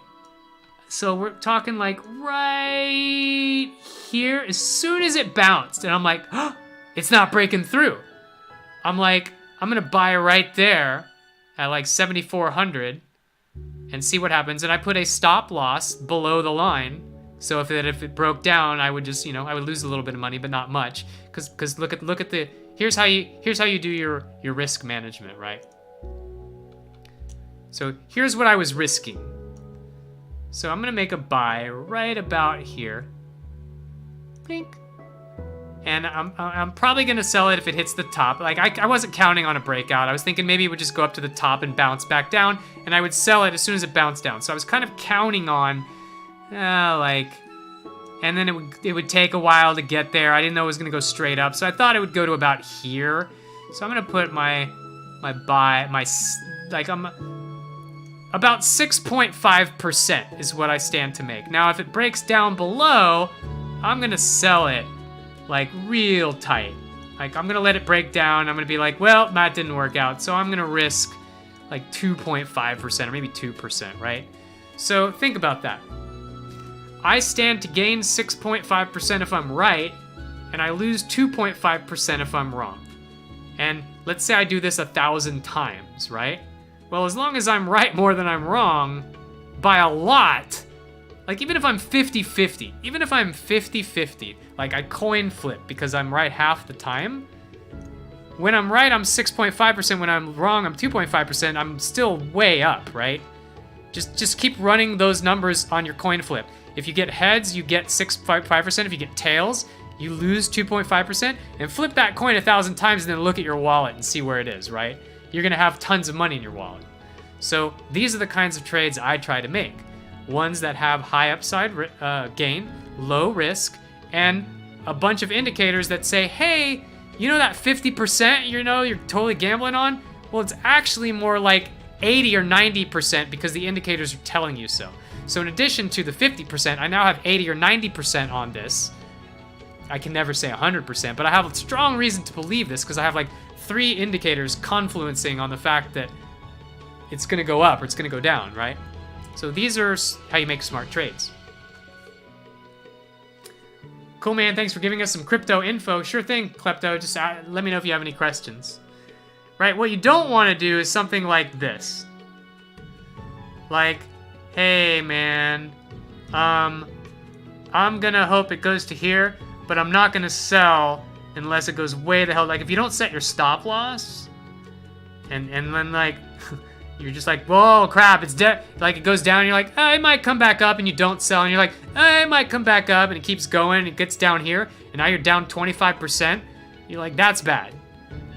So we're talking like right here, as soon as it bounced, and I'm like, oh, it's not breaking through. I'm like, I'm gonna buy right there at like 7,400 and see what happens. And I put a stop loss below the line. So if it broke down, I would just, I would lose a little bit of money, but not much. Cause look at the, here's how you do your risk management, right? So here's what I was risking. So I'm gonna make a buy right about here. Blink. And I'm probably gonna sell it if it hits the top. Like I wasn't counting on a breakout. I was thinking maybe it would just go up to the top and bounce back down, and I would sell it as soon as it bounced down. So I was kind of counting on, and then it would take a while to get there. I didn't know it was gonna go straight up, so I thought it would go to about here. So I'm gonna put my buy, I'm about 6.5% is what I stand to make. Now, if it breaks down below, I'm gonna sell it like real tight. Like I'm gonna let it break down. I'm gonna be like, well, that didn't work out. So I'm gonna risk like 2.5% or maybe 2%, right? So think about that. I stand to gain 6.5% if I'm right, and I lose 2.5% if I'm wrong. And let's say I do this 1,000 times, right? Well, as long as I'm right more than I'm wrong by a lot, like even if I'm 50-50, like I coin flip because I'm right half the time, when I'm right, I'm 6.5%. When I'm wrong, I'm 2.5%. I'm still way up, right? Just keep running those numbers on your coin flip. If you get heads, you get 6.5%. If you get tails, you lose 2.5%. And flip that coin 1,000 times and then look at your wallet and see where it is, right? You're gonna have tons of money in your wallet. So these are the kinds of trades I try to make. Ones that have high upside gain, low risk, and a bunch of indicators that say, hey, you know that 50% you're totally gambling on? Well, it's actually more like 80 or 90% because the indicators are telling you so. So in addition to the 50%, I now have 80 or 90% on this. I can never say 100%, but I have a strong reason to believe this because I have like 3 indicators confluencing on the fact that it's gonna go up or it's gonna go down, right? So these are how you make smart trades. Cool, man. Thanks for giving us some crypto info. Sure thing, Klepto. Just let me know if you have any questions. Right, what you don't want to do is something like this. Like, hey, man, I'm gonna hope it goes to here, but I'm not gonna sell unless it goes way the hell. Like, if you don't set your stop loss, and then, like, you're just like, whoa, crap, it's dead. Like, it goes down, and you're like, oh, it might come back up, and you don't sell, and you're like, oh, it might come back up, and it keeps going, and it gets down here, and now you're down 25%. You're like, that's bad.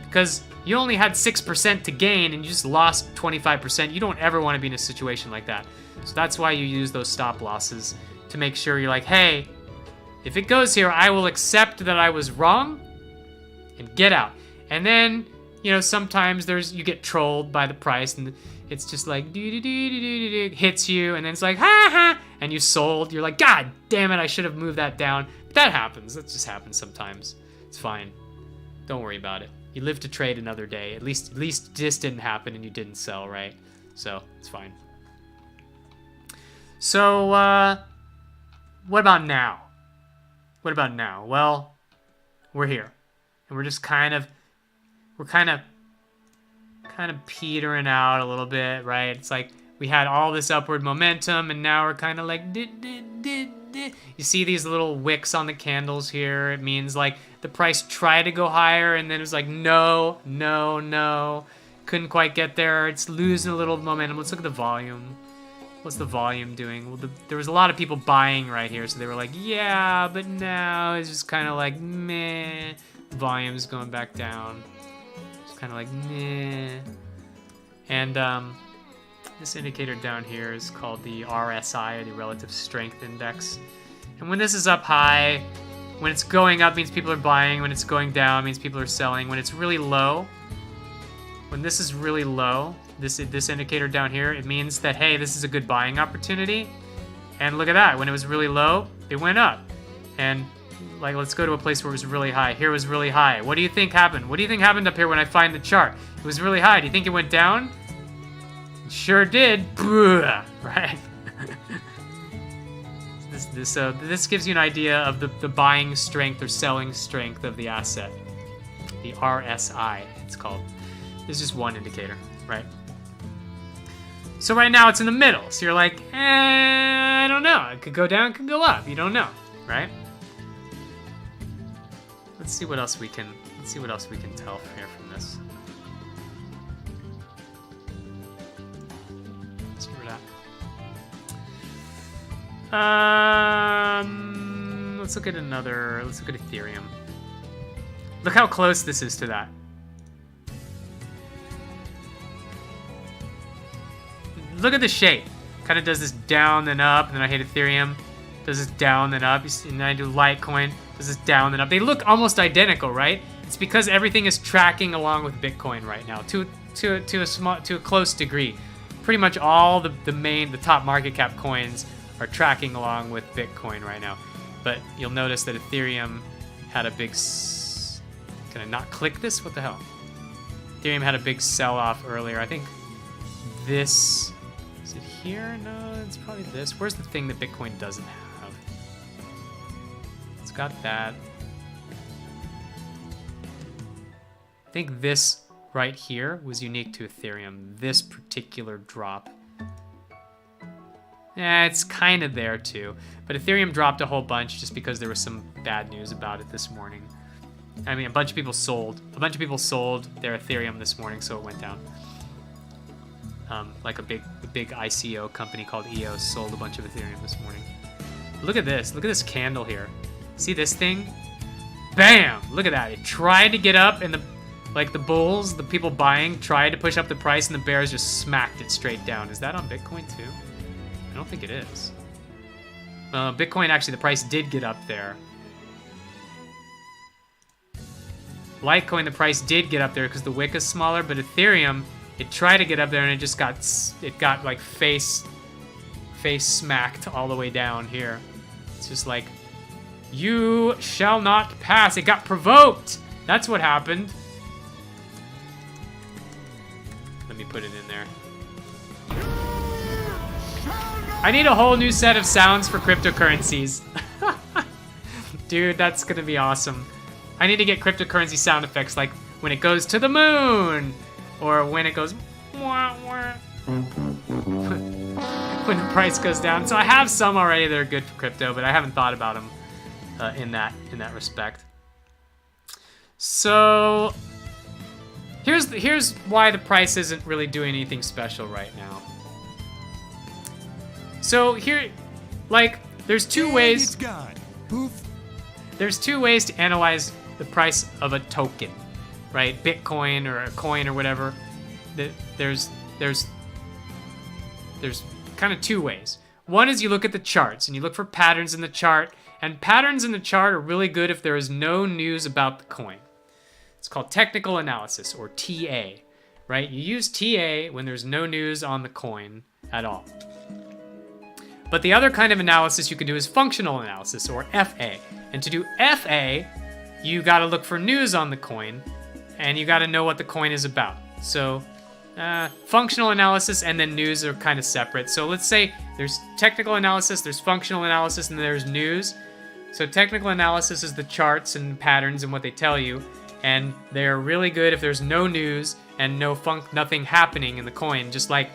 Because you only had 6% to gain, and you just lost 25%. You don't ever want to be in a situation like that. So that's why you use those stop losses, to make sure you're like, hey, if it goes here, I will accept that I was wrong, and get out. And then, you know, sometimes you get trolled by the price, and it's just like, hits you, and then it's like, ha ha, and you sold. You're like, God damn it, I should have moved that down. But that happens. That just happens sometimes. It's fine. Don't worry about it. You live to trade another day. At least this didn't happen and you didn't sell, right? So it's fine. So what about now? What about now? Well, we're here, and we're just kind of petering out a little bit, right? It's like we had all this upward momentum, and now we're kind of like, you see these little wicks on the candles here. It means like the price tried to go higher, and then it was like, no, no, no. Couldn't quite get there. It's losing a little momentum. Let's look at the volume. What's the volume doing? Well, there was a lot of people buying right here, so they were like, yeah, but now it's just kind of like, meh. Volume's going back down. It's kind of like, meh. And this indicator down here is called the RSI, or the Relative Strength Index. And when this is up high, when it's going up means people are buying. When it's going down means people are selling. When it's really low, when this is really low, this indicator down here, it means that, hey, this is a good buying opportunity. And look at that. When it was really low, it went up. And like, let's go to a place where it was really high. Here it was really high. What do you think happened? What do you think happened up here when I find the chart? It was really high. Do you think it went down? It sure did. Right? This gives you an idea of the buying strength or selling strength of the asset. The RSI, it's called. This is just one indicator, right? So right now it's in the middle. So you're like, I don't know. It could go down, it could go up. You don't know, right? Let's see what else we can tell here from this. Let's see where that. Let's look at Ethereum. Look how close this is to that. Look at the shape. Kind of does this down then up, and then I hit Ethereum. Does this down then up, and then I do Litecoin. Does this down then up. They look almost identical, right? It's because everything is tracking along with Bitcoin right now to a close degree. Pretty much all the top market cap coins are tracking along with Bitcoin right now. But you'll notice that Ethereum had a big... Can I not click this? What the hell? Ethereum had a big sell-off earlier. I think this... Is it here? No, it's probably this. Where's the thing that Bitcoin doesn't have? It's got that. I think this right here was unique to Ethereum. This particular drop. Yeah, it's kind of there too. But Ethereum dropped a whole bunch just because there was some bad news about it this morning. I mean, a bunch of people sold. A bunch of people sold their Ethereum this morning, so it went down. Like a big ICO company called EOS sold a bunch of Ethereum this morning. Look at this. Look at this candle here. See this thing? Bam! Look at that. It tried to get up, and the bulls, the people buying, tried to push up the price, and the bears just smacked it straight down. Is that on Bitcoin too? I don't think it is. Bitcoin, actually, the price did get up there. Litecoin, the price did get up there because the wick is smaller, but Ethereum, it tried to get up there and it got like face smacked all the way down here. It's just like, you shall not pass. It got provoked. That's what happened. Let me put it in there. I need a whole new set of sounds for cryptocurrencies. Dude, that's gonna be awesome. I need to get cryptocurrency sound effects, like when it goes to the moon, or when it goes wah, wah, when the price goes down. So I have some already that are good for crypto, but I haven't thought about them in that respect. So here's why the price isn't really doing anything special right now. So here, like, there's two ways. It's gone. Poof. There's two ways to analyze the price of a token, right? Bitcoin or a coin or whatever. There's kind of two ways. One is you look at the charts and you look for patterns in the chart, and patterns in the chart are really good if there is no news about the coin. It's called technical analysis, or TA, right? You use TA when there's no news on the coin at all. But the other kind of analysis you can do is functional analysis, or FA. And to do FA, you got to look for news on the coin, and you got to know what the coin is about. So functional analysis and then news are kind of separate. So let's say there's technical analysis, there's functional analysis, and there's news. So technical analysis is the charts and patterns and what they tell you, and they're really good if there's no news and nothing happening in the coin, just like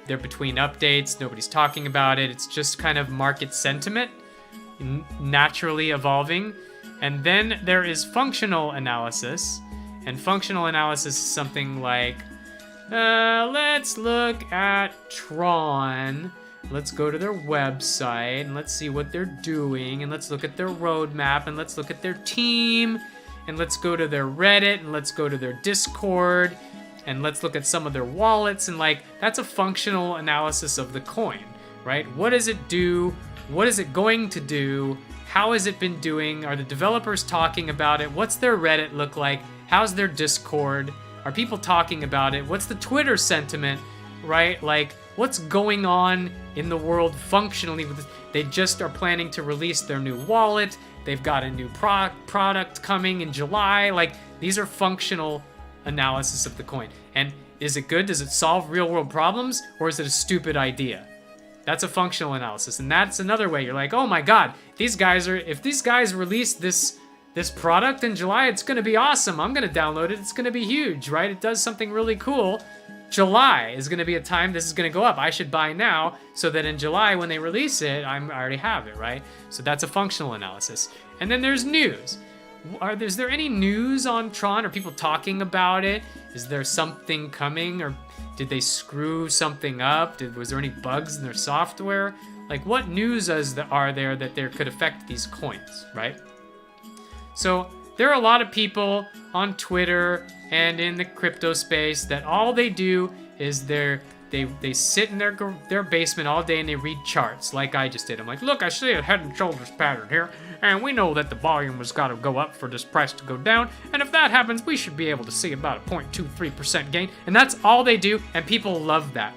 they're between updates, nobody's talking about it, it's just kind of market sentiment, naturally evolving. And then there is functional analysis, and functional analysis is something like, let's look at Tron, let's go to their website, and let's see what they're doing, and let's look at their roadmap, and let's look at their team, and let's go to their Reddit, and let's go to their Discord, and let's look at some of their wallets, and like, that's a functional analysis of the coin, right? What does it do? What is it going to do? How has it been doing? Are the developers talking about it? What's their Reddit look like? How's their Discord? Are people talking about it? What's the Twitter sentiment, right? Like, what's going on in the world functionally with this? They just are planning to release their new wallet. They've got a new product coming in July. Like, these are functional analysis of the coin. And is it good? Does it solve real world problems? Or is it a stupid idea? That's a functional analysis. And that's another way you're like, oh my God, if these guys release this product in July, it's going to be awesome. I'm going to download it. It's going to be huge, right? It does something really cool. July is going to be a time this is going to go up. I should buy now so that in July when they release it, I already have it, right? So that's a functional analysis. And then there's news. Is there any news on Tron? Are people talking about it? Is there something coming? Or did they screw something up? Was there any bugs in their software? Like, what news are there that could affect these coins, right? So there are a lot of people on Twitter and in the crypto space that all they do is they sit in their basement all day and they read charts like I just did. I'm like, look, I see a head and shoulders pattern here, and we know that the volume has got to go up for this price to go down, and if that happens, we should be able to see about a 0.23% gain, and that's all they do, and people love that.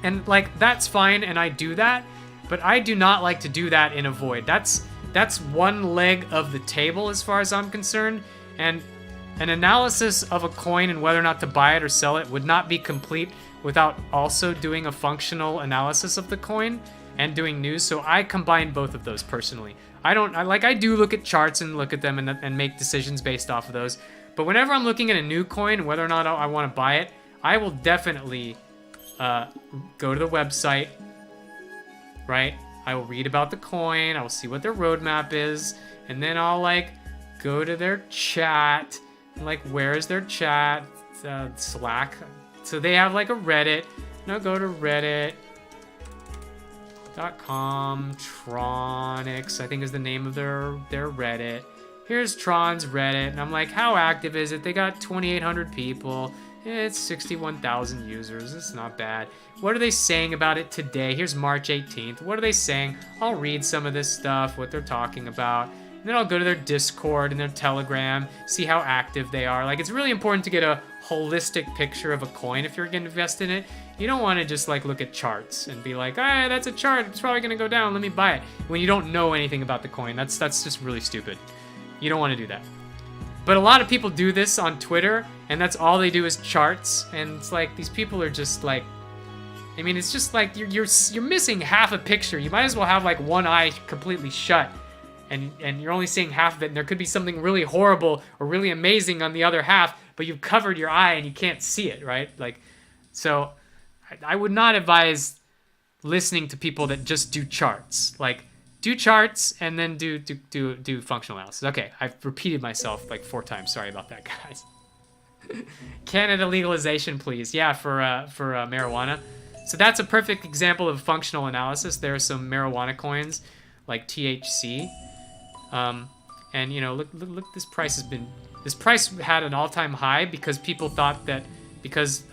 And like, that's fine, and I do that, but I do not like to do that in a void. That's one leg of the table as far as I'm concerned, and an analysis of a coin and whether or not to buy it or sell it would not be complete without also doing a functional analysis of the coin and doing news. So I combine both of those personally. I do look at charts and look at them and make decisions based off of those. But whenever I'm looking at a new coin, whether or not I want to buy it, I will definitely go to the website, right? I will read about the coin. I will see what their roadmap is, and then I'll like go to their chat. Like, where is their chat? Slack. So they have like a Reddit. And I'll go to reddit.com. Tronix, I think, is the name of their Reddit. Here's Tron's Reddit, and I'm like, how active is it? They got 2,800 people. It's 61,000 users. It's not bad. What are they saying about it today? Here's March 18th. What are they saying? I'll read some of this stuff, what they're talking about. And then I'll go to their Discord and their Telegram, see how active they are. Like, it's really important to get a holistic picture of a coin if you're going to invest in it. You don't want to just like look at charts and be like, ah, that's a chart, it's probably going to go down, let me buy it. When you don't know anything about the coin, that's just really stupid. You don't want to do that. But a lot of people do this on Twitter, and that's all they do is charts. And it's like, these people are just like, I mean, it's just like you're missing half a picture. You might as well have like one eye completely shut and you're only seeing half of it, and there could be something really horrible or really amazing on the other half, but you've covered your eye and you can't see it, right? Like, so I would not advise listening to people that just do charts. Like, do charts and then do functional analysis. Okay, I've repeated myself like 4 times. Sorry about that, guys. Canada legalization, please. Yeah, for marijuana. So that's a perfect example of functional analysis. There are some marijuana coins like THC. And you know, look, this price had an all-time high because people thought that because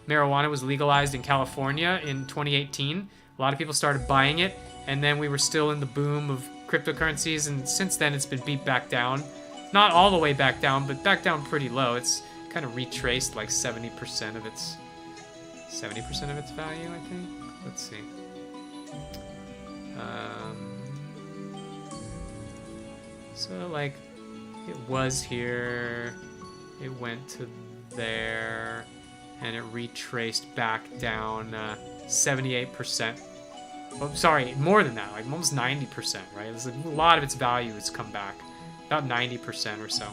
marijuana was legalized in California in 2018, a lot of people started buying it, and then we were still in the boom of cryptocurrencies, and since then it's been beat back down. Not all the way back down, but back down pretty low. It's kind of retraced like 70% of its value, I think. Let's see. So like it was here, it went to there, and it retraced back down 78%. Oh, sorry, more than that, like almost 90%, right? There's a lot of its value has come back, about 90% or so.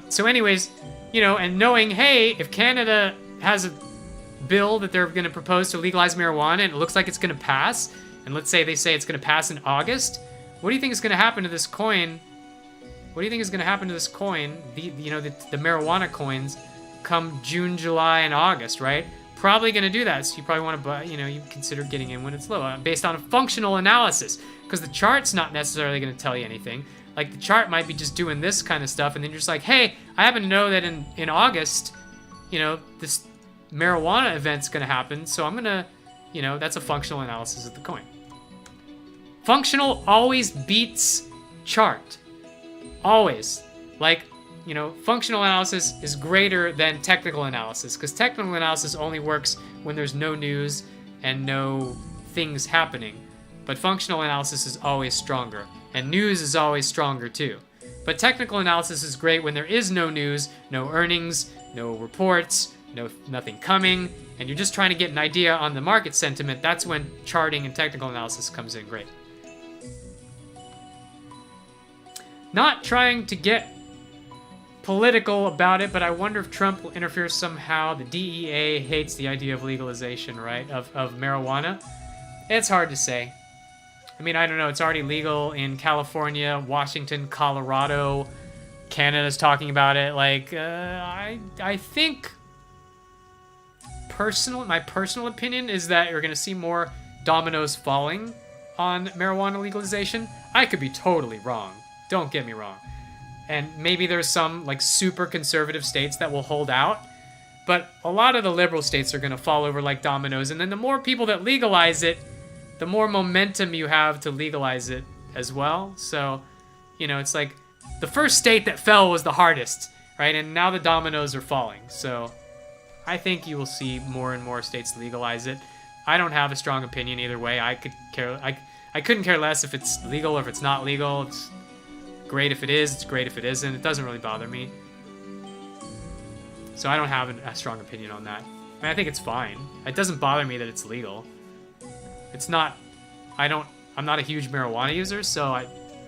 So anyways, you know, and knowing, hey, if Canada has a bill that they're going to propose to legalize marijuana and it looks like it's going to pass, and let's say they say it's going to pass in August, what do you think is going to happen to this coin? What do you think is going to happen to this coin, the marijuana coins, come June, July, and August, right? Probably going to do that, so you probably want to buy, you know, you consider getting in when it's low, based on a functional analysis, because the chart's not necessarily going to tell you anything. Like, the chart might be just doing this kind of stuff, and then you're just like, hey, I happen to know that in August, you know, this marijuana event's going to happen, so I'm going to, you know, that's a functional analysis of the coin. Functional always beats chart. Always. Like, you know, functional analysis is greater than technical analysis, because technical analysis only works when there's no news and no things happening. But functional analysis is always stronger, and news is always stronger too. But technical analysis is great when there is no news, no earnings, no reports, nothing coming, and you're just trying to get an idea on the market sentiment. That's when charting and technical analysis comes in great. Not trying to get political about it, but I wonder if Trump will interfere somehow. The DEA hates the idea of legalization, right, of marijuana. It's hard to say. I mean, I don't know. It's already legal in California, Washington, Colorado. Canada's talking about it. Like, I think my personal opinion is that you're going to see more dominoes falling on marijuana legalization. I could be totally wrong. Don't get me wrong. And maybe there's some like super conservative states that will hold out, but a lot of the liberal states are going to fall over like dominoes. And then the more people that legalize it, the more momentum you have to legalize it as well. So, you know, it's like the first state that fell was the hardest, right? And now the dominoes are falling. So I think you will see more and more states legalize it. I don't have a strong opinion either way. I couldn't care less if it's legal or if it's not legal. It's great if it is, it's great if it isn't. It doesn't really bother me. So I don't have a strong opinion on that. I mean, I think it's fine. It doesn't bother me that it's legal. It's not, I'm not a huge marijuana user, so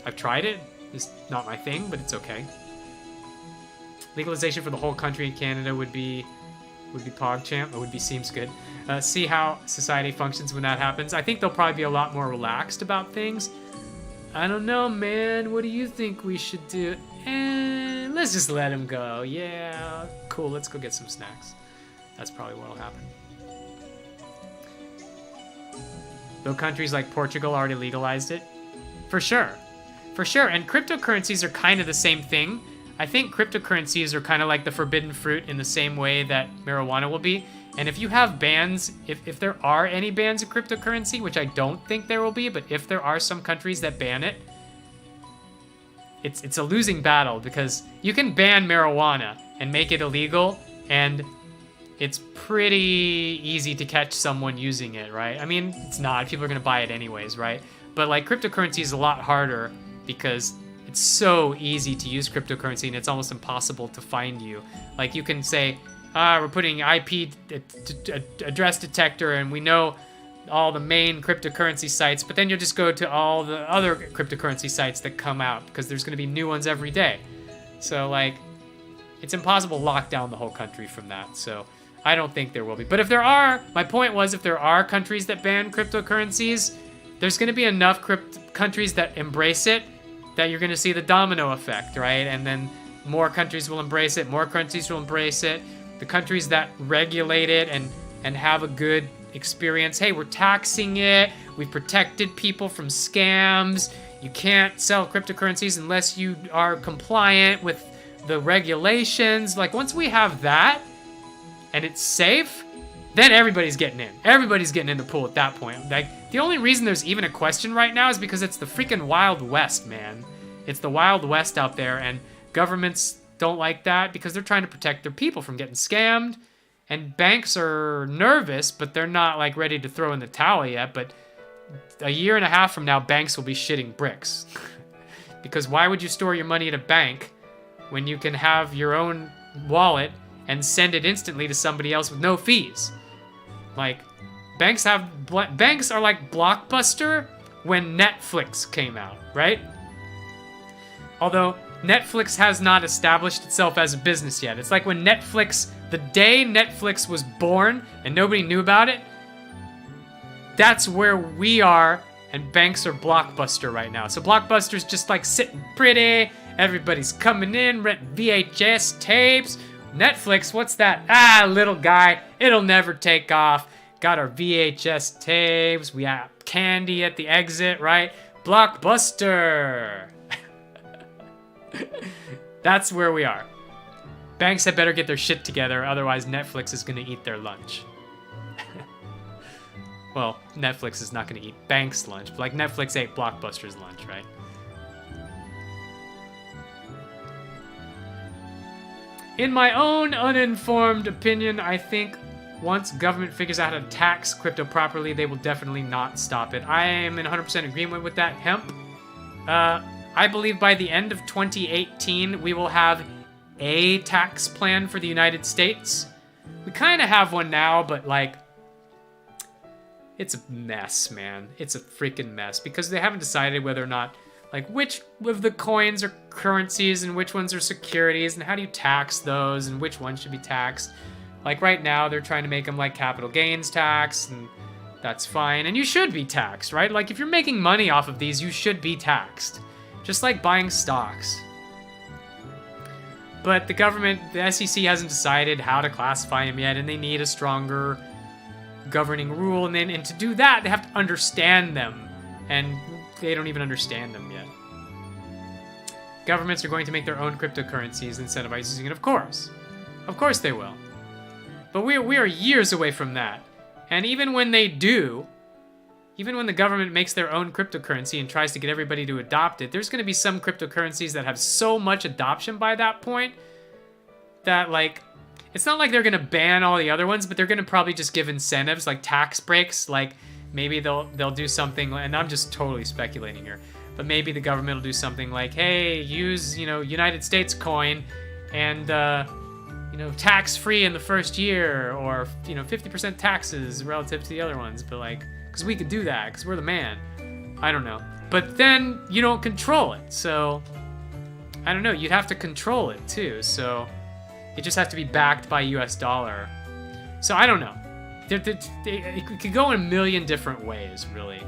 I've tried it. It's not my thing, but it's okay. Legalization for the whole country in Canada would be PogChamp. It seems good. See how society functions when that happens. I think they'll probably be a lot more relaxed about things. I don't know, man. What do you think we should do? Let's just let him go. Yeah, cool. Let's go get some snacks. That's probably what'll happen. Though countries like Portugal already legalized it. For sure. For sure. And cryptocurrencies are kind of the same thing. I think cryptocurrencies are kind of like the forbidden fruit in the same way that marijuana will be. And if you have bans, if there are any bans of cryptocurrency, which I don't think there will be, but if there are some countries that ban it, it's a losing battle, because you can ban marijuana and make it illegal, and it's pretty easy to catch someone using it, right? I mean, it's not. People are going to buy it anyways, right? But like cryptocurrency is a lot harder because it's so easy to use cryptocurrency and it's almost impossible to find you. Like you can say, we're putting IP address detector, and we know all the main cryptocurrency sites, but then you'll just go to all the other cryptocurrency sites that come out because there's going to be new ones every day. So like, it's impossible to lock down the whole country from that. So I don't think there will be. But if there are, my point was, if there are countries that ban cryptocurrencies, there's going to be enough countries that embrace it that you're going to see the domino effect, right? And then more countries will embrace it, more countries will embrace it. The countries that regulate it and have a good experience, hey, we're taxing it, we've protected people from scams, you can't sell cryptocurrencies unless you are compliant with the regulations. Like, once we have that and it's safe, then everybody's getting in. Everybody's getting in the pool at that point. Like, the only reason there's even a question right now is because it's the freaking Wild West, man. It's the Wild West out there, and governments don't like that because they're trying to protect their people from getting scammed. And banks are nervous, but they're not like ready to throw in the towel yet. But a year and a half from now, banks will be shitting bricks. Because why would you store your money at a bank when you can have your own wallet and send it instantly to somebody else with no fees? Like, banks are like Blockbuster when Netflix came out, right? Although Netflix has not established itself as a business yet. It's like when Netflix, the day Netflix was born and nobody knew about it, that's where we are, and banks are Blockbuster right now. So Blockbuster's just like sitting pretty, everybody's coming in, renting VHS tapes. Netflix, what's that? Ah, little guy, it'll never take off. Got our VHS tapes, we have candy at the exit, right? Blockbuster. That's where we are. Banks had better get their shit together, otherwise Netflix is gonna eat their lunch. Well, Netflix is not gonna eat banks' lunch, but like Netflix ate Blockbuster's lunch, right? In my own uninformed opinion, I think once government figures out how to tax crypto properly, they will definitely not stop it. I am in 100% agreement with that, Hemp. I believe by the end of 2018, we will have a tax plan for the United States. We kind of have one now, but like, it's a mess, man. It's a freaking mess because they haven't decided whether or not, like, which of the coins are currencies and which ones are securities and how do you tax those and which ones should be taxed. Like right now, they're trying to make them like capital gains tax, and that's fine. And you should be taxed, right? Like if you're making money off of these, you should be taxed. Just like buying stocks. But the government, the SEC hasn't decided how to classify them yet, and they need a stronger governing rule. And to do that, they have to understand them. And they don't even understand them yet. Governments are going to make their own cryptocurrencies, incentivize using it, of course. Of course they will. But we are years away from that. And even when they do, even when the government makes their own cryptocurrency and tries to get everybody to adopt it, there's going to be some cryptocurrencies that have so much adoption by that point that, like, it's not like they're going to ban all the other ones, but they're going to probably just give incentives, like tax breaks. Like, maybe they'll do something, and I'm just totally speculating here, but maybe the government will do something like, hey, use, United States coin and, tax-free in the first year, or, 50% taxes relative to the other ones, but like, because we could do that, because we're the man. I don't know. But then you don't control it, so I don't know. You'd have to control it too, so it just has to be backed by US dollar. So I don't know. It could go in a million different ways, really.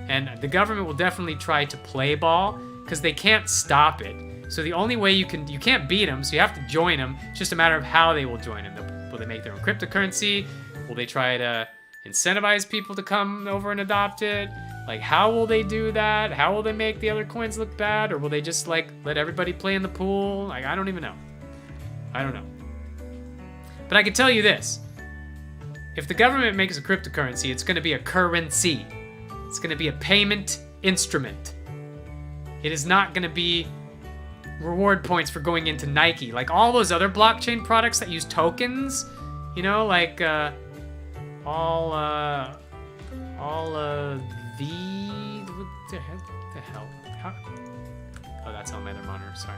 And the government will definitely try to play ball, because they can't stop it. So the only way you can't beat them, so you have to join them. It's just a matter of how they will join them. Will they make their own cryptocurrency? Will they try to incentivize people to come over and adopt it? Like, how will they do that? How will they make the other coins look bad? Or will they just, like, let everybody play in the pool? Like, I don't even know. I don't know. But I can tell you this. If the government makes a cryptocurrency, it's going to be a currency. It's going to be a payment instrument. It is not going to be reward points for going into Nike. Like all those other blockchain products that use tokens, like all of the... What the hell? Oh, that's on my other monitor, sorry.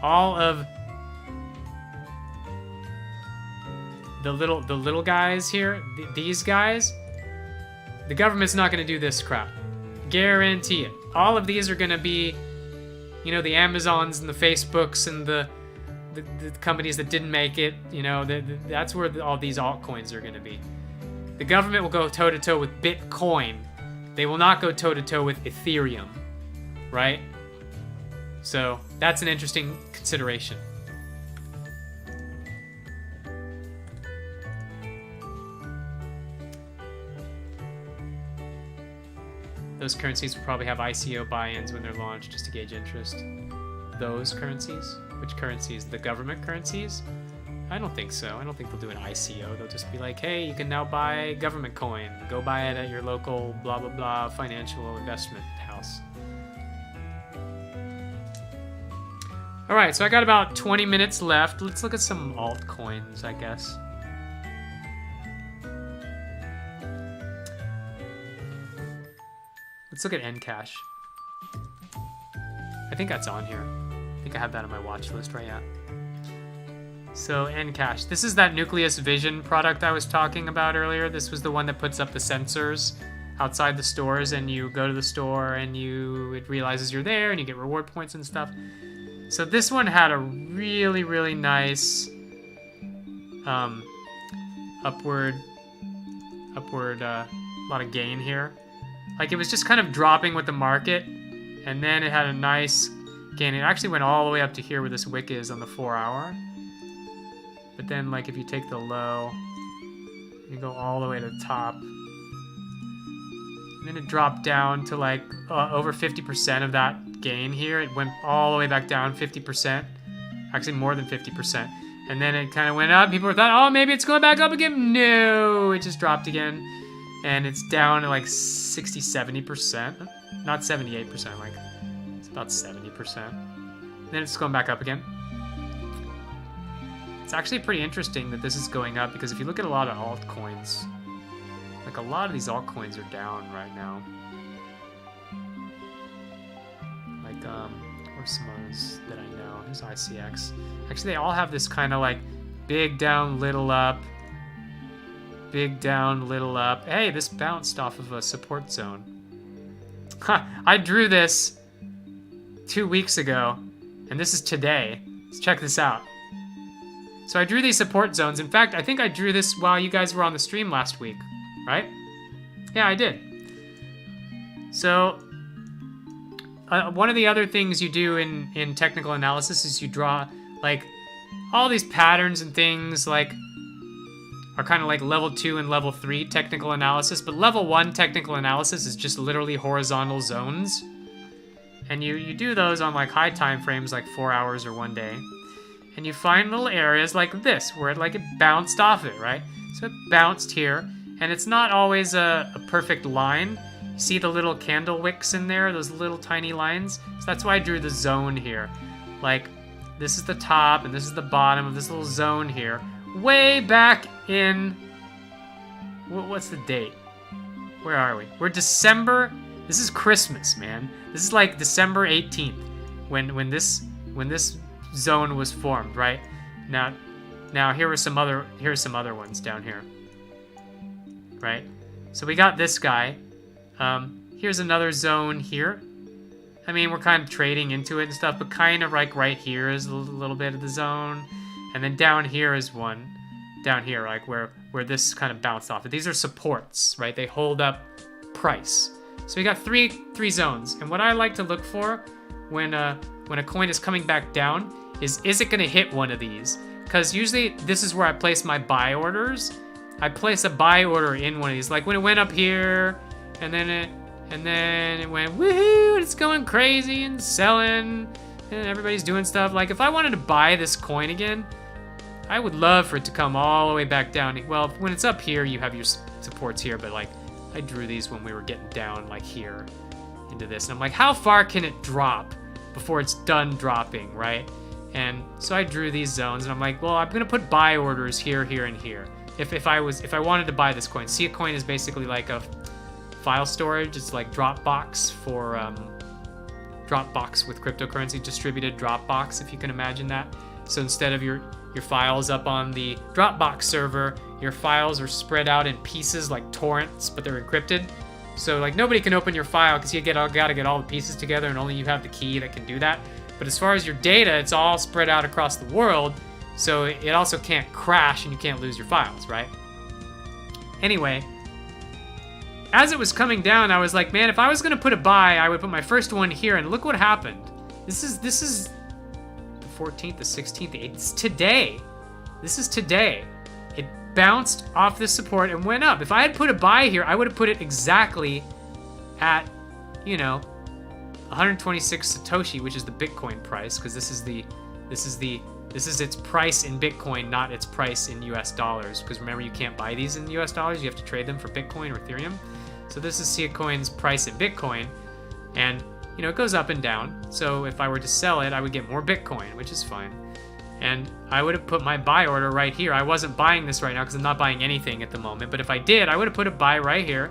All of the little guys here, these guys, The government's not going to do this crap. Guarantee it. All of these are going to be, you know, the Amazons and the Facebooks and the companies that didn't make it. You know, that's where all these altcoins are going to be. The government will go toe-to-toe with Bitcoin. They will not go toe-to-toe with Ethereum, right? So that's an interesting consideration. Those currencies will probably have ICO buy-ins when they're launched just to gauge interest. Those currencies? Which currencies? The government currencies? I don't think so. I don't think they'll do an ICO. They'll just be like, hey, you can now buy government coin. Go buy it at your local blah, blah, blah financial investment house. All right, so I got about 20 minutes left. Let's look at some altcoins, I guess. Let's look at Encash. I think that's on here. I think I have that on my watch list right now. So Encash, this is that Nucleus Vision product I was talking about earlier. This was the one that puts up the sensors outside the stores, and you go to the store and it realizes you're there and you get reward points and stuff. So this one had a really, really nice upward lot of gain here. Like, it was just kind of dropping with the market, and then it had a nice gain. It actually went all the way up to here where this wick is on the 4 hour. But then, like, if you take the low, you go all the way to the top. And then it dropped down to, like, over 50% of that gain here. It went all the way back down 50%. Actually, more than 50%. And then it kind of went up. People thought, oh, maybe it's going back up again. No, it just dropped again. And it's down to like 60, 70%. Not 78%, like it's about 70%. Then it's going back up again. It's actually pretty interesting that this is going up, because if you look at a lot of altcoins, like a lot of these altcoins are down right now. Like, where's some others that I know? Here's ICX. Actually, they all have this kind of like big down, little up. Big down, little up. Hey, this bounced off of a support zone. Huh, I drew this 2 weeks ago, and this is today. Let's check this out. So I drew these support zones. In fact, I think I drew this while you guys were on the stream last week, right? Yeah, I did. So one of the other things you do in technical analysis is you draw like all these patterns and things like are kind of like level 2 and level 3 technical analysis, but level 1 technical analysis is just literally horizontal zones. And you do those on like high time frames, like 4 hours or 1 day. And you find little areas like this, where it bounced off it, right? So it bounced here, and it's not always a perfect line. You see the little candle wicks in there, those little tiny lines? So that's why I drew the zone here. Like, this is the top, and this is the bottom of this little zone here. Way back in, what's the date? Where are we? We're December. This is Christmas, man. This is like December 18th when this zone was formed, right? Now here's some other ones down here, right? So we got this guy. Here's another zone here. I mean, we're kind of trading into it and stuff, but kind of like right here is a little bit of the zone. And then down here is one, down here, like where this kind of bounced off. These are supports, right? They hold up price. So we got three zones. And what I like to look for when a coin is coming back down is it going to hit one of these? Because usually this is where I place my buy orders. I place a buy order in one of these. Like when it went up here, and then it went woohoo, it's going crazy and selling, and everybody's doing stuff. Like if I wanted to buy this coin again, I would love for it to come all the way back down. Well, when it's up here, you have your supports here, but like I drew these when we were getting down like here into this. And I'm like, how far can it drop before it's done dropping, right? And so I drew these zones, and I'm like, well, I'm gonna put buy orders here, here, and here. If I wanted to buy this coin. See, a coin is basically like a file storage. It's like Dropbox for Dropbox with cryptocurrency, distributed Dropbox, if you can imagine that. So instead of your files up on the Dropbox server, your files are spread out in pieces like torrents, but they're encrypted. So like nobody can open your file because you gotta get all the pieces together, and only you have the key that can do that. But as far as your data, it's all spread out across the world, so it also can't crash and you can't lose your files, right? Anyway, as it was coming down, I was like, man, if I was gonna put a buy, I would put my first one here, and look what happened. This is the 14th, the 16th, it's today. This is today. It bounced off this support and went up. If I had put a buy here, I would have put it exactly at, 126 Satoshi, which is the Bitcoin price, because this is its price in Bitcoin, not its price in US dollars. Because remember, you can't buy these in US dollars, you have to trade them for Bitcoin or Ethereum. So this is Siacoin's price in Bitcoin, and it goes up and down. So if I were to sell it, I would get more Bitcoin, which is fine. And I would have put my buy order right here. I wasn't buying this right now because I'm not buying anything at the moment. But if I did, I would have put a buy right here.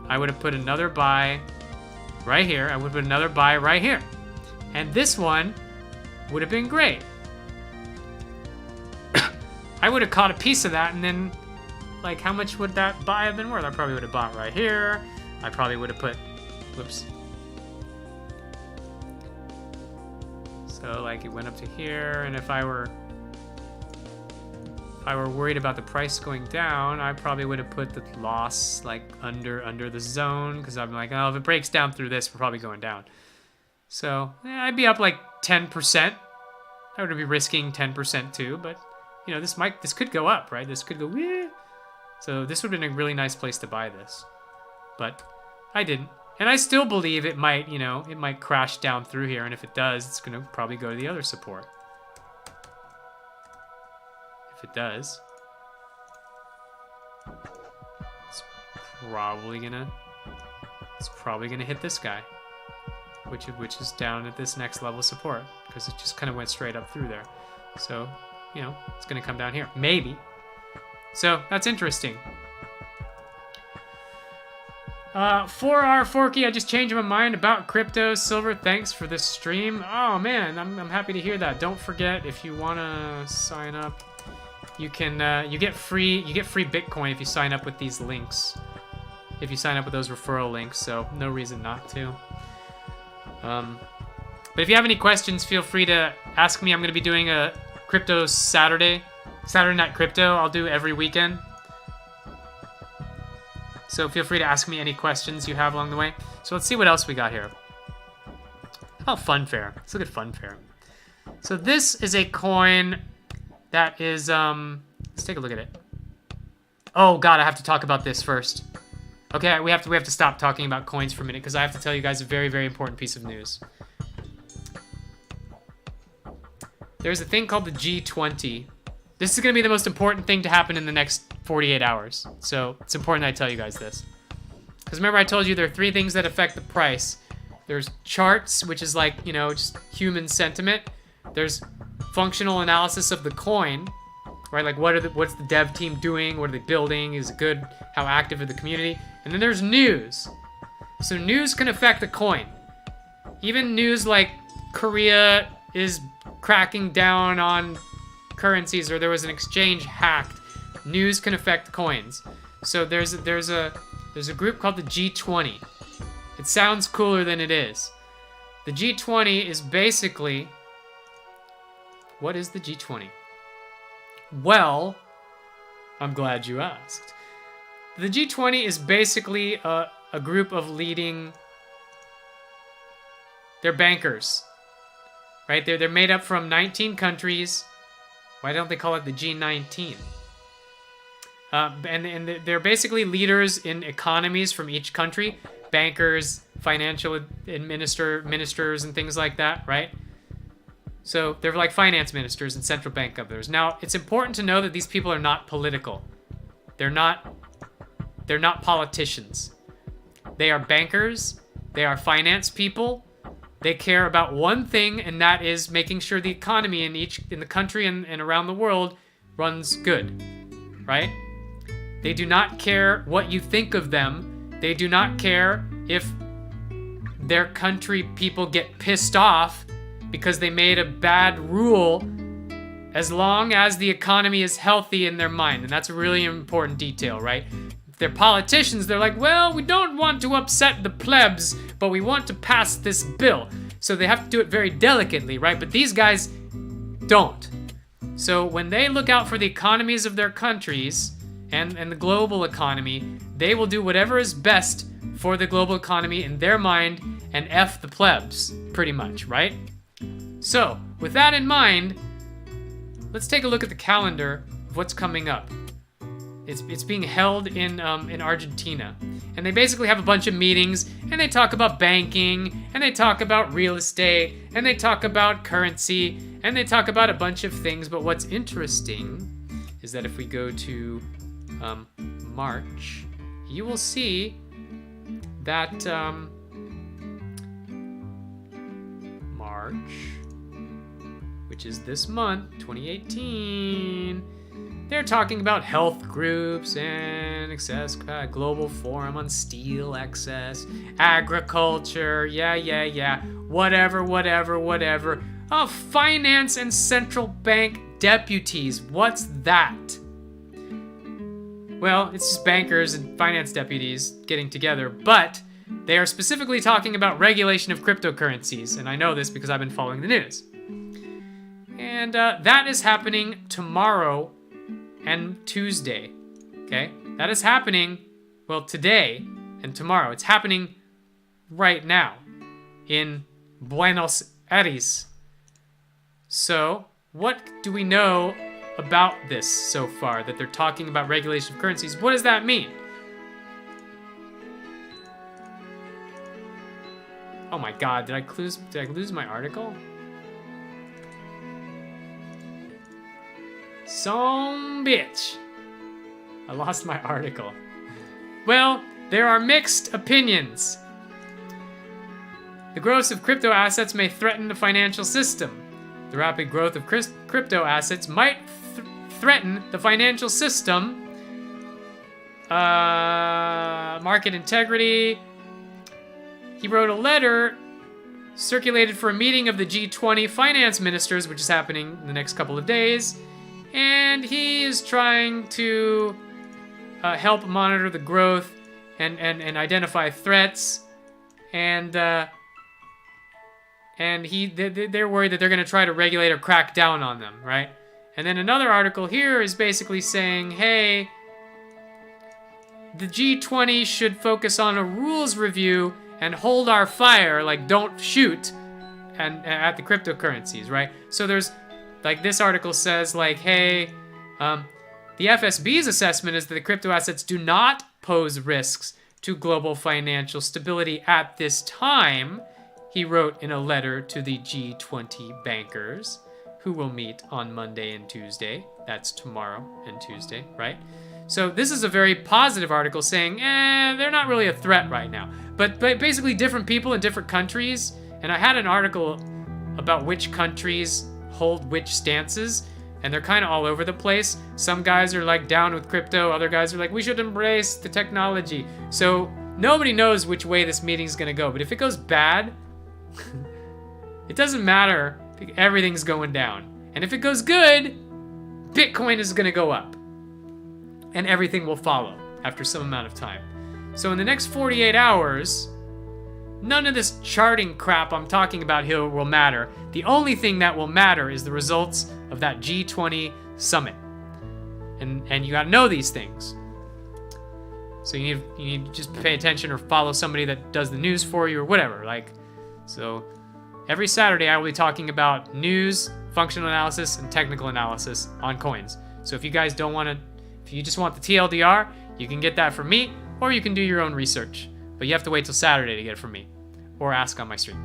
I would have put another buy right here. I would put another buy right here. And this one would have been great. I would have caught a piece of that, and then, like, how much would that buy have been worth? I probably would have bought right here. I probably would have put, whoops. So like it went up to here, and if I were worried about the price going down, I probably would have put the loss like under the zone, because I'm like, oh, if it breaks down through this, we're probably going down. So I'd be up like 10%. I would be risking 10% too, but this could go up, right? This could go, wee. So this would have been a really nice place to buy this, but I didn't. And I still believe it might, it might crash down through here, and if it does, it's gonna probably go to the other support. If it does, it's probably gonna hit this guy, which is down at this next level of support, because it just kind of went straight up through there. So, it's gonna come down here, maybe. So that's interesting. 4R Forky, I just changed my mind about crypto. Silver, thanks for this stream. Oh man, I'm happy to hear that. Don't forget, if you wanna sign up, you can you get free Bitcoin if you sign up with these links. If you sign up with those referral links, so no reason not to. But if you have any questions, feel free to ask me. I'm gonna be doing a crypto Saturday Night Crypto. I'll do every weekend. So feel free to ask me any questions you have along the way. So let's see what else we got here. Oh, Funfair. Let's look at Funfair. So this is a coin that is, let's take a look at it. Oh God, I have to talk about this first. Okay, we have to stop talking about coins for a minute, because I have to tell you guys a very, very important piece of news. There's a thing called the G20. This is going to be the most important thing to happen in the next 48 hours. So it's important that I tell you guys this. Because remember, I told you there are 3 things that affect the price. There's charts, which is like, just human sentiment. There's functional analysis of the coin, right? Like what's the dev team doing? What are they building? Is it good? How active is the community? And then there's news. So news can affect the coin. Even news like Korea is cracking down on currencies, or there was an exchange hacked. News can affect coins. So there's a group called the G20. It sounds cooler than it is. The G20 is basically, what is the G20? Well, I'm glad you asked. The G20 is basically a group of they're bankers, right? They're made up from 19 countries. Why don't they call it the G19? And they're basically leaders in economies from each country, bankers, financial ministers, and things like that, right? So they're like finance ministers and central bank governors. Now, it's important to know that these people are not political. They're not politicians. They are bankers. They are finance people. They care about one thing, and that is making sure the economy in the country and around the world runs good, right? They do not care what you think of them. They do not care if their country people get pissed off because they made a bad rule as long as the economy is healthy in their mind. And that's a really important detail, right? If they're politicians, they're like, well, we don't want to upset the plebs, but we want to pass this bill. So they have to do it very delicately, right? But these guys don't. So when they look out for the economies of their countries and the global economy, they will do whatever is best for the global economy in their mind and F the plebs, pretty much, right? So, with that in mind, let's take a look at the calendar of what's coming up. It's being held in Argentina. And they basically have a bunch of meetings, and they talk about banking, and they talk about real estate, and they talk about currency, and they talk about a bunch of things. But what's interesting is that if we go to March, you will see that March, which is this month, 2018, they're talking about health groups and access, global forum on steel access, agriculture, whatever. Oh, finance and central bank deputies, what's that? Well, it's just bankers and finance deputies getting together, but they are specifically talking about regulation of cryptocurrencies, and I know this because I've been following the news. And that is happening tomorrow and Tuesday, okay? That is happening, well, today and tomorrow. It's happening right now in Buenos Aires. So, what do we know about this so far, that they're talking about regulation of currencies? What does that mean? Oh my god, did I lose my article? Some bitch. I lost my article. Well, there are mixed opinions. The growth of crypto assets may threaten the financial system. The rapid growth of crypto assets might threaten the financial system. Market integrity. He wrote a letter circulated for a meeting of the G20 finance ministers, which is happening in the next couple of days. And he is trying to help monitor the growth and identify threats. And they're worried that they're going to try to regulate or crack down on them, right? And then another article here is basically saying, hey, the G20 should focus on a rules review and hold our fire, like don't shoot and at the cryptocurrencies, right? So there's, like this article says, like, hey, the FSB's assessment is that the crypto assets do not pose risks to global financial stability at this time, he wrote in a letter to the G20 bankers, who will meet on Monday and Tuesday. That's tomorrow and Tuesday, right? So this is a very positive article saying, they're not really a threat right now. But basically different people in different countries, and I had an article about which countries hold which stances, and they're kind of all over the place. Some guys are like down with crypto, other guys are like, we should embrace the technology. So nobody knows which way this meeting's gonna go, but if it goes bad, it doesn't matter. Everything's going down. And if it goes good, Bitcoin is gonna go up. And everything will follow after some amount of time. So in the next 48 hours, none of this charting crap I'm talking about here will matter. The only thing that will matter is the results of that G20 summit. And you gotta know these things. So you need to just pay attention or follow somebody that does the news for you or whatever. So every Saturday I will be talking about news, functional analysis, and technical analysis on coins. So if you guys don't want to, if you just want the TLDR, you can get that from me, or you can do your own research. But you have to wait till Saturday to get it from me, or ask on my stream.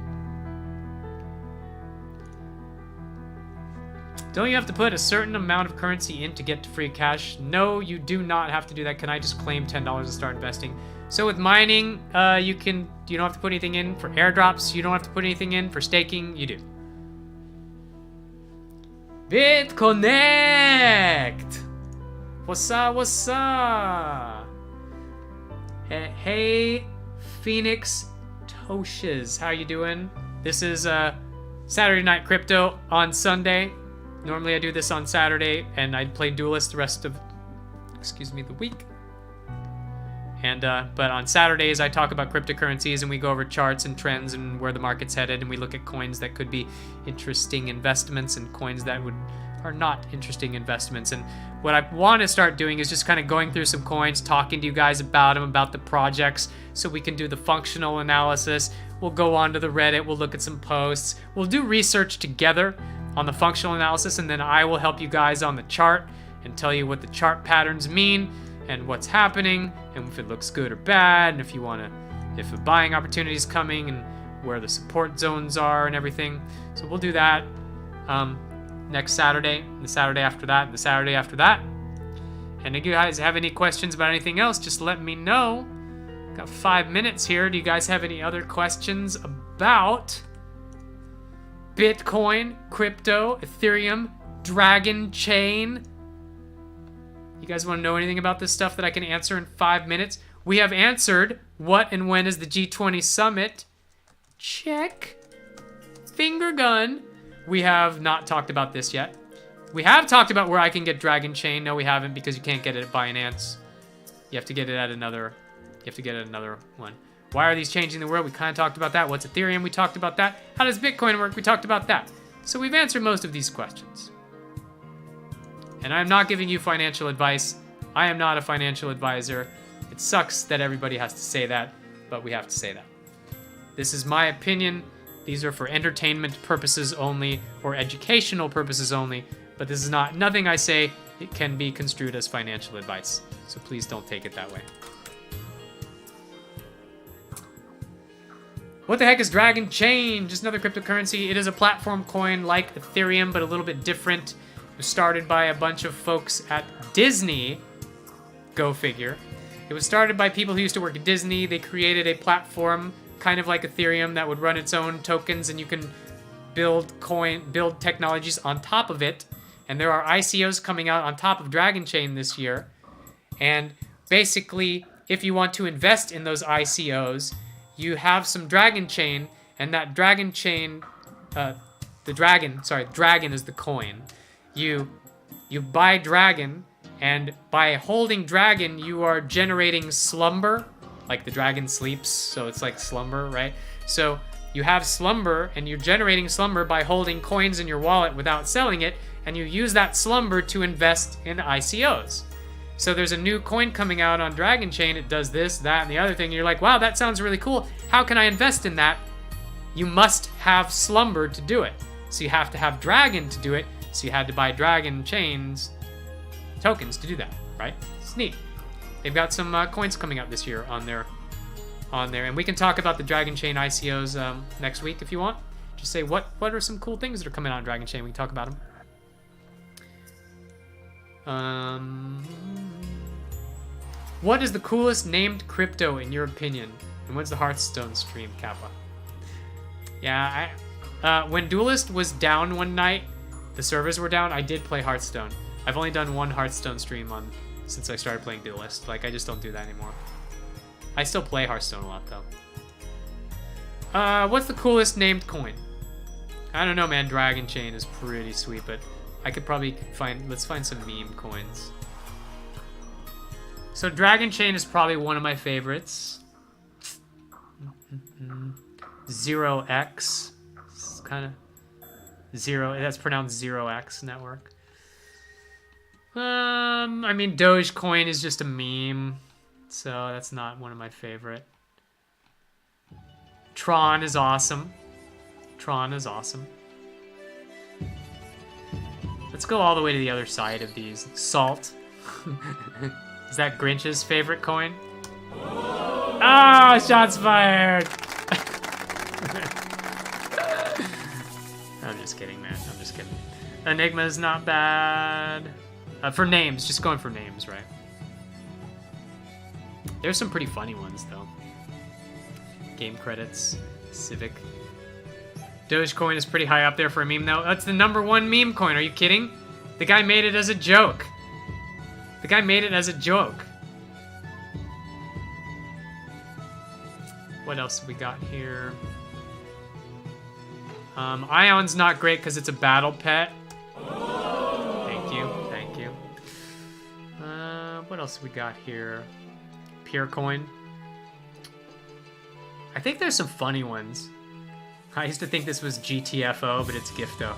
Don't you have to put a certain amount of currency in to get to free cash? No, you do not have to do that. Can I just claim $10 to start investing? So with mining, you don't have to put anything in. For airdrops, you don't have to put anything in. For staking, you do. BitConnect! What's up? Hey, Phoenix Toshes, how you doing? This is Saturday Night Crypto on Sunday. Normally I do this on Saturday, and I play Duelyst the rest of, the week. And but on Saturdays I talk about cryptocurrencies, and we go over charts and trends and where the market's headed, and we look at coins that could be interesting investments and coins that are not interesting investments. And what I want to start doing is just kind of going through some coins, talking to you guys about them, about the projects, so we can do the functional analysis. We'll go on to the Reddit, we'll look at some posts, we'll do research together on the functional analysis, and then I will help you guys on the chart and tell you what the chart patterns mean and what's happening, and if it looks good or bad, and if a buying opportunity is coming, and where the support zones are and everything. So we'll do that next Saturday, the Saturday after that, and the Saturday after that. And if you guys have any questions about anything else, just let me know. Got 5 minutes here. Do you guys have any other questions about Bitcoin, crypto, Ethereum, Dragon Chain? You guys want to know anything about this stuff that I can answer in 5 minutes? We have answered what and when is the G20 summit. Check. Finger gun. We have not talked about this yet. We have talked about where I can get Dragon Chain. No, we haven't, because you can't get it at Binance. You have to get it at another one. Why are these changing the world? We kind of talked about that. What's Ethereum? We talked about that. How does Bitcoin work? We talked about that. So we've answered most of these questions. And I'm not giving you financial advice. I am not a financial advisor. It sucks that everybody has to say that, but we have to say that. This is my opinion. These are for entertainment purposes only, or educational purposes only, but this is nothing I say it can be construed as financial advice. So please don't take it that way. What the heck is Dragon Chain? Just another cryptocurrency. It is a platform coin like Ethereum, but a little bit different. It was started by a bunch of folks at Disney. Go figure. It was started by people who used to work at Disney. They created a platform kind of like Ethereum that would run its own tokens, and you can build technologies on top of it. And there are ICOs coming out on top of Dragon Chain this year. And basically, if you want to invest in those ICOs, you have some Dragon Chain, and that Dragon Chain, Dragon is the coin. You buy Dragon, and by holding Dragon, you are generating slumber, like the dragon sleeps, so it's like slumber, right? So you have slumber, and you're generating slumber by holding coins in your wallet without selling it, and you use that slumber to invest in ICOs. So there's a new coin coming out on Dragon Chain. It does this, that, and the other thing. And you're like, wow, that sounds really cool. How can I invest in that? You must have slumber to do it. So you have to have Dragon to do it. So you had to buy Dragon Chain's tokens to do that, right? It's neat. They've got some coins coming out this year on there. And we can talk about the Dragon Chain ICOs next week if you want. Just say, what are some cool things that are coming out on Dragon Chain? We can talk about them. What is the coolest named crypto in your opinion? And what's the Hearthstone stream, Kappa? Yeah, when Duelyst was down one night, the servers were down, I did play Hearthstone. I've only done one Hearthstone stream since I started playing Duelyst. Like, I just don't do that anymore. I still play Hearthstone a lot, though. What's the coolest named coin? I don't know, man. Dragon Chain is pretty sweet, but I could probably let's find some meme coins. So Dragon Chain is probably one of my favorites. 0x. It's kind of zero. That's pronounced 0x network. I mean, Dogecoin is just a meme, so that's not one of my favorite. Tron is awesome. Tron is awesome. Let's go all the way to the other side of these. Salt. Is that Grinch's favorite coin? Ah, shots fired! I'm just kidding, man. I'm just kidding. Enigma is not bad. For names, just going for names, right? There's some pretty funny ones, though. Game credits, Civic. Dogecoin is pretty high up there for a meme, though. That's the #1 meme coin. Are you kidding? The guy made it as a joke. The guy made it as a joke. What else have we got here? Ion's not great because it's a battle pet. what else we got here? Pure coin. I think there's some funny ones. I used to think this was GTFO, but it's Gifto.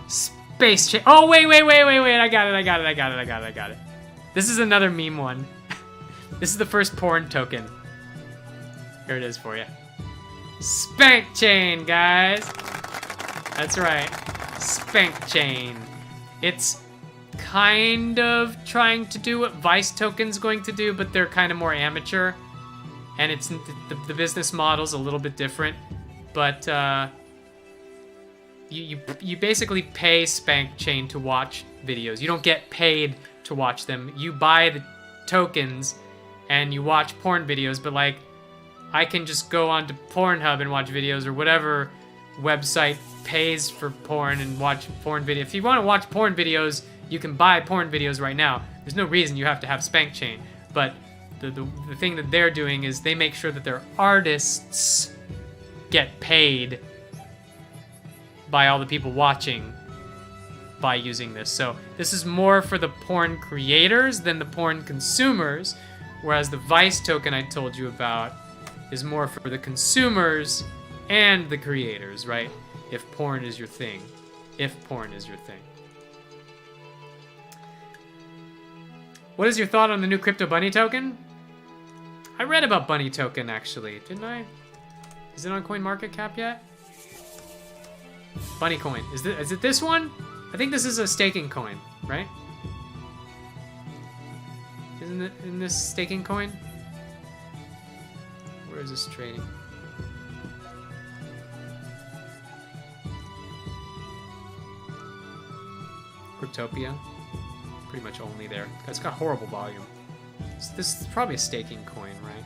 Space chain. Oh, wait. I got it. This is another meme one. This is the first porn token. Here it is for you. Spank chain, guys. That's right. Spank chain. It's kind of trying to do what Vice token's going to do, but they're kind of more amateur. And it's the business model's a little bit different. But you basically pay Spank chain to watch videos. You don't get paid to watch them. You buy the tokens and you watch porn videos, but like I can just go onto Pornhub and watch videos or whatever website pays for porn and watch porn videos. If you want to watch porn videos, you can buy porn videos right now. There's no reason you have to have Spank chain. But the thing that they're doing is they make sure that their artists get paid by all the people watching by using this. So this is more for the porn creators than the porn consumers, whereas the Vice token I told you about is more for the consumers and the creators, right? If porn is your thing. If porn is your thing. What is your thought on the new Crypto Bunny token? I read about Bunny token, actually, didn't I? Is it on CoinMarketCap yet? Bunny coin. Is it this one? I think this is a staking coin, right? Isn't it in this staking coin? Where is this trading? Cryptopia. Pretty much only there. It's got horrible volume. So this is probably a staking coin, right?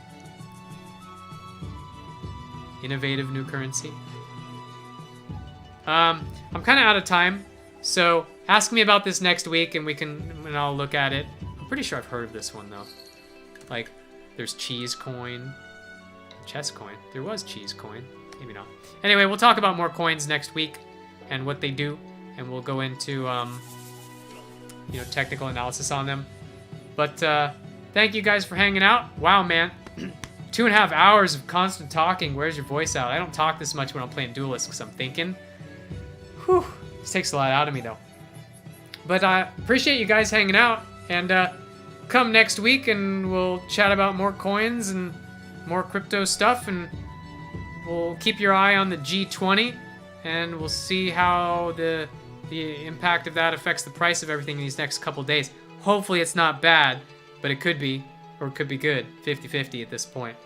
Innovative new currency. I'm kind of out of time, so ask me about this next week and I'll look at it. I'm pretty sure I've heard of this one though. Like, there's cheese coin, chess coin. There was cheese coin, maybe not. Anyway, we'll talk about more coins next week and what they do, and we'll go into technical analysis on them. But thank you guys for hanging out. Wow, man. 2.5 hours of constant talking. Where's your voice out? I don't talk this much when I'm playing Duelyst because I'm thinking. Whew. This takes a lot out of me, though. But I appreciate you guys hanging out. And come next week and we'll chat about more coins and more crypto stuff. And we'll keep your eye on the G20. And we'll see how the impact of that affects the price of everything in these next couple days. Hopefully it's not bad, but it could be, or it could be good. 50-50 at this point.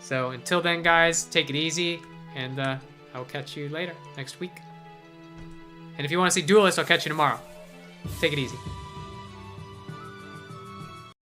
So until then, guys, take it easy, and I'll catch you later next week. And if you want to see Duelyst, I'll catch you tomorrow. Take it easy.